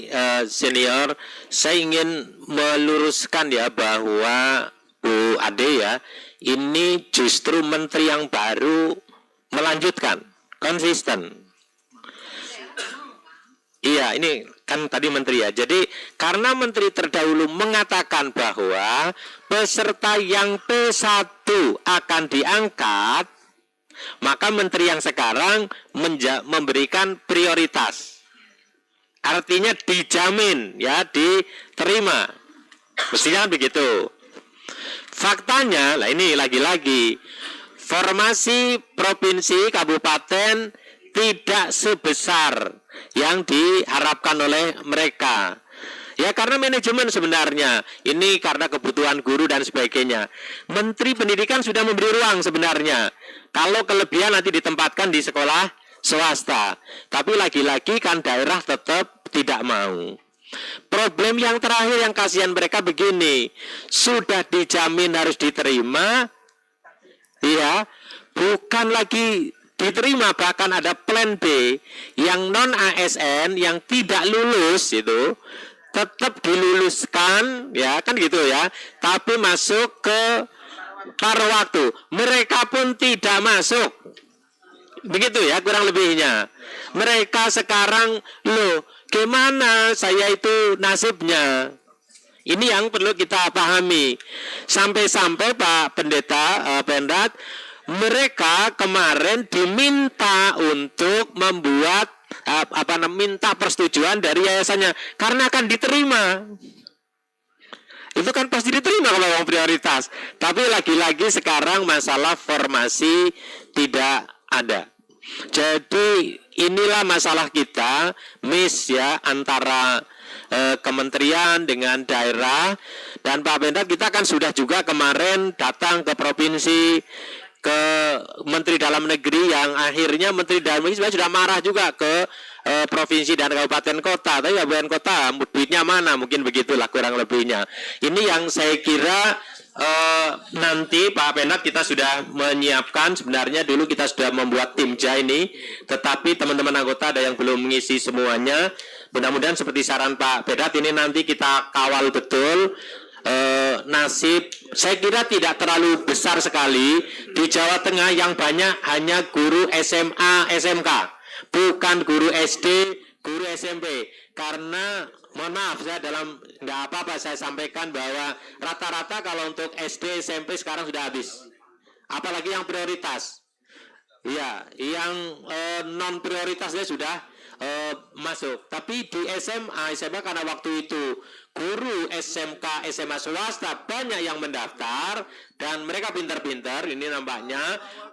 senior. Saya ingin meluruskan ya bahwa Bu Ade ya, ini justru menteri yang baru melanjutkan, konsisten. Iya, ini kan tadi menteri ya. Jadi karena menteri terdahulu mengatakan bahwa peserta yang P1 akan diangkat, maka menteri yang sekarang memberikan prioritas. Artinya dijamin ya, diterima. Mestinya begitu. Faktanya, lah ini lagi-lagi formasi provinsi kabupaten tidak sebesar yang diharapkan oleh mereka. Ya karena manajemen sebenarnya, ini karena kebutuhan guru dan sebagainya. Menteri Pendidikan sudah memberi ruang sebenarnya. Kalau kelebihan nanti ditempatkan di sekolah swasta. Tapi lagi-lagi kan daerah tetap tidak mau. Problem yang terakhir yang kasihan mereka begini, sudah dijamin harus diterima, ya, bukan lagi diterima, bahkan ada plan B yang non ASN yang tidak lulus itu tetap diluluskan, ya kan gitu ya, tapi masuk ke paruh waktu, mereka pun tidak masuk, begitu ya kurang lebihnya. Mereka sekarang loh, gimana saya itu nasibnya? Ini yang perlu kita pahami. Sampai-sampai Pak Pendeta, Pendat, mereka kemarin diminta untuk membuat minta persetujuan dari yayasannya karena akan diterima. Itu kan pasti diterima kalau yang prioritas. Tapi lagi-lagi sekarang masalah formasi tidak ada. Jadi inilah masalah kita, miss ya antara kementerian dengan daerah. Dan Pak Pendat, kita kan sudah juga kemarin datang ke provinsi, ke Menteri Dalam Negeri, yang akhirnya Menteri Dalam Negeri sudah marah juga ke provinsi dan kabupaten kota. Tapi kabupaten kota duitnya mana, mungkin begitulah kurang lebihnya. Ini yang saya kira nanti Pak Penat kita sudah menyiapkan. Sebenarnya dulu kita sudah membuat timja ini, tetapi teman-teman anggota ada yang belum mengisi semuanya. Mudah-mudahan seperti saran Pak Penat ini nanti kita kawal betul. Nasib saya kira tidak terlalu besar sekali di Jawa Tengah, yang banyak hanya guru SMA, SMK, bukan guru SD, guru SMP. Karena mohon maaf, saya dalam nggak apa-apa saya sampaikan bahwa rata-rata kalau untuk SD, SMP sekarang sudah habis. Apalagi yang prioritas. Ya, yang non prioritasnya sudah masuk. Tapi di SMA karena waktu itu guru SMK, SMA swasta banyak yang mendaftar dan mereka pintar-pintar ini nampaknya,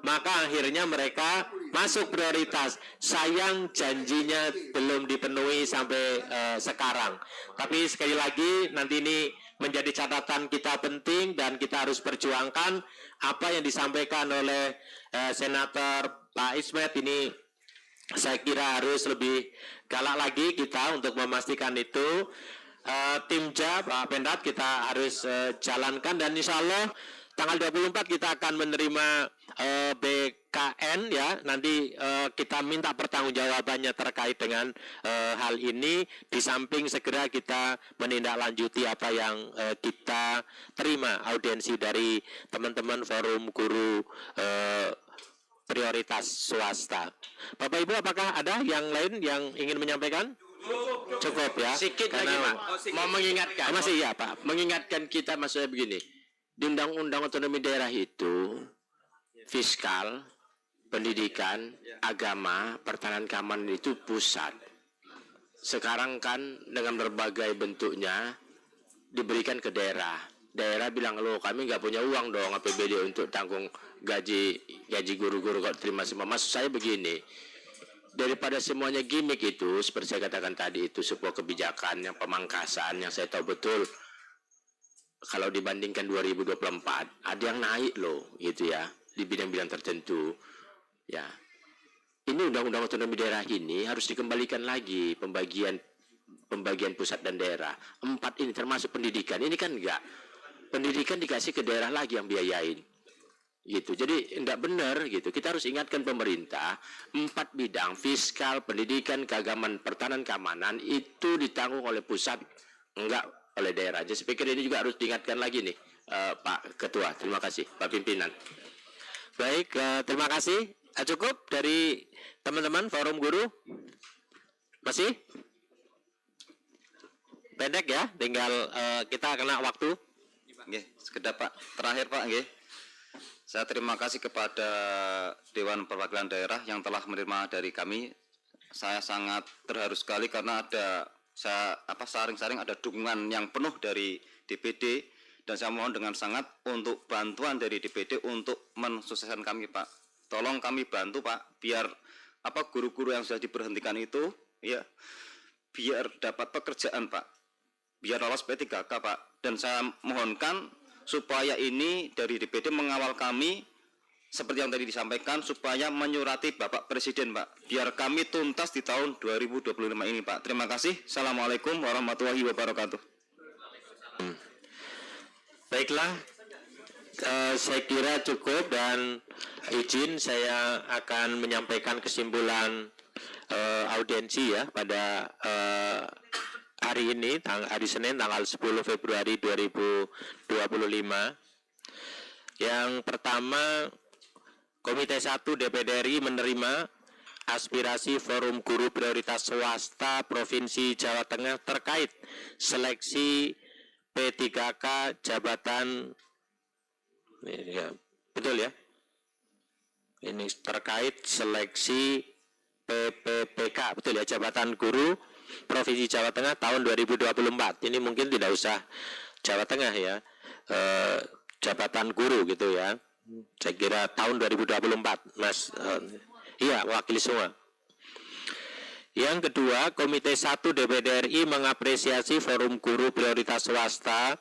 maka akhirnya mereka masuk prioritas. Sayang janjinya belum dipenuhi sampai sekarang. Tapi sekali lagi nanti ini menjadi catatan kita penting dan kita harus perjuangkan apa yang disampaikan oleh Senator Pak Ismet ini. Saya kira harus lebih galak lagi kita untuk memastikan itu. Timja Pak Pendat kita harus jalankan, dan insya Allah tanggal 24 kita akan menerima BKN ya. Nanti kita minta pertanggungjawabannya terkait dengan hal ini. Di samping segera kita menindaklanjuti apa yang kita terima audiensi dari teman-teman forum guru prioritas swasta. Bapak Ibu, apakah ada yang lain yang ingin menyampaikan? Cukup ya. Sedikit lagi Pak, mau mengingatkan. Masih ya Pak. Mengingatkan kita, maksudnya begini. Di Undang-Undang Otonomi Daerah itu, fiskal, pendidikan, agama, pertahanan keamanan itu pusat. Sekarang kan dengan berbagai bentuknya diberikan ke daerah. Daerah bilang, loh kami nggak punya uang dong APBD untuk tanggung gaji guru-guru kalau terima semua. Maksud saya begini, daripada semuanya gimmick itu, seperti saya katakan tadi, itu sebuah kebijakan yang pemangkasan yang saya tahu betul. Kalau dibandingkan 2024, ada yang naik loh, gitu ya, di bidang-bidang tertentu. Ya, ini undang-undang otonomi daerah ini harus dikembalikan lagi pembagian pusat dan daerah. 4 ini termasuk pendidikan. Ini kan enggak. Pendidikan dikasih ke daerah lagi yang biayain. Gitu. Jadi enggak benar gitu. Kita harus ingatkan pemerintah 4 bidang fiskal, pendidikan, keagamaan, pertahanan, keamanan itu ditanggung oleh pusat, enggak oleh daerah aja. Saya pikir ini juga harus diingatkan lagi nih, Pak Ketua. Terima kasih, Pak Pimpinan. Baik, terima kasih. Cukup dari teman-teman forum guru? Masih? Pendek ya, tinggal kita kena waktu. Nggih, sekedap Pak. Terakhir Pak, nggih. Saya terima kasih kepada Dewan Perwakilan Daerah yang telah menerima dari kami. Saya sangat terharu sekali karena ada saring-saring ada dukungan yang penuh dari DPD, dan saya mohon dengan sangat untuk bantuan dari DPD untuk mensukseskan kami Pak. Tolong kami bantu Pak, biar guru-guru yang sudah diberhentikan itu ya biar dapat pekerjaan Pak, biar lolos P3K Pak. Dan saya mohonkan supaya ini dari DPD mengawal kami seperti yang tadi disampaikan, supaya menyurati Bapak Presiden Pak, biar kami tuntas di tahun 2025 ini Pak. Terima kasih. Assalamualaikum warahmatullahi wabarakatuh. Baiklah, saya kira cukup, dan izin saya akan menyampaikan kesimpulan audiensi ya pada hari ini, hari Senin tanggal 10 Februari 2025. Yang pertama, Komite 1 DPD RI menerima aspirasi Forum Guru Prioritas Swasta Provinsi Jawa Tengah terkait seleksi P3K jabatan, ya, betul ya? Ini terkait seleksi PPPK, betul ya, jabatan guru Provinsi Jawa Tengah tahun 2024. Ini mungkin tidak usah Jawa Tengah ya, jabatan guru gitu ya. Saya kira tahun 2024, Mas. Iya, wakili semua. Yang kedua, Komite 1 DPD RI mengapresiasi Forum Guru Prioritas Swasta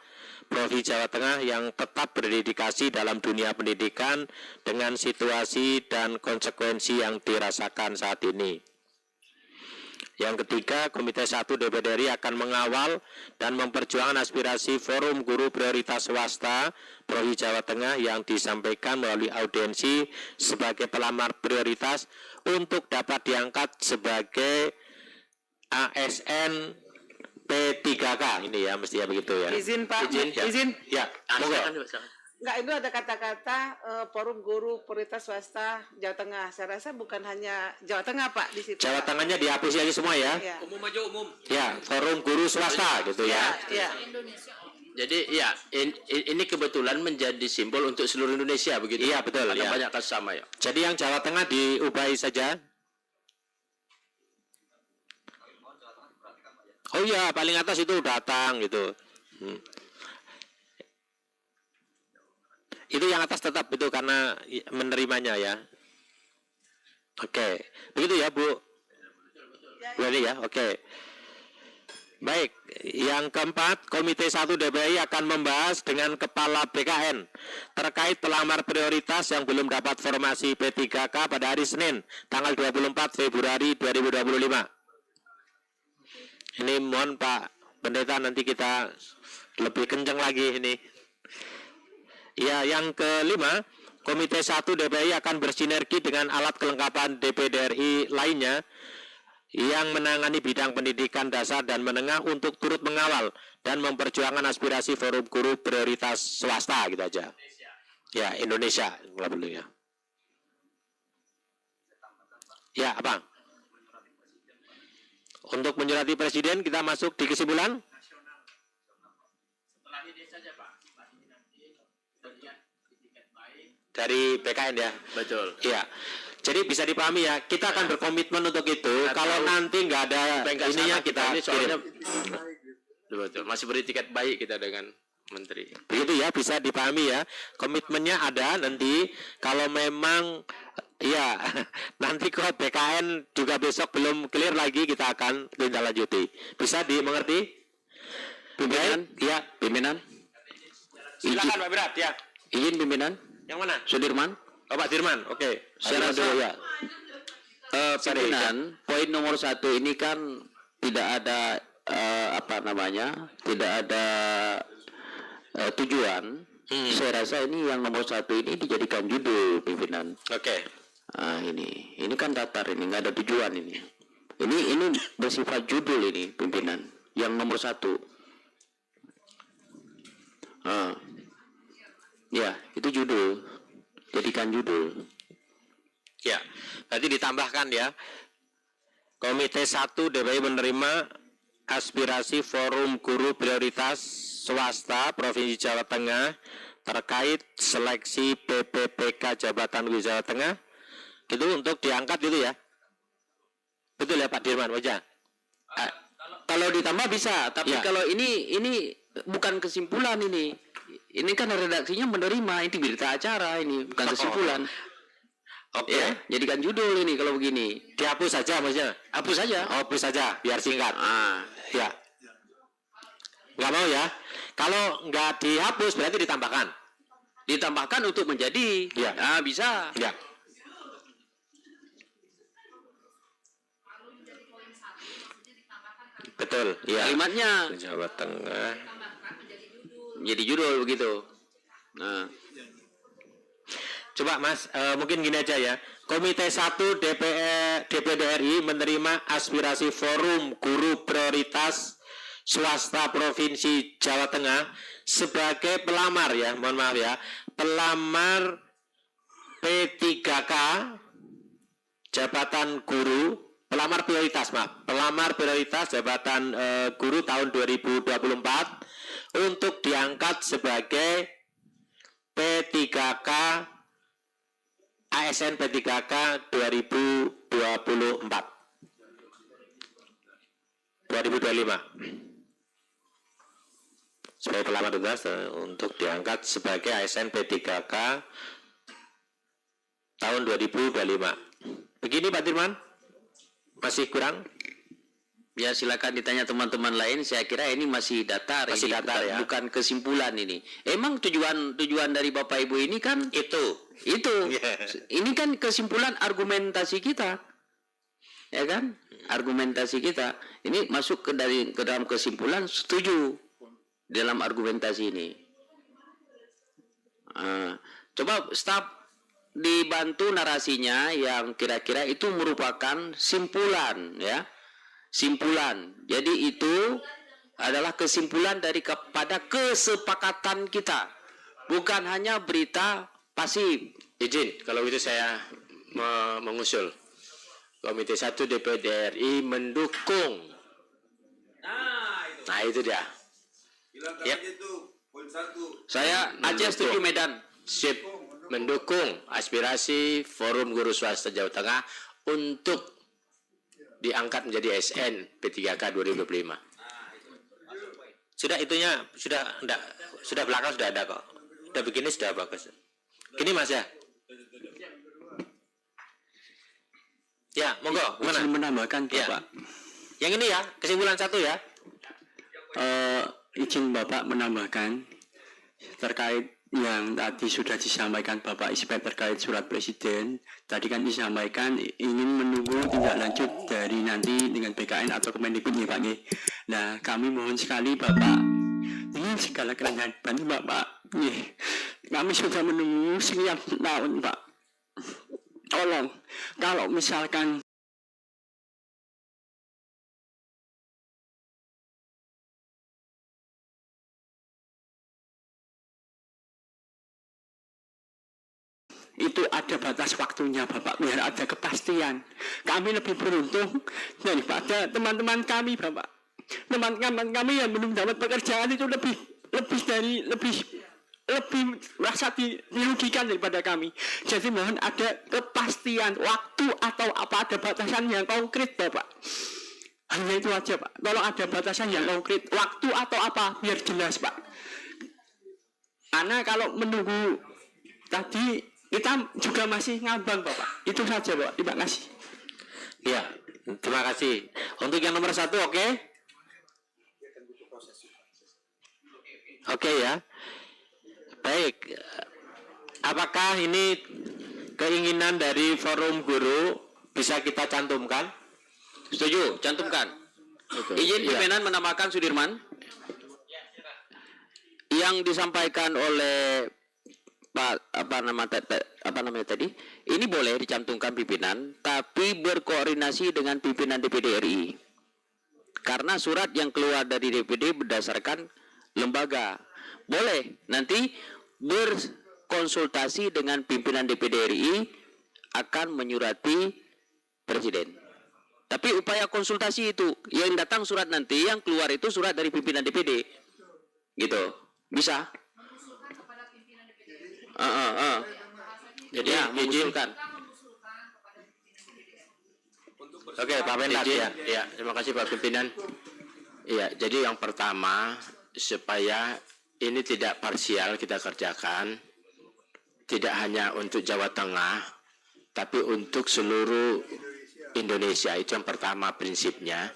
Provinsi Jawa Tengah yang tetap berdedikasi dalam dunia pendidikan dengan situasi dan konsekuensi yang dirasakan saat ini. Yang ketiga, Komite 1 DPD RI akan mengawal dan memperjuangkan aspirasi Forum Guru Prioritas Swasta Provinsi Jawa Tengah yang disampaikan melalui audiensi sebagai pelamar prioritas untuk dapat diangkat sebagai ASN P3K. Ini ya, mestinya begitu ya. Izin Pak, izin. Ya, Enggak, itu ada kata-kata Forum Guru Prioritas Swasta Jawa Tengah. Saya rasa bukan hanya Jawa Tengah Pak di situ. Jawa Tengahnya dihapus aja semua ya. Ya. Umum aja umum. Ya, Forum Guru Swasta gitu ya. Ya. Jadi ya, ini kebetulan menjadi simbol untuk seluruh Indonesia begitu. Iya, betul ya. Banyak kasus sama ya. Jadi yang Jawa Tengah diubahi saja. Oh iya, paling atas itu datang gitu. Itu yang atas tetap itu karena menerimanya ya. Oke, begitu ya Bu. Boleh ya, oke. Baik, yang keempat, Komite 1 DPI akan membahas dengan Kepala BKN terkait pelamar prioritas yang belum dapat formasi P3K pada hari Senin, tanggal 24 Februari 2025. Ini mohon Pak Pendeta nanti kita lebih kencang lagi ini. Ya, yang kelima, Komite 1 DPI akan bersinergi dengan alat kelengkapan DPD RI lainnya yang menangani bidang pendidikan dasar dan menengah untuk turut mengawal dan memperjuangkan aspirasi Forum Guru Prioritas Swasta gitu aja. Ya, Indonesia, nggak perlu ya. Ya, apa? Untuk menyurati Presiden, kita masuk di kesimpulan. Dari BKN ya. Betul. Iya. Jadi bisa dipahami ya, kita akan berkomitmen untuk itu. Kalau nanti nggak ada ininya kita ini soalnya kirim. betul. Masih beri tiket baik kita dengan Menteri. Begitu ya, bisa dipahami ya. Komitmennya ada nanti. Kalau memang ya nanti kok BKN juga besok belum clear lagi, kita akan tindak lanjuti. Bisa dimengerti? Pimpinan? Ya, Pimpinan? silakan Pak Berat ya. Izin pimpinan? Yang mana? Sudirman? Oh, Pak Dirman, oke. Saya rasa ya. pimpinan, poin nomor 1 ini kan tidak ada tidak ada tujuan. Saya rasa ini yang nomor 1 ini dijadikan judul pimpinan. Oke. Nah, ini kan datar, ini nggak ada tujuan ini. Ini bersifat judul ini pimpinan. Yang nomor 1. Ya, itu judul. Jadikan judul. Ya, berarti ditambahkan ya. Komite 1 DPI menerima aspirasi Forum Guru Prioritas Swasta Provinsi Jawa Tengah terkait seleksi PPPK Jabatan Guru Jawa Tengah. Gitu untuk diangkat gitu ya. Betul ya Pak Dirman Wajah? Kalau ditambah bisa, tapi Ya. kalau ini bukan kesimpulan ini. Ini kan redaksinya menerima, ini berita acara ini, bukan kesimpulan. Oke. Ya, jadikan judul ini kalau begini. Dihapus saja maksudnya? Hapus saja. Oh, hapus saja, biar singkat. Ya. Nggak mau ya? Kalau nggak dihapus berarti ditambahkan. Ditambahkan untuk menjadi. Ya. Nah, bisa. Ya. Betul. Ya. Kalimatnya Jawa Tengah. jadi judul begitu. Nah, Coba Mas, mungkin gini aja ya. Komite 1 DPD RI menerima aspirasi Forum Guru Prioritas Swasta Provinsi Jawa Tengah sebagai pelamar ya, mohon maaf ya, pelamar P3K jabatan guru, pelamar prioritas jabatan guru tahun 2024 untuk diangkat sebagai P3K ASN P3K 2025 sebagai pelamar tugas untuk diangkat sebagai ASN P3K tahun 2025. Begini Pak Dirman, masih kurang? ya silakan ditanya teman-teman lain. Saya kira ini masih datar. Masih ini datar, ya. bukan kesimpulan ini. Emang tujuan dari Bapak Ibu ini kan Itu. Yeah. Ini kan kesimpulan argumentasi kita. Ya kan? Argumentasi kita. Ini masuk ke dalam kesimpulan setuju dalam argumentasi ini. Coba staf dibantu narasinya yang kira-kira itu merupakan simpulan ya. Simpulan. Jadi itu adalah kesimpulan kepada kesepakatan kita. Bukan hanya berita pasif. Izin, kalau itu saya mengusul. Komite 1 DPD RI mendukung. Nah, itu dia. Ya. Saya Aceh setuju Medan. Sip, mendukung aspirasi Forum Guru Swasta Jawa Tengah untuk diangkat menjadi SN P3K 2025. Sudah itunya, sudah belakang sudah ada kok. Udah begini sudah bagus. Gini Mas ya. Ya, monggo. Gimana? Izin menambahkan Bapak. Yang ini ya, kesimpulan 1 ya. Izin Bapak menambahkan terkait yang tadi sudah disampaikan Bapak Ismet terkait surat Presiden. Tadi kan disampaikan ingin menunggu tindak lanjut dari nanti dengan BKN atau Kemendikbud nih Pak. Nah, kami mohon sekali Bapak, dengan segala kerendahan Bapak, kami sudah menunggu sekian tahun Pak. Tolong, kalau misalkan itu ada batas waktunya Bapak, biar ada kepastian. Kami lebih beruntung daripada teman-teman kami Bapak. Teman-teman kami yang belum dapat pekerjaan itu lebih lebih merasa dirugikan daripada kami. Jadi mohon ada kepastian waktu atau apa, ada batasan yang konkret Bapak. Hanya itu aja Pak. Tolong ada batasan yang konkret, waktu atau apa, biar jelas Pak. Karena kalau menunggu tadi kita juga masih ngambang Bapak. Itu saja Pak. Terima kasih. Ya, terima kasih. Untuk yang nomor 1, oke? Oke ya. Baik. Apakah ini keinginan dari forum guru bisa kita cantumkan? Setuju, cantumkan. Izin pimpinan menambahkan Sudirman. Yang disampaikan oleh Pak apa namanya tadi? Ini boleh dicantumkan pimpinan, tapi berkoordinasi dengan pimpinan DPD RI. Karena surat yang keluar dari DPD berdasarkan lembaga. Boleh nanti berkonsultasi dengan pimpinan DPD RI akan menyurati presiden. Tapi upaya konsultasi itu yang datang surat nanti, yang keluar itu surat dari pimpinan DPD. Gitu. Bisa? Jadi ya, mengusulkan. Oke, Pak Mendat ya. Ya, terima kasih Pak Pimpinan. Iya, jadi yang pertama supaya ini tidak parsial kita kerjakan, tidak hanya untuk Jawa Tengah, tapi untuk seluruh Indonesia. Itu yang pertama prinsipnya.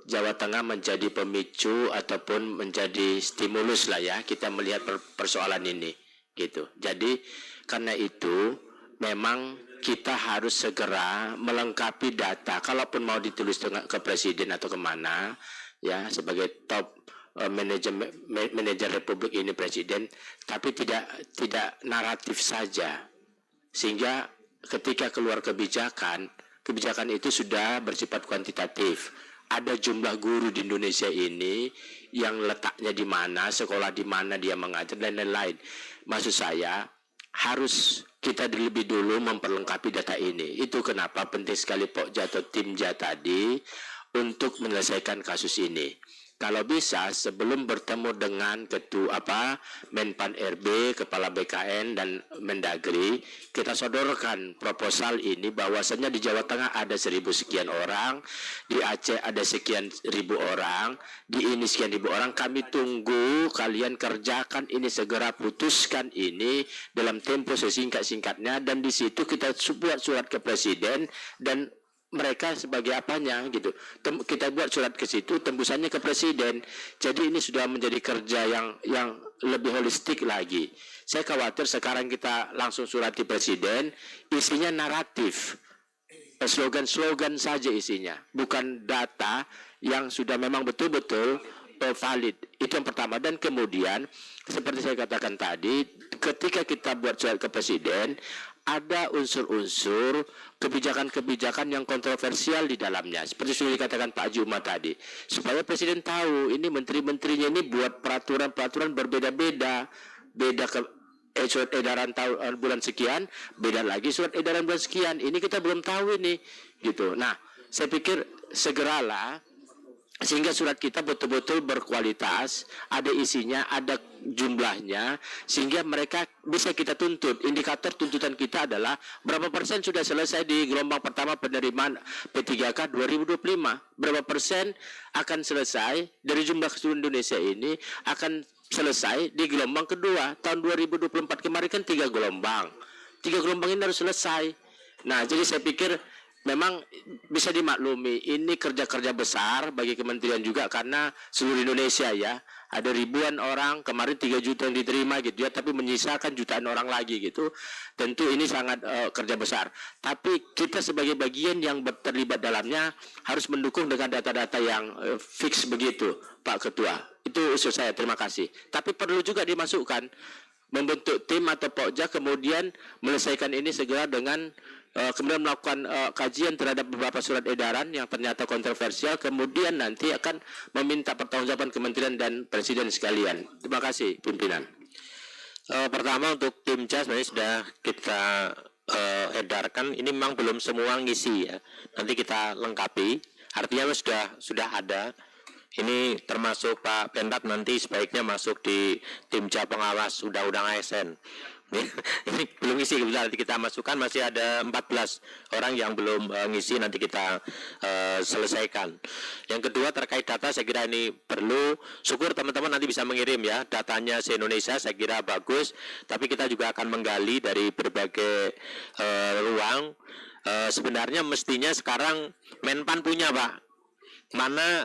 Jawa Tengah menjadi pemicu ataupun menjadi stimulus lah ya kita melihat persoalan ini gitu. Jadi karena itu memang kita harus segera melengkapi data. Kalaupun mau ditulis ke presiden atau kemana ya sebagai top manajer Republik ini presiden, tapi tidak naratif saja, sehingga ketika keluar kebijakan itu sudah bersifat kuantitatif. Ada jumlah guru di Indonesia ini yang letaknya di mana, sekolah di mana dia mengajar dan lain-lain. Maksud saya harus kita lebih dulu memperlengkapi data ini. Itu kenapa penting sekali Pokja atau Timja tadi untuk menyelesaikan kasus ini. Kalau bisa sebelum bertemu dengan Menpan RB, Kepala BKN dan Mendagri, kita sodorkan proposal ini bahwasannya di Jawa Tengah ada 1.000 sekian orang, di Aceh ada sekian ribu orang, di ini sekian ribu orang. Kami tunggu kalian kerjakan ini, segera putuskan ini dalam tempo sesingkat-singkatnya, dan di situ kita buat surat ke presiden dan mereka sebagai apanya gitu. Kita buat surat ke situ, tembusannya ke presiden. Jadi ini sudah menjadi kerja yang lebih holistik lagi. Saya khawatir sekarang kita langsung surat di presiden, isinya naratif, slogan-slogan saja isinya, bukan data yang sudah memang betul-betul valid. Itu yang pertama. Dan kemudian seperti saya katakan tadi, ketika kita buat surat ke presiden, ada unsur-unsur kebijakan-kebijakan yang kontroversial di dalamnya, seperti sudah dikatakan Pak Juma tadi, supaya presiden tahu ini menteri-menterinya ini buat peraturan-peraturan berbeda-beda, beda ke surat edaran tahun bulan sekian, beda lagi surat edaran bulan sekian. Ini kita belum tahu ini, gitu. Nah, saya pikir segeralah sehingga surat kita betul-betul berkualitas, ada isinya, ada jumlahnya, sehingga mereka bisa kita tuntut. Indikator tuntutan kita adalah berapa persen sudah selesai di gelombang pertama penerimaan P3K 2025, berapa persen akan selesai dari jumlah seluruh Indonesia ini akan selesai di gelombang kedua. Tahun 2024 kemarin kan 3 gelombang ini harus selesai. Nah, jadi saya pikir memang bisa dimaklumi, ini kerja-kerja besar bagi kementerian juga, karena seluruh Indonesia ya, ada ribuan orang, kemarin 3 juta yang diterima gitu ya, tapi menyisakan jutaan orang lagi gitu. Tentu ini sangat kerja besar. Tapi kita sebagai bagian yang terlibat dalamnya harus mendukung dengan data-data yang fix begitu, Pak Ketua. Itu usul saya, terima kasih. Tapi perlu juga dimasukkan, membentuk tim atau Pokja, kemudian menyelesaikan ini segera dengan kemudian melakukan kajian terhadap beberapa surat edaran yang ternyata kontroversial, kemudian nanti akan meminta pertanggungjawaban kementerian dan presiden sekalian. Terima kasih, pimpinan. Pertama untuk tim CAS sebenarnya sudah kita edarkan, ini memang belum semua ngisi ya. Nanti kita lengkapi, artinya sudah ada. Ini termasuk Pak Pendat nanti sebaiknya masuk di tim pengawas undang-undang ASN. Ini belum isi, nanti kita masukkan, masih ada 14 orang yang belum ngisi, nanti kita selesaikan. Yang kedua terkait data, saya kira ini perlu, syukur teman-teman nanti bisa mengirim ya datanya se-Indonesia, saya kira bagus, tapi kita juga akan menggali dari berbagai ruang. Sebenarnya mestinya sekarang Menpan punya Pak, mana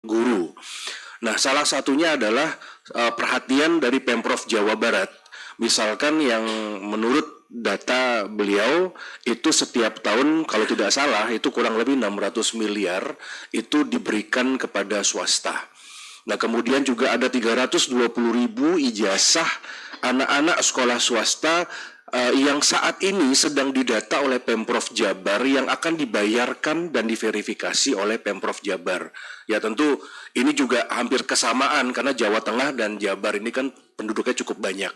guru. Nah, salah satunya adalah perhatian dari Pemprov Jawa Barat. Misalkan yang menurut data beliau itu setiap tahun kalau tidak salah itu kurang lebih 600 miliar itu diberikan kepada swasta. Nah, kemudian juga ada 320.000 ijazah anak-anak sekolah swasta yang saat ini sedang didata oleh Pemprov Jabar yang akan dibayarkan dan diverifikasi oleh Pemprov Jabar. Ya tentu ini juga hampir kesamaan karena Jawa Tengah dan Jabar ini kan penduduknya cukup banyak.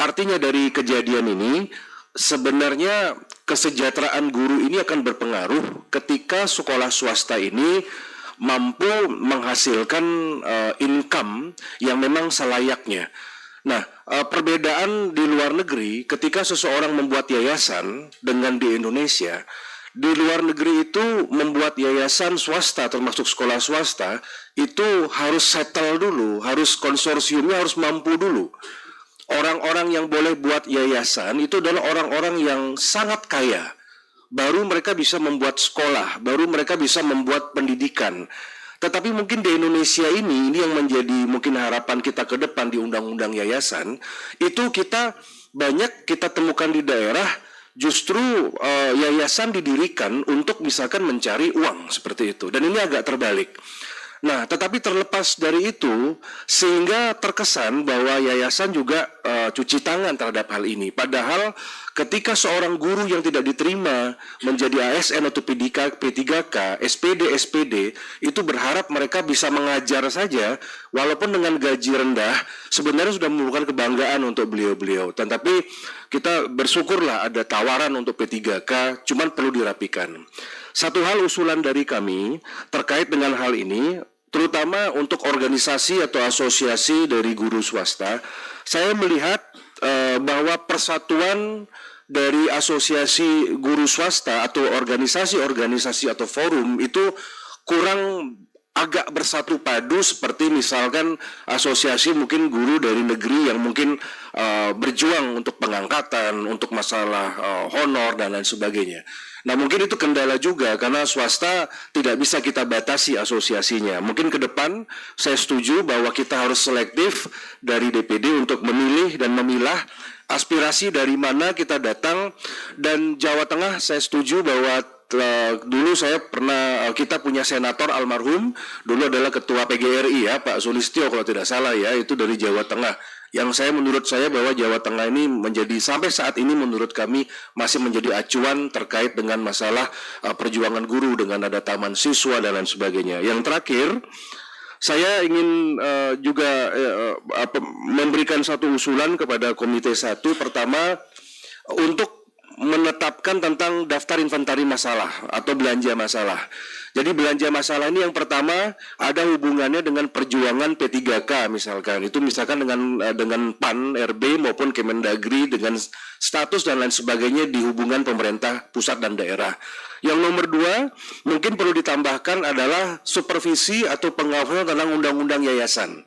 Artinya dari kejadian ini sebenarnya kesejahteraan guru ini akan berpengaruh ketika sekolah swasta ini mampu menghasilkan income yang memang selayaknya. Nah, perbedaan di luar negeri ketika seseorang membuat yayasan dengan di Indonesia, di luar negeri itu membuat yayasan swasta termasuk sekolah swasta itu harus settle dulu, harus konsorsiumnya harus mampu dulu. Orang-orang yang boleh buat yayasan itu adalah orang-orang yang sangat kaya. Baru mereka bisa membuat sekolah, baru mereka bisa membuat pendidikan. Tetapi mungkin di Indonesia ini yang menjadi mungkin harapan kita ke depan di undang-undang yayasan, itu kita banyak kita temukan di daerah justru yayasan didirikan untuk misalkan mencari uang seperti itu. Dan ini agak terbalik. Nah, tetapi terlepas dari itu, sehingga terkesan bahwa yayasan juga cuci tangan terhadap hal ini. Padahal ketika seorang guru yang tidak diterima menjadi ASN atau P3K, SPD, itu berharap mereka bisa mengajar saja, walaupun dengan gaji rendah, sebenarnya sudah merupakan kebanggaan untuk beliau-beliau. Tetapi kita bersyukurlah ada tawaran untuk P3K, cuman perlu dirapikan. Satu hal usulan dari kami terkait dengan hal ini, terutama untuk organisasi atau asosiasi dari guru swasta, saya melihat bahwa persatuan dari asosiasi guru swasta atau organisasi-organisasi atau forum itu kurang agak bersatu padu seperti misalkan asosiasi mungkin guru dari negeri yang mungkin berjuang untuk pengangkatan, untuk masalah honor dan lain sebagainya. Nah mungkin itu kendala juga karena swasta tidak bisa kita batasi asosiasinya. Mungkin ke depan saya setuju bahwa kita harus selektif dari DPD untuk memilih dan memilah aspirasi dari mana kita datang. Dan Jawa Tengah saya setuju bahwa dulu saya pernah, kita punya senator almarhum, dulu adalah ketua PGRI ya, Pak Sulistyo kalau tidak salah ya, itu dari Jawa Tengah. Yang menurut saya bahwa Jawa Tengah ini menjadi, sampai saat ini menurut kami masih menjadi acuan terkait dengan masalah perjuangan guru dengan ada taman siswa dan lain sebagainya. Yang terakhir, saya ingin juga memberikan satu usulan kepada Komite 1. Pertama, untuk menetapkan tentang daftar inventari masalah atau belanja masalah. Jadi belanja masalah ini yang pertama ada hubungannya dengan perjuangan P3K misalkan. Itu misalkan dengan PAN, RB maupun Kemendagri dengan status dan lain sebagainya di hubungan pemerintah pusat dan daerah. Yang nomor 2 mungkin perlu ditambahkan adalah supervisi atau pengawasan tentang undang-undang yayasan.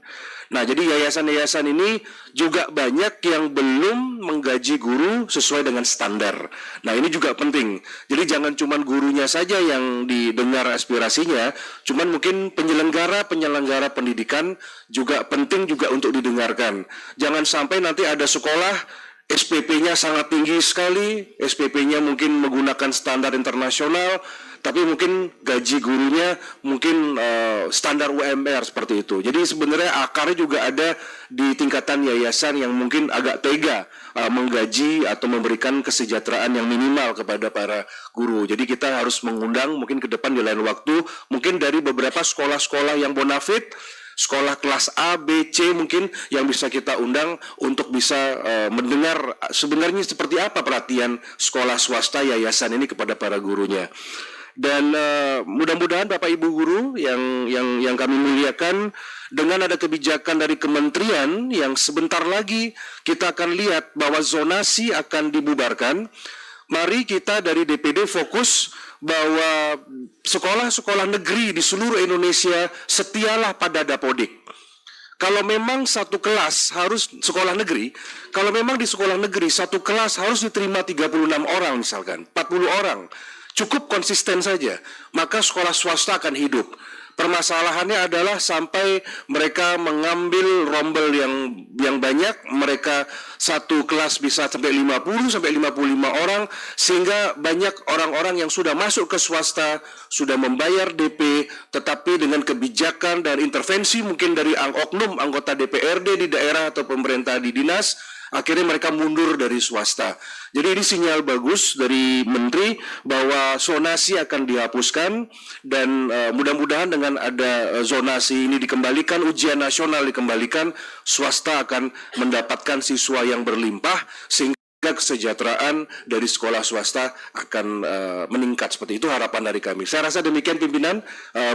Nah, jadi yayasan-yayasan ini juga banyak yang belum menggaji guru sesuai dengan standar. Nah, ini juga penting. Jadi jangan cuma gurunya saja yang didengar aspirasinya, cuman mungkin penyelenggara pendidikan juga penting juga untuk didengarkan. Jangan sampai nanti ada sekolah SPP-nya sangat tinggi sekali, SPP-nya mungkin menggunakan standar internasional, tapi mungkin gaji gurunya mungkin standar UMR seperti itu. Jadi sebenarnya akarnya juga ada di tingkatan yayasan yang mungkin agak tega menggaji atau memberikan kesejahteraan yang minimal kepada para guru. Jadi kita harus mengundang mungkin ke depan di lain waktu, mungkin dari beberapa sekolah-sekolah yang bonafit, sekolah kelas A, B, C mungkin yang bisa kita undang untuk bisa mendengar sebenarnya seperti apa perhatian sekolah swasta yayasan ini kepada para gurunya. Dan mudah-mudahan Bapak Ibu guru yang kami muliakan, dengan ada kebijakan dari kementerian yang sebentar lagi kita akan lihat bahwa zonasi akan dibubarkan. Mari kita dari DPD fokus bahwa sekolah-sekolah negeri di seluruh Indonesia setialah pada Dapodik. Kalau memang satu kelas harus sekolah negeri, kalau memang di sekolah negeri satu kelas harus diterima 36 orang misalkan, 40 orang, cukup konsisten saja, maka sekolah swasta akan hidup. Permasalahannya adalah sampai mereka mengambil rombel yang banyak, mereka satu kelas bisa sampai 50 sampai 55 orang, sehingga banyak orang-orang yang sudah masuk ke swasta, sudah membayar DP, tetapi dengan kebijakan dan intervensi mungkin dari oknum anggota DPRD di daerah atau pemerintah di dinas, akhirnya mereka mundur dari swasta. Jadi ini sinyal bagus dari Menteri bahwa zonasi akan dihapuskan, dan mudah-mudahan dengan ada zonasi ini dikembalikan, ujian nasional dikembalikan, swasta akan mendapatkan siswa yang berlimpah, sehingga kesejahteraan dari sekolah swasta akan meningkat. Seperti itu harapan dari kami. Saya rasa demikian pimpinan.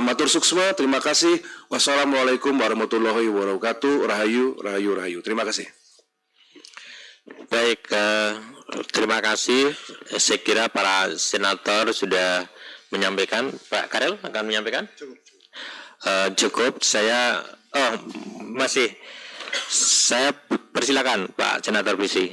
Matur suksma, terima kasih. Wassalamualaikum warahmatullahi wabarakatuh. Rahayu, rahayu, rahayu. Terima kasih. Baik, terima kasih. Saya kira para senator sudah menyampaikan. Pak Karel akan menyampaikan? Cukup. Saya persilakan Pak Senator Bisi.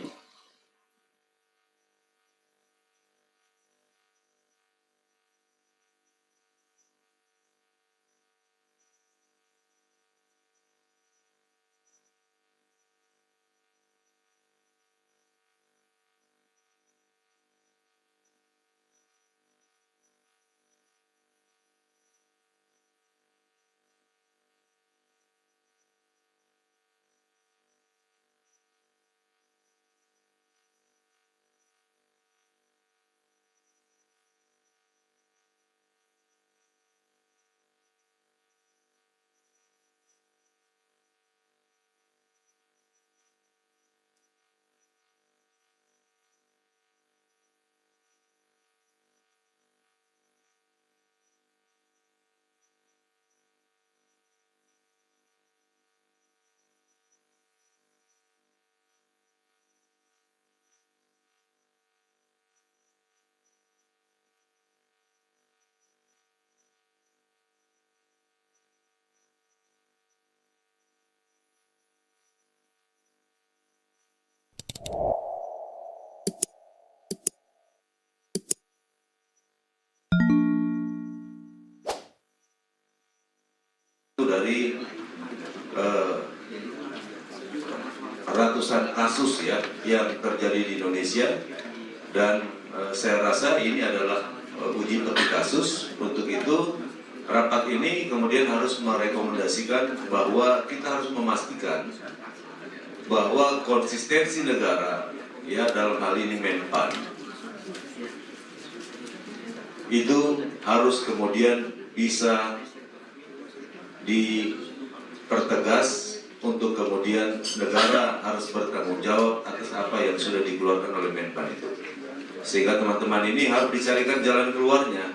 Dari ratusan kasus ya yang terjadi di Indonesia, dan saya rasa ini adalah uji petik kasus. Untuk itu rapat ini kemudian harus merekomendasikan bahwa kita harus memastikan bahwa konsistensi negara ya dalam hal ini Menpan itu harus kemudian bisa dipertegas, untuk kemudian negara harus bertanggung jawab atas apa yang sudah dikeluarkan oleh Menpan itu, sehingga teman-teman ini harus dicarikan jalan keluarnya,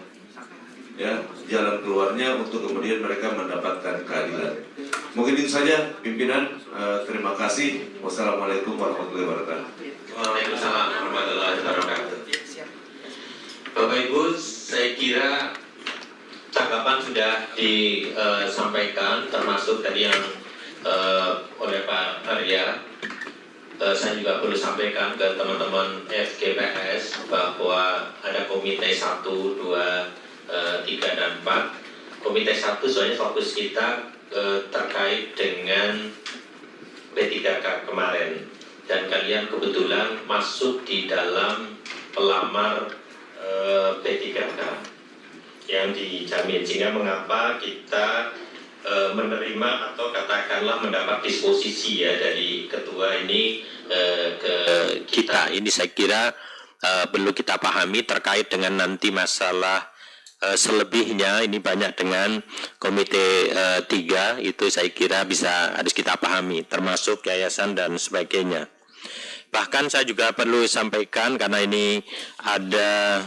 ya jalan keluarnya untuk kemudian mereka mendapatkan keadilan. Mungkin itu saja pimpinan. Terima kasih. Wassalamualaikum warahmatullahi wabarakatuh. Waalaikumsalam warahmatullahi wabarakatuh. Bapak Ibu, saya kira tanggapan sudah disampaikan, termasuk tadi yang oleh Pak Arya. Saya juga perlu sampaikan ke teman-teman FGPS bahwa ada komite 1, 2, 3, dan 4. Komite 1 soalnya fokus kita terkait dengan P3K kemarin, dan kalian kebetulan masuk di dalam pelamar P3K yang dijamin, sehingga mengapa kita menerima atau katakanlah mendapat disposisi ya dari ketua ini ke kita. Ini saya kira perlu kita pahami terkait dengan nanti masalah selebihnya ini banyak dengan komite 3, itu saya kira harus kita pahami, termasuk yayasan dan sebagainya. Bahkan saya juga perlu sampaikan, karena ini ada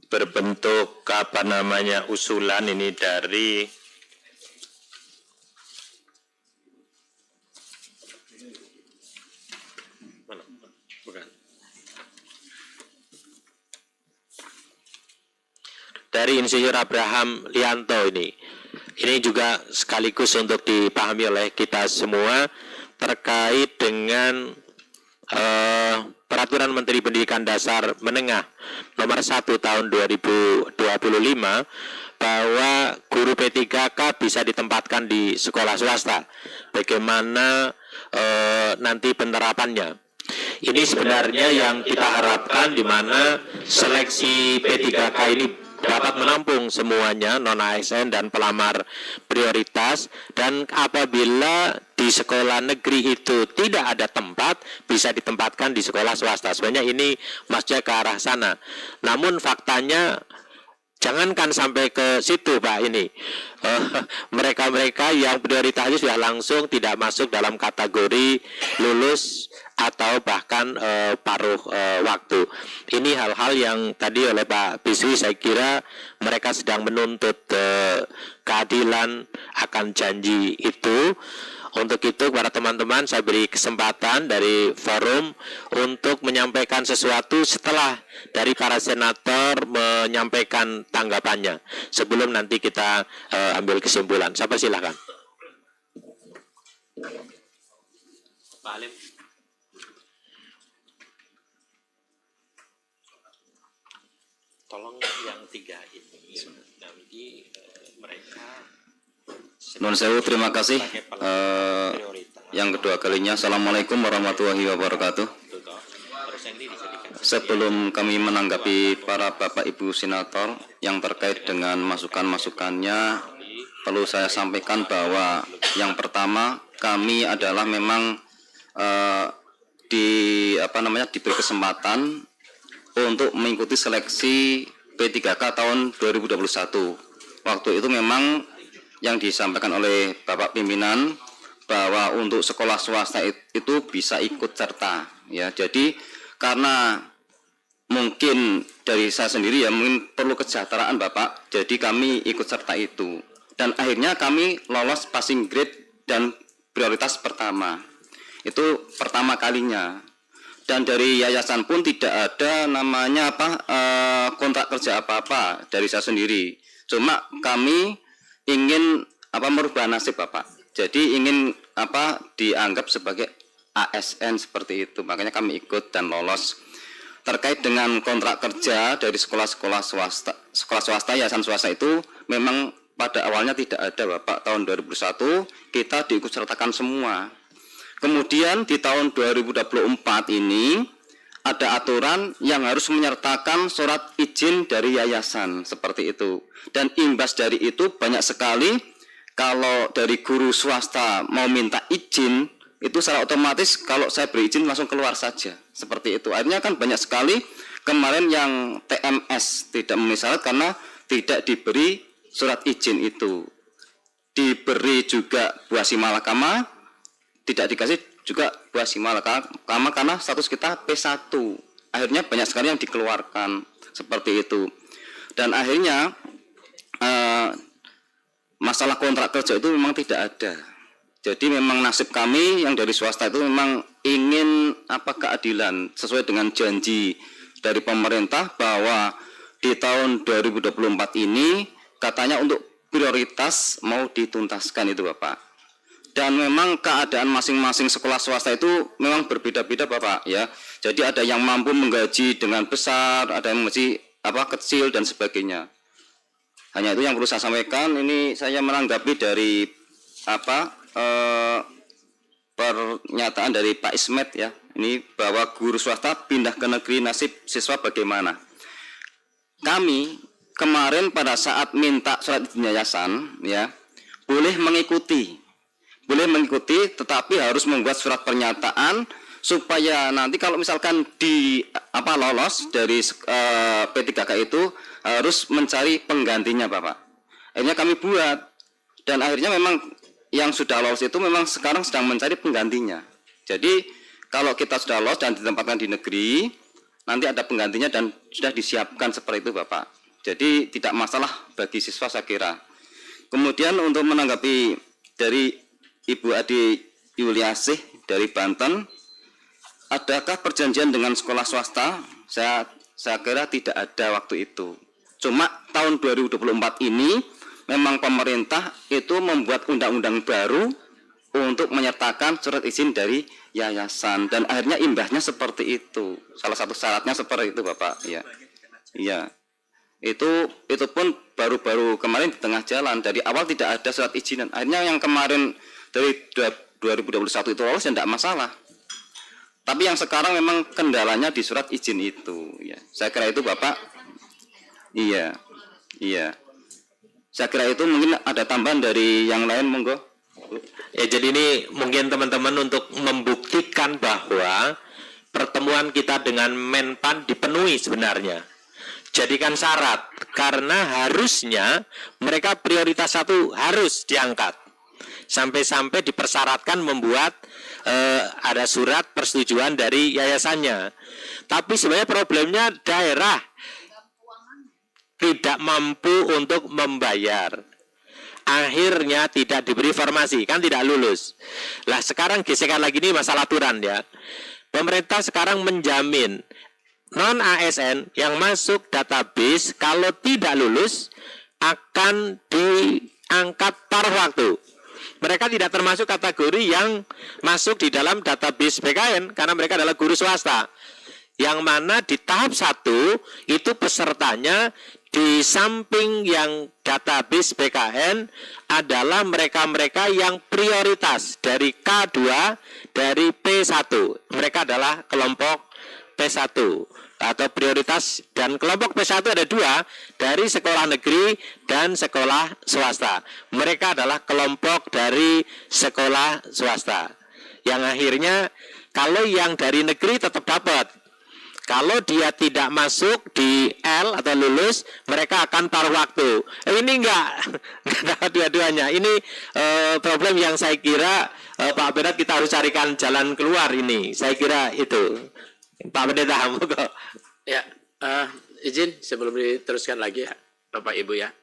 berbentuk usulan ini dari Insinyur Abraham Lianto ini. Ini juga sekaligus untuk dipahami oleh kita semua terkait dengan Peraturan Menteri Pendidikan Dasar Menengah nomor 1 tahun 2025 bahwa guru P3K bisa ditempatkan di sekolah swasta. Bagaimana nanti penerapannya? Ini sebenarnya yang kita harapkan, di mana seleksi P3K ini dapat menampung semuanya, non-ASN dan pelamar prioritas, dan apabila di sekolah negeri itu tidak ada tempat, bisa ditempatkan di sekolah swasta. Sebenarnya ini maksudnya ke arah sana. Namun faktanya jangankan sampai ke situ, Pak, ini mereka-mereka yang prioritasnya sudah langsung tidak masuk dalam kategori lulus atau bahkan paruh waktu. Ini hal-hal yang tadi oleh Pak Biswi, saya kira mereka sedang menuntut keadilan akan janji itu. Untuk itu kepada teman-teman saya beri kesempatan dari forum untuk menyampaikan sesuatu setelah dari para senator menyampaikan tanggapannya, sebelum nanti kita ambil kesimpulan. Siapa silakan. Pak Alim. Tolong yang 3 ini nanti mereka. Nun sewu, terima kasih. Yang kedua kalinya, Assalamualaikum warahmatullahi wabarakatuh. Sebelum kami menanggapi para Bapak Ibu Senator yang terkait dengan masukan-masukannya, perlu saya sampaikan bahwa yang pertama, kami adalah memang diberi kesempatan untuk mengikuti seleksi P3K tahun 2021. Waktu itu memang yang disampaikan oleh Bapak Pimpinan bahwa untuk sekolah swasta itu bisa ikut serta, ya. Jadi karena mungkin dari saya sendiri ya, mungkin perlu kesejahteraan Bapak, jadi kami ikut serta itu, dan akhirnya kami lolos passing grade dan prioritas pertama. Itu pertama kalinya. Dan dari yayasan pun tidak ada namanya kontrak kerja apa-apa dari saya sendiri. Cuma kami ingin merubah nasib Bapak. Jadi ingin dianggap sebagai ASN seperti itu. Makanya kami ikut dan lolos. Terkait dengan kontrak kerja dari sekolah-sekolah swasta, yayasan swasta itu memang pada awalnya tidak ada Bapak. Tahun 2001 kita diikut sertakan semua. Kemudian di tahun 2024 ini ada aturan yang harus menyertakan surat izin dari yayasan seperti itu. Dan imbas dari itu banyak sekali kalau dari guru swasta mau minta izin, itu secara otomatis kalau saya beri izin langsung keluar saja. Seperti itu. Akhirnya kan banyak sekali kemarin yang TMS tidak memenuhi syarat karena tidak diberi surat izin itu. Diberi juga buah simalakama, tidak dikasih juga buah simalakama karena status kita P1. Akhirnya banyak sekali yang dikeluarkan seperti itu. Dan akhirnya masalah kontrak kerja itu memang tidak ada. Jadi memang nasib kami yang dari swasta itu memang ingin keadilan sesuai dengan janji dari pemerintah bahwa di tahun 2024 ini katanya untuk prioritas mau dituntaskan itu Bapak. Dan memang keadaan masing-masing sekolah swasta itu memang berbeda-beda Bapak ya. Jadi ada yang mampu menggaji dengan besar, ada yang menggaji kecil dan sebagainya. Hanya itu yang perlu saya sampaikan. Ini saya menanggapi dari pernyataan dari Pak Ismet ya. Ini bahwa guru swasta pindah ke negeri, nasib siswa bagaimana? Kami kemarin pada saat minta surat izin yayasan ya, boleh mengikuti, tetapi harus membuat surat pernyataan supaya nanti kalau misalkan lolos dari P3K itu harus mencari penggantinya Bapak. Akhirnya kami buat, dan akhirnya memang yang sudah lolos itu memang sekarang sedang mencari penggantinya. Jadi kalau kita sudah lolos dan ditempatkan di negeri, nanti ada penggantinya dan sudah disiapkan seperti itu Bapak. Jadi tidak masalah bagi siswa saya kira. Kemudian untuk menanggapi dari Ibu Adi Yuliasih dari Banten, adakah perjanjian dengan sekolah swasta? Saya kira tidak ada waktu itu. Cuma tahun 2024 ini memang pemerintah itu membuat undang-undang baru untuk menyertakan surat izin dari yayasan dan akhirnya imbasnya seperti itu. Salah satu syaratnya seperti itu, Bapak. Iya. Iya. Itu pun baru-baru kemarin di tengah jalan. Dari awal tidak ada surat izin. Akhirnya yang kemarin dari 2021 itu lolos ya tidak masalah. Tapi yang sekarang memang kendalanya di surat izin itu. Ya. Saya kira itu, Bapak. Iya. Iya. Saya kira itu mungkin ada tambahan dari yang lain, monggo. Ya, jadi ini mungkin teman-teman untuk membuktikan bahwa pertemuan kita dengan Menpan dipenuhi sebenarnya. Jadikan syarat, karena harusnya mereka prioritas 1 harus diangkat. Sampai-sampai dipersyaratkan membuat ada surat persetujuan dari yayasannya. Tapi sebenarnya problemnya daerah tidak mampu untuk membayar. Akhirnya tidak diberi formasi, kan tidak lulus. Lah sekarang gesekan lagi ini masalah aturan ya. Pemerintah sekarang menjamin non ASN yang masuk database kalau tidak lulus akan diangkat paruh waktu. Mereka tidak termasuk kategori yang masuk di dalam database BKN karena mereka adalah guru swasta. Yang mana di tahap 1 itu pesertanya di samping yang database BKN adalah mereka-mereka yang prioritas dari K2 dari P1. Mereka adalah kelompok P1 atau prioritas, dan kelompok P1 ada 2 dari sekolah negeri dan sekolah swasta. Mereka adalah kelompok dari sekolah swasta. Yang akhirnya kalau yang dari negeri tetap dapat. Kalau dia tidak masuk di L atau lulus, mereka akan paruh waktu. Ini enggak dua-duanya. Ini problem yang saya kira Pak Berat kita harus carikan jalan keluar ini. Saya kira itu. Pak Pendeta, kok. Ya, izin sebelum diteruskan lagi ya, Bapak Ibu ya.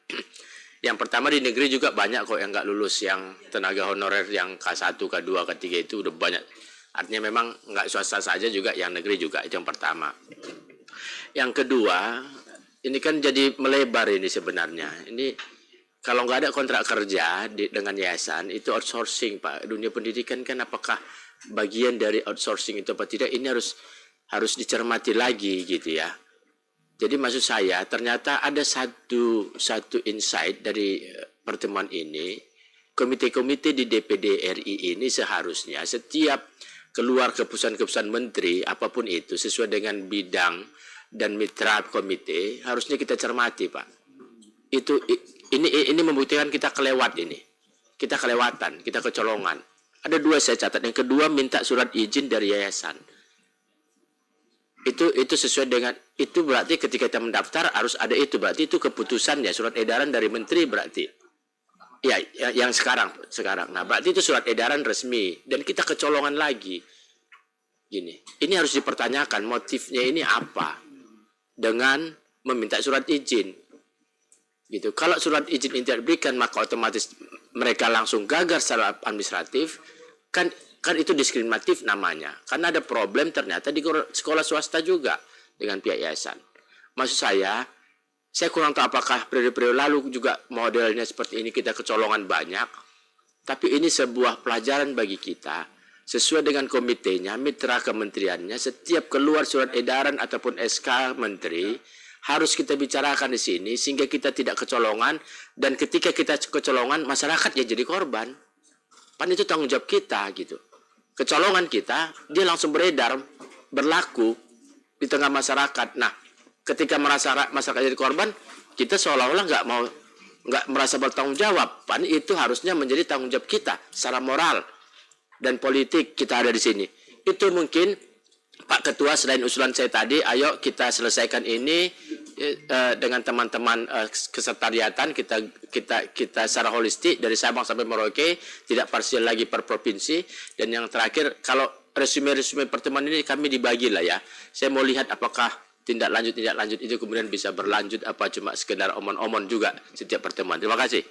Yang pertama di negeri juga banyak kok yang nggak lulus, yang tenaga honorer yang K1, K2, K3 itu udah banyak. Artinya memang nggak swasta saja juga, yang negeri juga, itu yang pertama. Yang kedua, ini kan jadi melebar ini sebenarnya. Ini kalau nggak ada kontrak kerja dengan yayasan, itu outsourcing, Pak. Dunia pendidikan kan apakah bagian dari outsourcing itu apa tidak? Ini harus dicermati lagi gitu ya. Jadi maksud saya ternyata ada satu insight dari pertemuan ini. Komite-komite di DPD RI ini seharusnya setiap keluar keputusan-keputusan menteri apapun itu sesuai dengan bidang dan mitra komite harusnya kita cermati, Pak. Ini membuktikan kita kelewat ini. Kita kelewatan, kita kecolongan. Ada 2 saya catat. Yang kedua minta surat izin dari yayasan. Itu sesuai dengan itu, berarti ketika kita mendaftar harus ada itu, berarti itu keputusan ya, surat edaran dari menteri berarti. Ya, yang sekarang. Nah, berarti itu surat edaran resmi dan kita kecolongan lagi. Gini, ini harus dipertanyakan motifnya ini apa dengan meminta surat izin. Gitu. Kalau surat izin ini tidak diberikan, maka otomatis mereka langsung gagal secara administratif. Kan itu diskriminatif namanya. Karena ada problem ternyata di sekolah swasta juga dengan pihak yayasan. Maksud saya kurang tahu apakah periode-periode lalu juga modelnya seperti ini, kita kecolongan banyak. Tapi ini sebuah pelajaran bagi kita. Sesuai dengan komitenya, mitra kementeriannya, setiap keluar surat edaran ataupun SK menteri, harus kita bicarakan di sini sehingga kita tidak kecolongan. Dan ketika kita kecolongan, masyarakat ya jadi korban. Kan itu tanggung jawab kita gitu. Kecolongan kita, dia langsung beredar, berlaku di tengah masyarakat. Nah, ketika masyarakat jadi korban, kita seolah-olah nggak merasa bertanggung jawab. Pan itu harusnya menjadi tanggung jawab kita secara moral dan politik kita ada di sini. Itu mungkin Pak Ketua, selain usulan saya tadi, ayo kita selesaikan ini dengan teman-teman kesekretariatan, kita secara holistik dari Sabang sampai Merauke, tidak parsial lagi per provinsi. Dan yang terakhir, kalau resume pertemuan ini kami dibagi lah ya. Saya mau lihat apakah tindak lanjut itu kemudian bisa berlanjut apa cuma sekedar omon-omon juga setiap pertemuan. Terima kasih.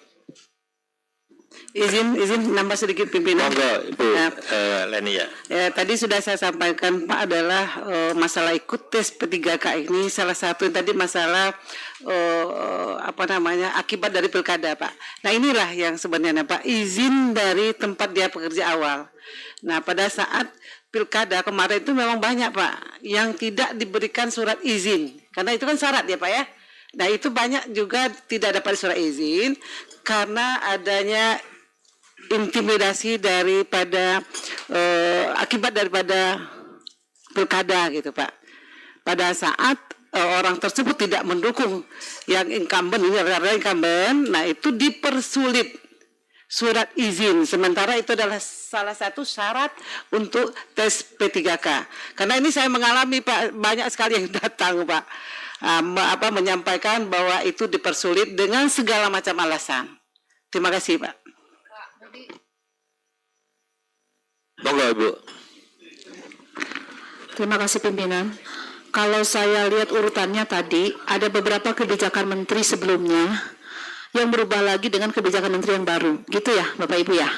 Izin nambah sedikit pimpinan. Monggo Ibu Leni ya. Tadi sudah saya sampaikan Pak adalah masalah ikut tes P3K ini salah satu tadi masalah akibat dari pilkada Pak. Nah inilah yang sebenarnya Pak, izin dari tempat dia bekerja awal. Nah pada saat pilkada kemarin itu memang banyak Pak yang tidak diberikan surat izin karena itu kan syarat ya Pak ya. Nah itu banyak juga tidak dapat surat izin karena adanya intimidasi daripada akibat daripada pilkada gitu Pak. Pada saat orang tersebut tidak mendukung yang incumbent, nah itu dipersulit surat izin. Sementara itu adalah salah satu syarat untuk tes P3K. Karena ini saya mengalami Pak, banyak sekali yang datang Pak. Menyampaikan bahwa itu dipersulit dengan segala macam alasan. Terima kasih Pak. Monggo Ibu. Terima kasih pimpinan. Kalau saya lihat urutannya tadi, ada beberapa kebijakan menteri sebelumnya yang berubah lagi dengan kebijakan menteri yang baru. Gitu ya Bapak Ibu ya.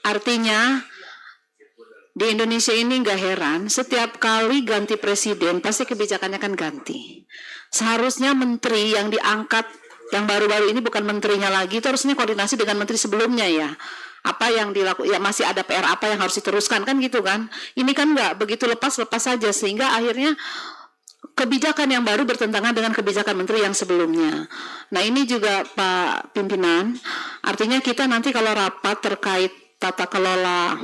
Artinya di Indonesia ini nggak heran, setiap kali ganti presiden pasti kebijakannya kan ganti. Seharusnya menteri yang diangkat yang baru-baru ini bukan menterinya lagi, itu harusnya koordinasi dengan menteri sebelumnya ya. Apa yang dilakukan, ya masih ada PR apa yang harus diteruskan kan gitu kan. Ini kan nggak begitu lepas saja sehingga akhirnya kebijakan yang baru bertentangan dengan kebijakan menteri yang sebelumnya. Nah ini juga Pak Pimpinan, artinya kita nanti kalau rapat terkait tata kelola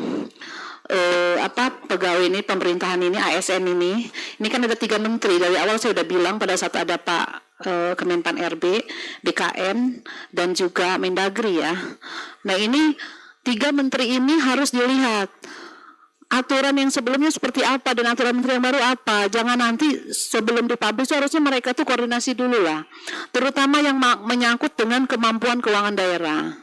pegawai ini, pemerintahan ini, ASN ini kan ada 3 menteri. Dari awal saya udah bilang pada saat ada Pak Kemenpan RB, BKN, dan juga Mendagri ya. Nah ini 3 menteri ini harus dilihat aturan yang sebelumnya seperti apa dan aturan menteri yang baru apa. Jangan nanti sebelum dipublish harusnya mereka tuh koordinasi dulu lah. Terutama yang menyangkut dengan kemampuan keuangan daerah.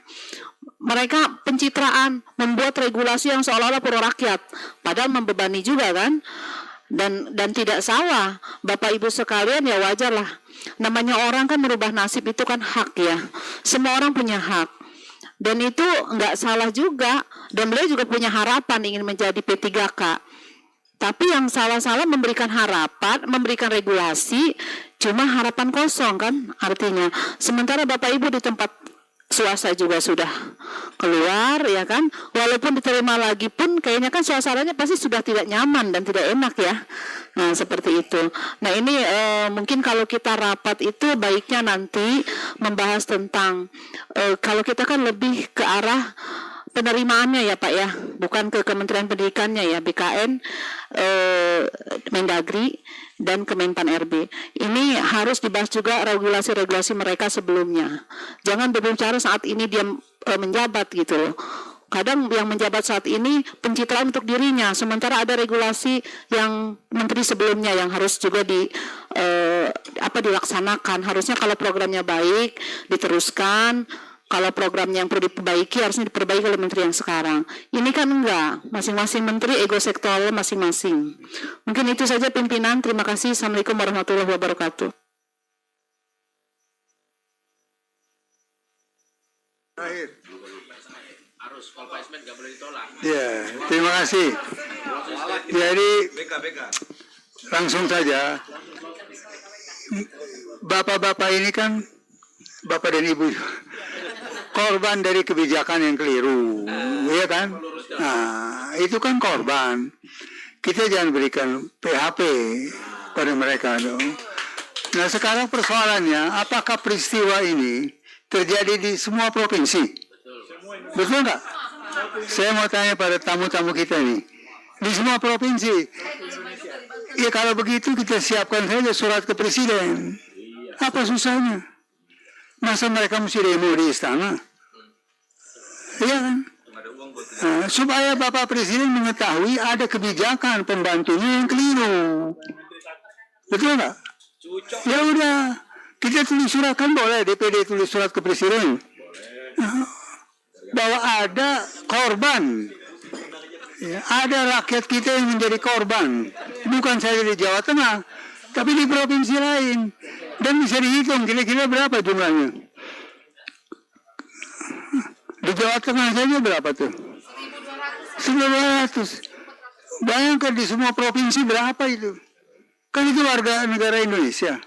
Mereka pencitraan, membuat regulasi yang seolah-olah pro rakyat, padahal membebani juga kan. Dan tidak salah, Bapak Ibu sekalian ya wajar lah. Namanya orang kan merubah nasib itu kan hak ya. Semua orang punya hak. Dan itu nggak salah juga. Dan beliau juga punya harapan ingin menjadi P3K. Tapi yang salah-salah memberikan harapan, memberikan regulasi, cuma harapan kosong kan artinya. Sementara Bapak Ibu di tempat swasta juga sudah keluar ya kan, walaupun diterima lagi pun kayaknya kan suasananya pasti sudah tidak nyaman dan tidak enak ya. Nah seperti itu. Nah ini mungkin kalau kita rapat itu baiknya nanti membahas tentang kalau kita kan lebih ke arah penerimaannya ya Pak ya, bukan ke Kementerian Pendidikannya ya, BKN, Mendagri, dan Kemenpan RB. Ini harus dibahas juga regulasi-regulasi mereka sebelumnya. Jangan berbicara saat ini dia menjabat gitu loh. Kadang yang menjabat saat ini pencitraan untuk dirinya, sementara ada regulasi yang menteri sebelumnya yang harus juga dilaksanakan. Harusnya kalau programnya baik diteruskan. Kalau programnya yang perlu diperbaiki harusnya diperbaiki oleh menteri yang sekarang. Ini kan enggak, masing-masing menteri ego sektoral masing-masing. Mungkin itu saja pimpinan, terima kasih. Assalamualaikum warahmatullahi wabarakatuh. Ya, terima kasih. Jadi langsung saja, bapak-bapak ini kan, bapak dan ibu korban dari kebijakan yang keliru, ya kan? Nah, itu kan korban. Kita jangan berikan PHP pada mereka dong. Nah, sekarang persoalannya, apakah peristiwa ini terjadi di semua provinsi? Betul nggak? Saya mau tanya pada tamu-tamu kita nih. Di semua provinsi. Ya kalau begitu kita siapkan saja surat ke presiden. Apa susahnya? Masa mereka mesti demo di istana? Iya kan? Nah, supaya Bapak Presiden mengetahui ada kebijakan pembantunya yang keliru. Betul nggak? Ya udah, kita tulis surat kan boleh, DPD tulis surat ke Presiden. Bahwa ada korban. Ya, ada rakyat kita yang menjadi korban. Bukan saja di Jawa Tengah, Tapi di provinsi lain. Dan bisa dihitung kira-kira berapa jumlahnya. Di Jawa Tengah saja berapa tuh? 1.200. Bayangkan di semua provinsi berapa itu. Kan itu warga negara Indonesia.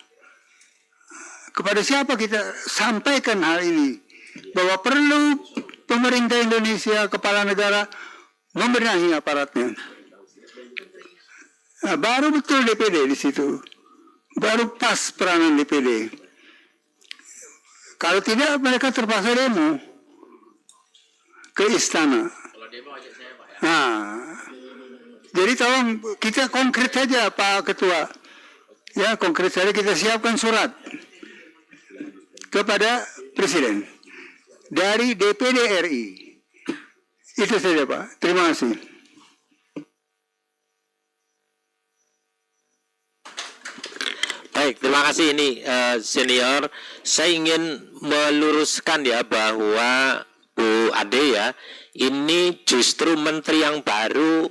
Kepada siapa kita sampaikan hal ini? Bahwa perlu pemerintah Indonesia, kepala negara, membenahi aparatnya. Nah, baru betul DPD di situ. Baru pas peranan DPD. Kalau tidak, mereka terpaksa demo ke istana. Nah, jadi tolong kita konkret saja Pak Ketua. Ya, konkret saja kita siapkan surat kepada Presiden dari DPD RI. Itu saja Pak. Terima kasih. Baik, terima kasih ini senior. Saya ingin meluruskan ya bahwa Bu Ade ya, ini justru menteri yang baru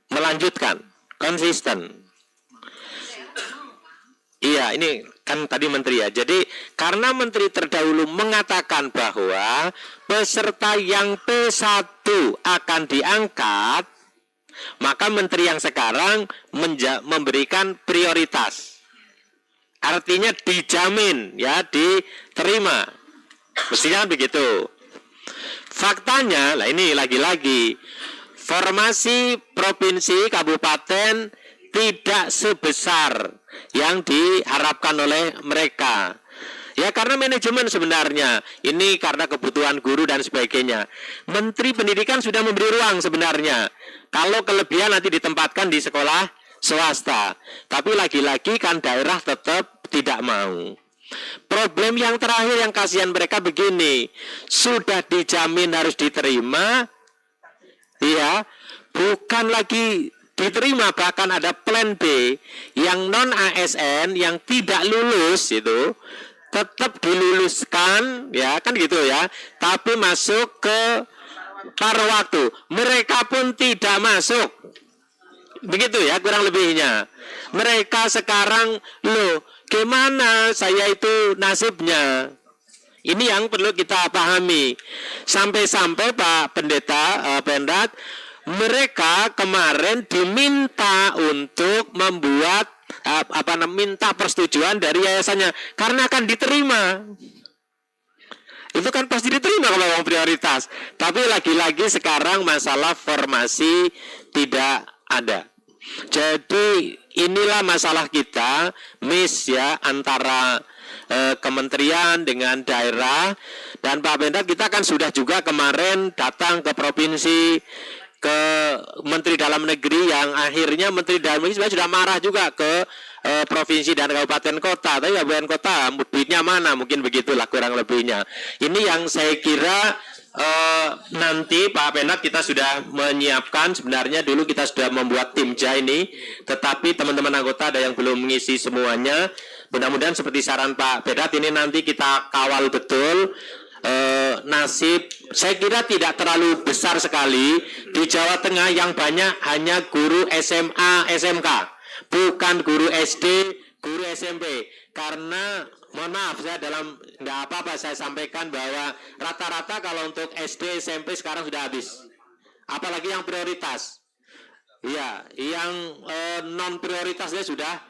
melanjutkan, konsisten. Iya, ini kan tadi menteri ya. Jadi karena menteri terdahulu mengatakan bahwa peserta yang P1 akan diangkat, maka menteri yang sekarang memberikan prioritas. Artinya dijamin ya, diterima. Mestinya begitu. Faktanya, lah ini lagi-lagi formasi provinsi kabupaten tidak sebesar yang diharapkan oleh mereka. Ya karena manajemen sebenarnya. Ini karena kebutuhan guru dan sebagainya. Menteri Pendidikan sudah memberi ruang sebenarnya. Kalau kelebihan nanti ditempatkan di sekolah swasta. Tapi lagi-lagi kan daerah tetap tidak mau. Problem yang terakhir yang kasihan mereka begini. Sudah dijamin harus diterima. Ya, bukan lagi diterima, bahkan ada plan B yang non ASN yang tidak lulus itu tetap diluluskan ya kan gitu ya, tapi masuk ke paruh waktu, mereka pun tidak masuk, begitu ya kurang lebihnya. Mereka sekarang loh gimana saya itu nasibnya. Ini yang perlu kita pahami. Sampai-sampai Pak Pendeta Pendat, mereka kemarin diminta untuk membuat minta persetujuan dari yayasannya karena akan diterima. Itu kan pasti diterima kalau yang prioritas. Tapi lagi-lagi sekarang masalah formasi tidak ada. Jadi inilah masalah kita, miss ya antara kementerian dengan daerah. Dan Pak Pendat, kita kan sudah juga kemarin datang ke provinsi, ke Menteri Dalam Negeri, yang akhirnya Menteri Dalam Negeri sebenarnya sudah marah juga ke provinsi dan kabupaten kota. Tapi kabupaten kota duitnya mana, mungkin begitulah kurang lebihnya. Ini yang saya kira nanti Pak Penat kita sudah menyiapkan. Sebenarnya dulu kita sudah membuat timja ini, tetapi teman-teman anggota ada yang belum mengisi semuanya. Mudah-mudahan seperti saran Pak Penat ini nanti kita kawal betul. Nasib saya kira tidak terlalu besar sekali di Jawa Tengah, yang banyak hanya guru SMA, SMK, bukan guru SD, guru SMP. Karena mohon maaf, saya dalam tidak apa-apa saya sampaikan bahwa rata-rata kalau untuk SD, SMP sekarang sudah habis. Apalagi yang prioritas. Ya, yang non prioritasnya sudah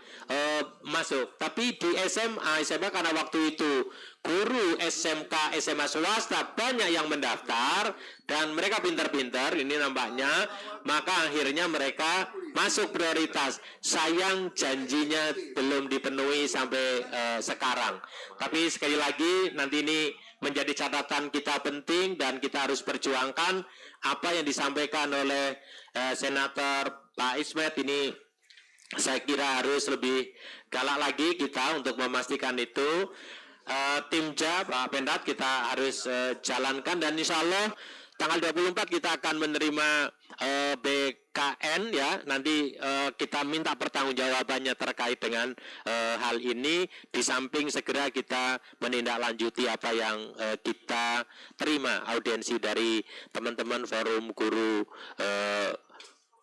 masuk. Tapi di SMA karena waktu itu guru SMK, SMA swasta banyak yang mendaftar dan mereka pintar-pintar, ini nampaknya, maka akhirnya mereka masuk prioritas. Sayang janjinya belum dipenuhi sampai sekarang. Tapi sekali lagi nanti ini menjadi catatan kita penting dan kita harus perjuangkan apa yang disampaikan oleh Senator Pak Ismet ini. Saya kira harus lebih galak lagi kita untuk memastikan itu. Timja Pak Pendat kita harus jalankan, dan insya Allah tanggal 24 kita akan menerima BKN ya. Nanti kita minta pertanggungjawabannya terkait dengan hal ini. Di samping segera kita menindaklanjuti apa yang kita terima audiensi dari teman-teman forum guru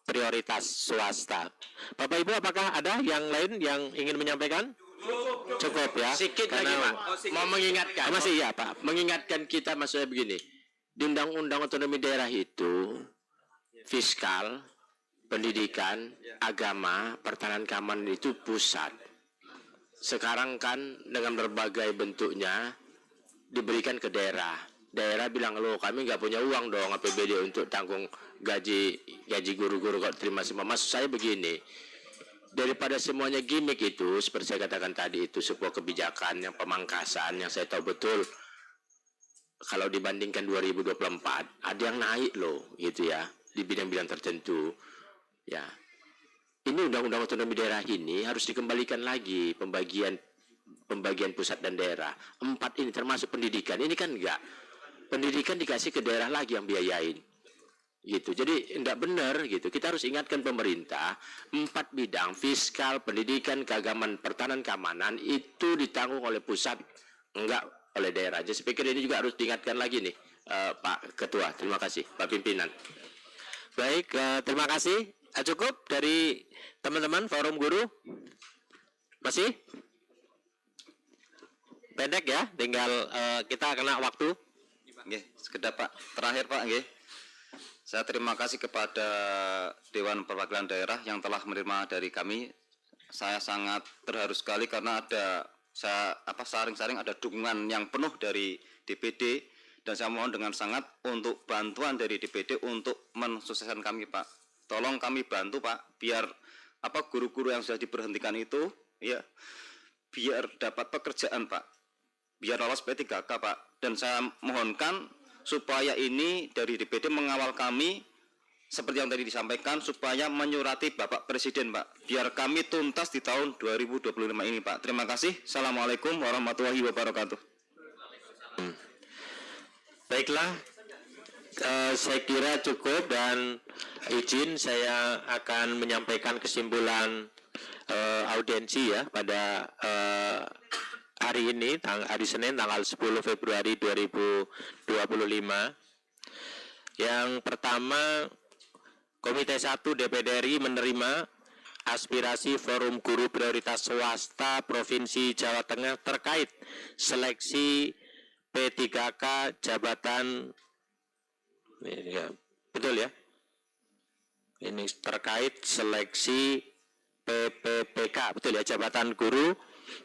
prioritas swasta. Bapak Ibu, apakah ada yang lain yang ingin menyampaikan? Cukup ya. Sedikit lagi Pak, mau mengingatkan. Masih ya Pak. Mengingatkan kita maksudnya begini. Di Undang-Undang Otonomi Daerah itu fiskal, pendidikan, agama, pertahanan keamanan itu pusat. Sekarang kan dengan berbagai bentuknya diberikan ke daerah. Daerah bilang, loh kami nggak punya uang dong APBD untuk tanggung gaji guru-guru kalau terima semua. Maksud saya begini, daripada semuanya gimmick itu, seperti saya katakan tadi, itu sebuah kebijakan yang pemangkasan yang saya tahu betul. Kalau dibandingkan 2024, ada yang naik loh, gitu ya, di bidang-bidang tertentu. Ya, ini Undang-Undang Otonomi Daerah ini harus dikembalikan lagi pembagian pusat dan daerah. 4 ini termasuk pendidikan. Ini kan enggak. Pendidikan dikasih ke daerah lagi yang biayain. Gitu. Jadi enggak benar gitu. Kita harus ingatkan pemerintah 4 bidang fiskal, pendidikan, keagamaan, pertahanan, keamanan itu ditanggung oleh pusat, enggak oleh daerah. Jadi saya pikir ini juga harus diingatkan lagi nih Pak Ketua. Terima kasih Pak Pimpinan. Baik, terima kasih. Cukup dari teman-teman Forum Guru? Masih? Pendek ya, tinggal kita kena waktu. Nggih, sekedap Pak. Terakhir Pak, nggih. Saya terima kasih kepada Dewan Perwakilan Daerah yang telah menerima dari kami. Saya sangat terharu sekali karena ada saring-saring ada dukungan yang penuh dari DPD, dan saya mohon dengan sangat untuk bantuan dari DPD untuk mensukseskan kami Pak. Tolong kami bantu Pak, biar guru-guru yang sudah diberhentikan itu ya biar dapat pekerjaan Pak, biar lolos P3K Pak. Dan saya mohonkan supaya ini dari DPD mengawal kami seperti yang tadi disampaikan, supaya menyurati Bapak Presiden Pak, biar kami tuntas di tahun 2025 ini Pak. Terima kasih. Assalamualaikum warahmatullahi wabarakatuh. Baiklah, saya kira cukup, dan izin saya akan menyampaikan kesimpulan audiensi ya pada hari ini, hari Senin tanggal 10 Februari 2025. Yang pertama, Komite 1 DPD RI menerima aspirasi Forum Guru Prioritas Swasta Provinsi Jawa Tengah terkait seleksi P3K jabatan, ya, betul ya, ini terkait seleksi PPPK, betul ya, jabatan guru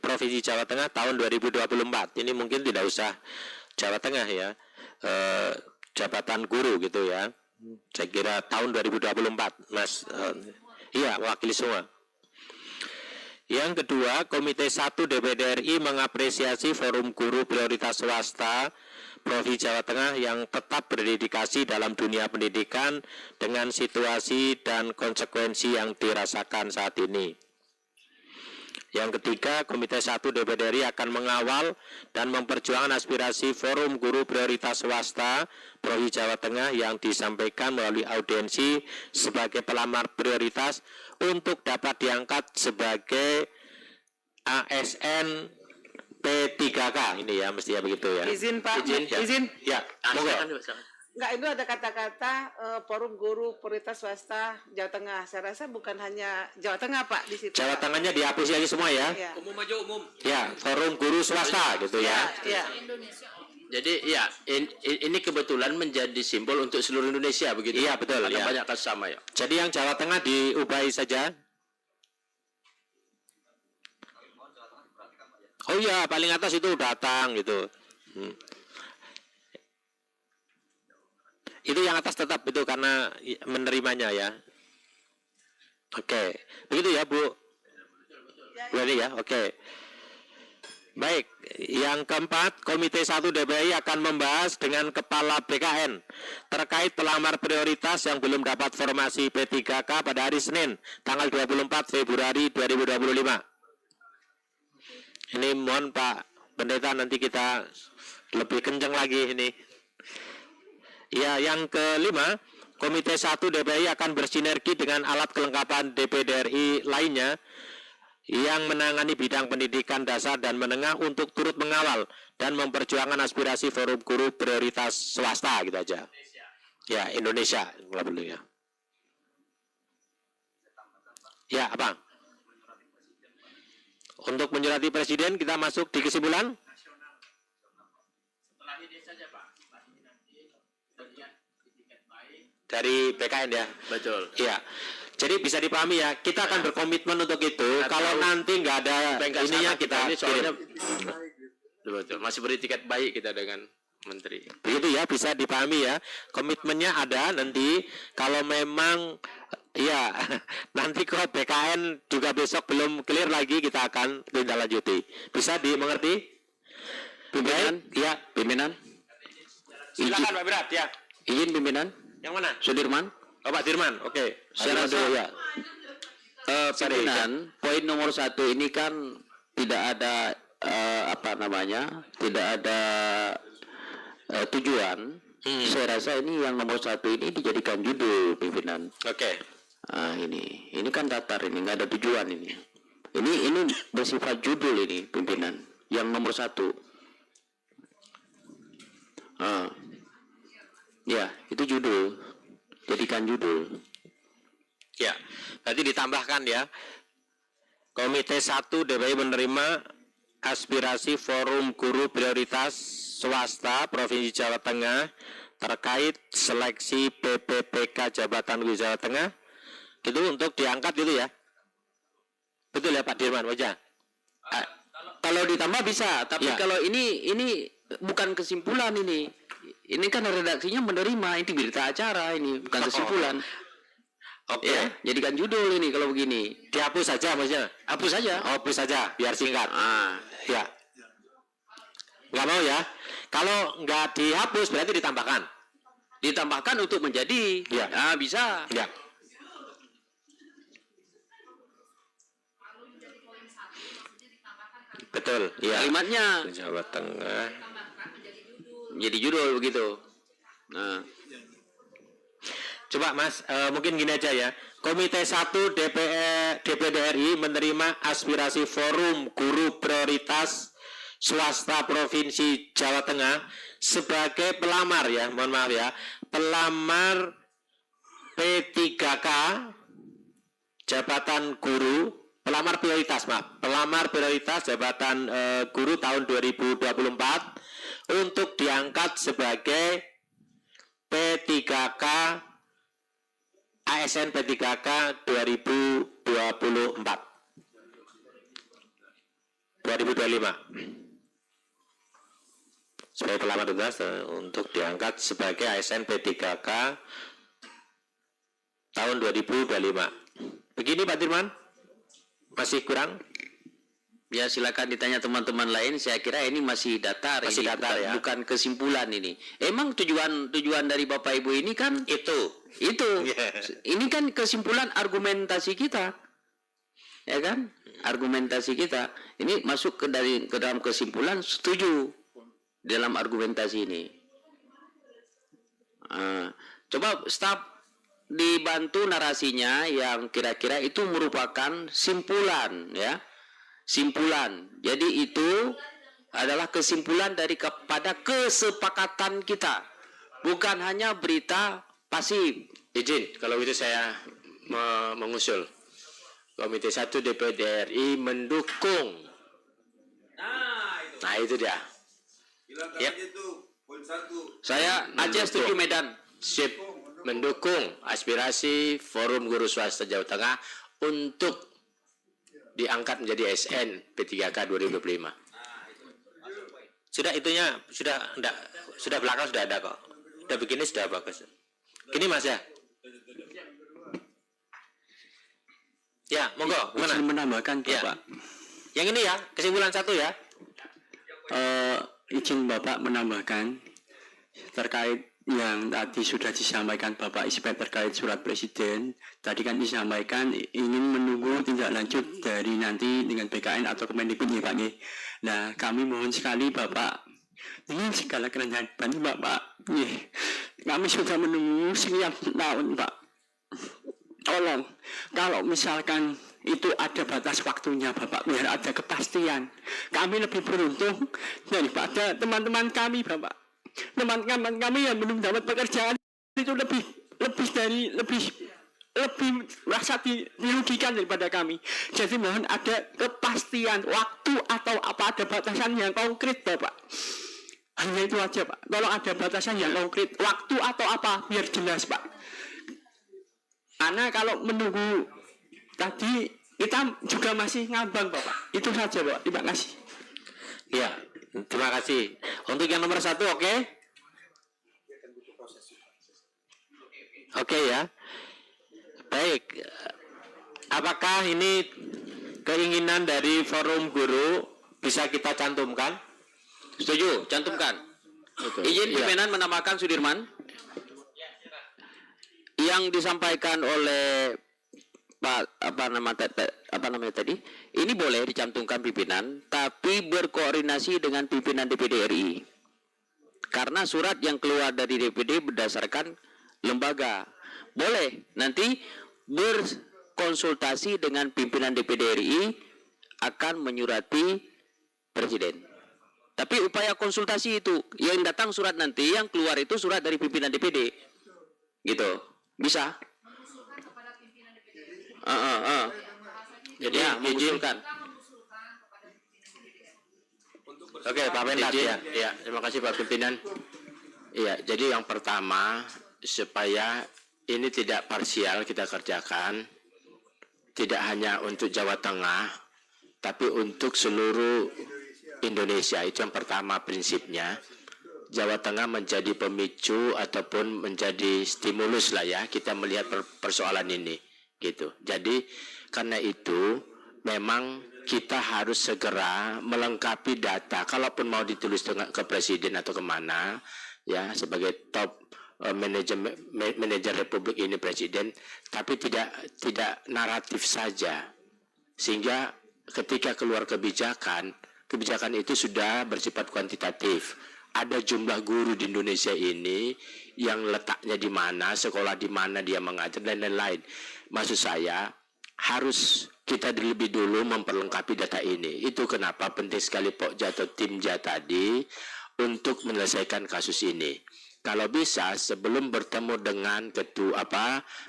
Provinsi Jawa Tengah tahun 2024. Ini mungkin tidak usah Jawa Tengah ya, jabatan guru gitu ya. Saya kira tahun 2024, Mas. Iya, wakili semua. Yang kedua, Komite 1 DPD RI mengapresiasi Forum Guru Prioritas Swasta Provinsi Jawa Tengah yang tetap berdedikasi dalam dunia pendidikan dengan situasi dan konsekuensi yang dirasakan saat ini. Yang ketiga, Komite 1 DPD RI akan mengawal dan memperjuangkan aspirasi Forum Guru Prioritas Swasta Provinsi Jawa Tengah yang disampaikan melalui audiensi sebagai pelamar prioritas untuk dapat diangkat sebagai ASN P3K. Ini ya, mestinya begitu ya. Izin Pak, izin. Ya, monggo. Enggak, itu ada kata-kata Forum Guru Prioritas Swasta Jawa Tengah. Saya rasa bukan hanya Jawa Tengah Pak di situ. Jawa Tengahnya dihapus aja semua ya. Ya. Umum aja umum. Ya, Forum Guru Swasta gitu ya. Ya. Jadi ya ini kebetulan menjadi simbol untuk seluruh Indonesia begitu. Iya, betul. Ada Ya. banyak kasus sama ya. Jadi yang Jawa Tengah diubahi saja. Oh iya, paling atas itu datang gitu. Itu yang atas tetap itu karena menerimanya ya. Oke, begitu ya Bu. Berarti ya, oke. Baik, yang keempat, Komite 1 DPI akan membahas dengan Kepala BKN terkait pelamar prioritas yang belum dapat formasi P3K pada hari Senin, tanggal 24 Februari 2025. Ini mohon Pak Pendeta nanti kita lebih kencang lagi ini. Ya, yang kelima, Komite 1 DPI akan bersinergi dengan alat kelengkapan DPD RI lainnya yang menangani bidang pendidikan dasar dan menengah untuk turut mengawal dan memperjuangkan aspirasi Forum Guru Prioritas Swasta gitu aja. Ya, Indonesia. Ya. Ya, apa? Untuk menyurati Presiden, kita masuk di kesimpulan. Dari BKN ya? Betul. Iya. Jadi bisa dipahami ya, kita akan berkomitmen untuk itu. Kalau nanti nggak ada ininya kita ini soalnya kirim. betul. Masih beri tiket baik kita dengan Menteri. Begitu ya, bisa dipahami ya. Komitmennya ada nanti. Kalau memang ya nanti kok BKN juga besok belum clear lagi, kita akan tindak lanjuti. Bisa dimengerti? Pimpinan? Ya, Pimpinan? silakan Pak Berat ya. Izin pimpinan? Yang mana? Sudirman? Oh, Pak Dirman, oke. Saya rasa ya. pimpinan, poin nomor 1 ini kan tidak ada tidak ada tujuan. Saya rasa ini yang nomor 1 ini dijadikan judul pimpinan. Oke. Ini kan datar, ini nggak ada tujuan ini. Ini bersifat judul ini pimpinan. Yang nomor 1. Ya, itu judul. Jadikan judul. Ya, berarti ditambahkan ya. Komite 1 DPI menerima aspirasi Forum Guru Prioritas Swasta Provinsi Jawa Tengah terkait seleksi PPPK Jabatan Guru Jawa Tengah. Itu untuk diangkat gitu ya. Betul ya Pak Dirman wajah. Kalau ditambah bisa, tapi Ya. kalau ini bukan kesimpulan ini. Ini kan redaksinya menerima, ini berita acara ini, bukan kesimpulan. Oke. Ya, jadikan judul ini kalau begini. Dihapus saja maksudnya. Hapus saja. Hapus saja biar singkat. Ya. Nggak mau ya. Kalau nggak dihapus berarti ditambahkan. Ditambahkan untuk menjadi. Ya. Nah, bisa. Ya. Betul. Ya. Kalimatnya Jawa Tengah. jadi judul begitu. Nah, Coba Mas, mungkin gini aja ya. Komite 1 DPD RI menerima aspirasi Forum Guru Prioritas Swasta Provinsi Jawa Tengah sebagai pelamar ya, mohon maaf ya, pelamar P3K jabatan guru, pelamar prioritas maaf, pelamar prioritas jabatan guru tahun 2024 untuk diangkat sebagai P3K ASN P3K 2025 sebagai pelamar tugas untuk diangkat sebagai ASN P3K tahun 2025. Begini Pak Dirman, masih kurang? ya silakan ditanya teman-teman lain. Saya kira ini masih datar, Masih ini datar, ya. bukan kesimpulan ini. Emang tujuan dari Bapak Ibu ini kan Itu. Yeah. Ini kan kesimpulan argumentasi kita, ya kan? Argumentasi kita ini masuk ke dalam kesimpulan setuju dalam argumentasi ini. Coba staf dibantu narasinya yang kira-kira itu merupakan simpulan, ya. Simpulan. Jadi itu adalah kesimpulan kepada kesepakatan kita, bukan hanya berita pasif. Izin, kalau itu saya mengusul. Komite 1 DPD RI mendukung. Nah itu dia. Yep. Saya aja setuju Medan. Sip, mendukung aspirasi Forum Guru Swasta Jawa Tengah untuk diangkat menjadi SN P3K 2025. Sudah itunya, sudah belakang sudah ada kok. Udah begini sudah bagus. Gini Mas ya. Ya, monggo. Gimana? Izin menambahkan Bapak. Yang ini ya, kesimpulan 1 ya. Izin Bapak menambahkan terkait yang tadi sudah disampaikan Bapak Ismet terkait surat Presiden. Tadi kan disampaikan ingin menunggu tindak lanjut dari nanti dengan BKN atau Kemendikbud nih Pak. Nah, kami mohon sekali Bapak, dengan segala kerendahan hati Bapak, kami sudah menunggu sekian tahun Pak. Tolong, kalau misalkan itu ada batas waktunya Bapak, biar ada kepastian. Kami lebih beruntung daripada teman-teman kami Bapak. Teman-teman kami yang belum dapat pekerjaan itu lebih lebih merasa dirugikan daripada kami. Jadi mohon ada kepastian waktu atau apa, ada batasan yang konkret Bapak. Hanya itu aja Pak. Tolong ada batasan yang konkret, waktu atau apa, biar jelas Pak. Karena kalau menunggu tadi kita juga masih ngambang Bapak. Itu saja Pak. Terima kasih. Ya, terima kasih. Untuk yang nomor 1, oke? Oke ya. Baik. Apakah ini keinginan dari forum guru bisa kita cantumkan? Setuju, cantumkan. Izin pimpinan menambahkan Sudirman. Yang disampaikan oleh Pak apa namanya tadi? Ini boleh dicantumkan pimpinan, tapi berkoordinasi dengan pimpinan DPD RI. Karena surat yang keluar dari DPD berdasarkan lembaga. Boleh nanti berkonsultasi dengan pimpinan DPD RI akan menyurati presiden. Tapi upaya konsultasi itu yang datang surat nanti, yang keluar itu surat dari pimpinan DPD. Gitu. Bisa? Jadi ya, mengusulkan. Oke, Pak Mendak ya. Ya, terima kasih Pak Pimpinan. Iya, jadi yang pertama supaya ini tidak parsial kita kerjakan, tidak hanya untuk Jawa Tengah, tapi untuk seluruh Indonesia. Itu yang pertama prinsipnya. Jawa Tengah menjadi pemicu ataupun menjadi stimulus lah ya kita melihat persoalan ini gitu. Jadi karena itu memang kita harus segera melengkapi data. Kalaupun mau ditulis ke presiden atau kemana ya sebagai top manajer Republik ini presiden, tapi tidak naratif saja, sehingga ketika keluar kebijakan itu sudah bersifat kuantitatif. Ada jumlah guru di Indonesia ini yang letaknya di mana, sekolah di mana dia mengajar dan lain-lain. Maksud saya harus kita lebih dulu memperlengkapi data ini. Itu kenapa penting sekali Pokja atau Timja tadi untuk menyelesaikan kasus ini. Kalau bisa sebelum bertemu dengan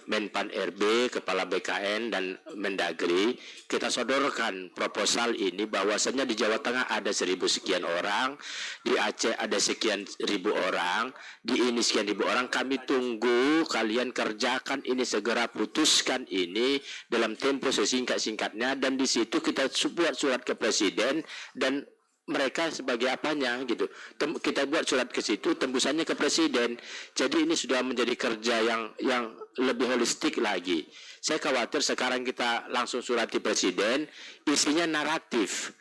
Menpan RB, Kepala BKN dan Mendagri, kita sodorkan proposal ini bahwasanya di Jawa Tengah ada 1.000 sekian orang, di Aceh ada sekian ribu orang, di ini sekian ribu orang. Kami tunggu kalian kerjakan ini, segera putuskan ini dalam tempo sesingkat-singkatnya, dan di situ kita buat surat ke presiden dan mereka sebagai apanya gitu. Kita buat surat ke situ, tembusannya ke presiden. Jadi ini sudah menjadi kerja yang lebih holistik lagi. Saya khawatir sekarang kita langsung surati presiden, isinya naratif,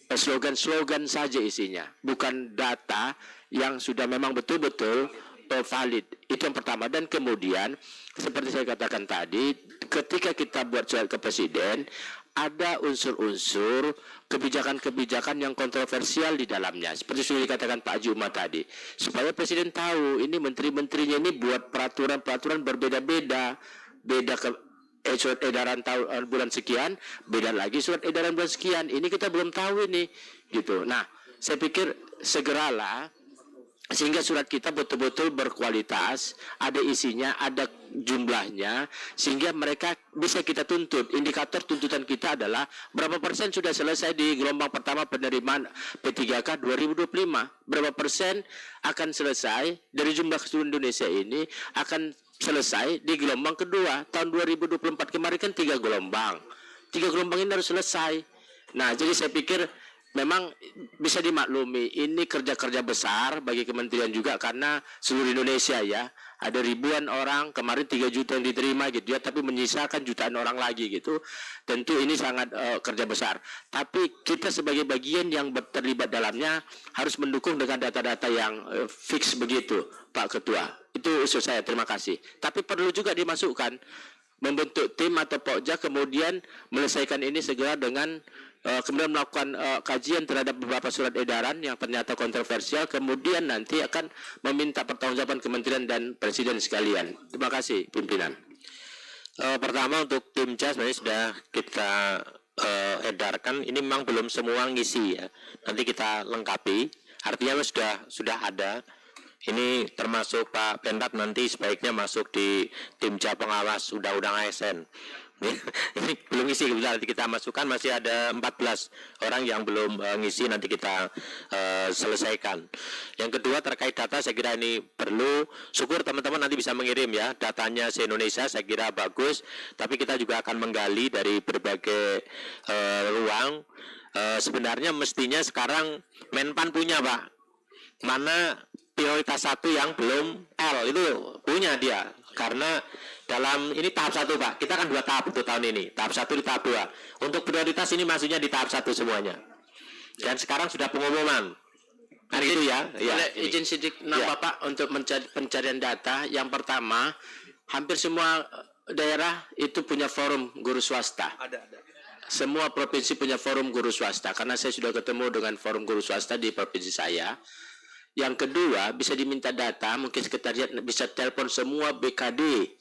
slogan-slogan saja isinya, bukan data yang sudah memang betul-betul valid. Itu yang pertama. Dan kemudian seperti saya katakan tadi, ketika kita buat surat ke presiden, ada unsur-unsur kebijakan-kebijakan yang kontroversial di dalamnya. Seperti sudah dikatakan Pak Juma tadi. Supaya presiden tahu, ini menteri-menterinya ini buat peraturan-peraturan berbeda-beda. Beda ke surat edaran tahun bulan sekian, beda lagi surat edaran bulan sekian. Ini kita belum tahu ini. Gitu. Nah, saya pikir segeralah sehingga surat kita betul-betul berkualitas, ada isinya, ada jumlahnya, sehingga mereka bisa kita tuntut. Indikator tuntutan kita adalah berapa persen sudah selesai di gelombang pertama penerimaan P3K 2025, berapa persen akan selesai dari jumlah seluruh Indonesia ini akan selesai di gelombang kedua. Tahun 2024 kemarin kan 3 gelombang. 3 gelombang ini harus selesai. Nah, jadi saya pikir memang bisa dimaklumi, ini kerja-kerja besar bagi kementerian juga, karena seluruh Indonesia ya, ada ribuan orang, kemarin 3 juta yang diterima gitu ya, tapi menyisakan jutaan orang lagi gitu. Tentu ini sangat kerja besar. Tapi kita sebagai bagian yang terlibat dalamnya harus mendukung dengan data-data yang fix begitu, Pak Ketua. Itu usul saya, terima kasih. Tapi perlu juga dimasukkan, membentuk tim atau Pokja, kemudian menyelesaikan ini segera dengan kemudian melakukan kajian terhadap beberapa surat edaran yang ternyata kontroversial, kemudian nanti akan meminta pertanggungjawaban kementerian dan presiden sekalian. Terima kasih, pimpinan. Pertama untuk tim JAS sebenarnya sudah kita edarkan. Ini memang belum semua ngisi ya. Nanti kita lengkapi. Artinya sudah ada. Ini termasuk Pak Pendat nanti sebaiknya masuk di tim pengawas undang-undang ASN. Ini belum ngisi, nanti kita masukkan, masih ada 14 orang yang belum ngisi, nanti kita selesaikan. Yang kedua terkait data, saya kira ini perlu, syukur teman-teman nanti bisa mengirim ya datanya se-Indonesia, saya kira bagus, tapi kita juga akan menggali dari berbagai ruang. Sebenarnya mestinya sekarang Menpan punya Pak, mana prioritas 1 yang belum L, itu punya dia, karena dalam ini tahap 1 Pak, kita kan 2 tahap untuk tahun ini, tahap 1 di tahap 2. Untuk prioritas ini maksudnya di tahap 1 semuanya. Dan sekarang sudah pengumuman. Kan itu ya. Boleh izin sidik Bapak untuk pencarian data. Yang pertama, hampir semua daerah itu punya forum guru swasta. Ada. Semua provinsi punya forum guru swasta, karena saya sudah ketemu dengan forum guru swasta di provinsi saya. Yang kedua, bisa diminta data, mungkin sekretariat bisa telepon semua BKD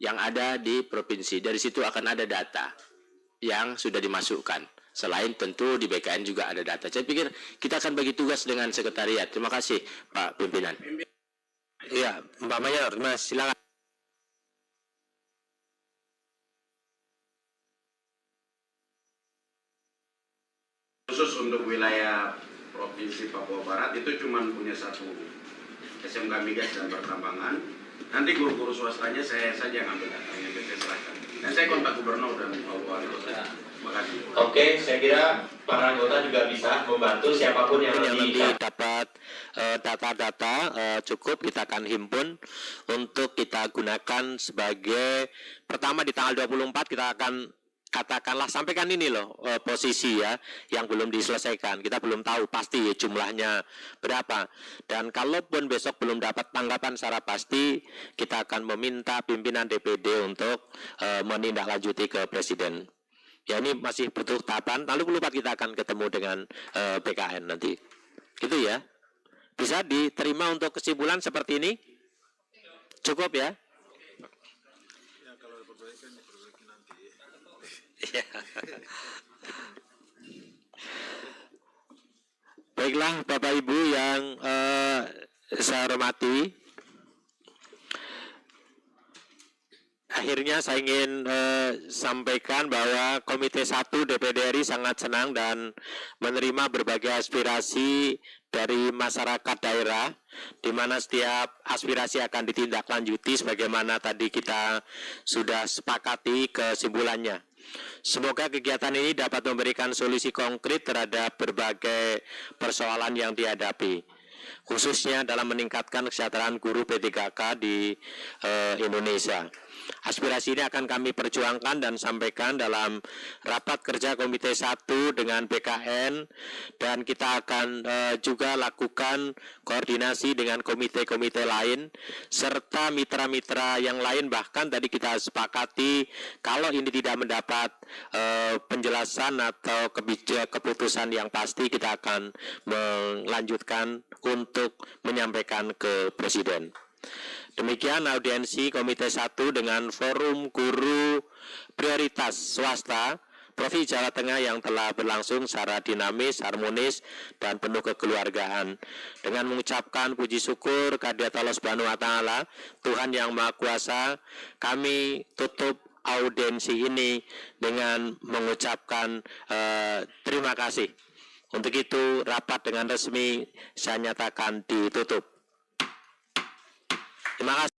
yang ada di provinsi. Dari situ akan ada data yang sudah dimasukkan. Selain tentu di BKN juga ada data. Saya pikir kita akan bagi tugas dengan sekretariat. Terima kasih Pak Pimpinan. Iya, Mbak Mayor, Mas, silakan. Khusus untuk wilayah Provinsi Papua Barat itu cuma punya 1 SMK Migas dan Pertambangan. Nanti guru-guru swastanya saya saja ngambil datanya, saya serahkan. Dan saya kontak gubernur dan Pak Wali Kota. Terima kasih. Oke, saya kira para anggota juga bisa membantu siapapun yang nanti dapat data-data cukup kita akan himpun untuk kita gunakan sebagai pertama di tanggal 24 kita akan katakanlah sampaikan ini loh posisi ya yang belum diselesaikan, kita belum tahu pasti jumlahnya berapa, dan kalaupun besok belum dapat tanggapan secara pasti kita akan meminta pimpinan DPD untuk menindaklanjuti ke Presiden. Ya ini masih butuh tahapan, lalu lupa kita akan ketemu dengan BKN nanti. Gitu ya. Bisa diterima untuk kesimpulan seperti ini? Cukup ya? Baiklah Bapak Ibu yang saya hormati, akhirnya saya ingin sampaikan bahwa Komite 1 DPD RI sangat senang dan menerima berbagai aspirasi dari masyarakat daerah, di mana setiap aspirasi akan ditindaklanjuti sebagaimana tadi kita sudah sepakati kesimpulannya. Semoga kegiatan ini dapat memberikan solusi konkret terhadap berbagai persoalan yang dihadapi, khususnya dalam meningkatkan kesejahteraan guru P3K di Indonesia. Aspirasi ini akan kami perjuangkan dan sampaikan dalam rapat kerja Komite 1 dengan BKN, dan kita akan juga lakukan koordinasi dengan komite-komite lain serta mitra-mitra yang lain. Bahkan tadi kita sepakati kalau ini tidak mendapat penjelasan atau keputusan yang pasti, kita akan melanjutkan untuk menyampaikan ke Presiden. Demikian audiensi Komite 1 dengan Forum Guru Prioritas Swasta Provinsi Jawa Tengah yang telah berlangsung secara dinamis, harmonis, dan penuh kekeluargaan. Dengan mengucapkan puji syukur kehadirat Allah Subhanahu wa Ta'ala, Tuhan yang Maha Kuasa, kami tutup audiensi ini dengan mengucapkan terima kasih. Untuk itu, rapat dengan resmi saya nyatakan ditutup. Terima kasih.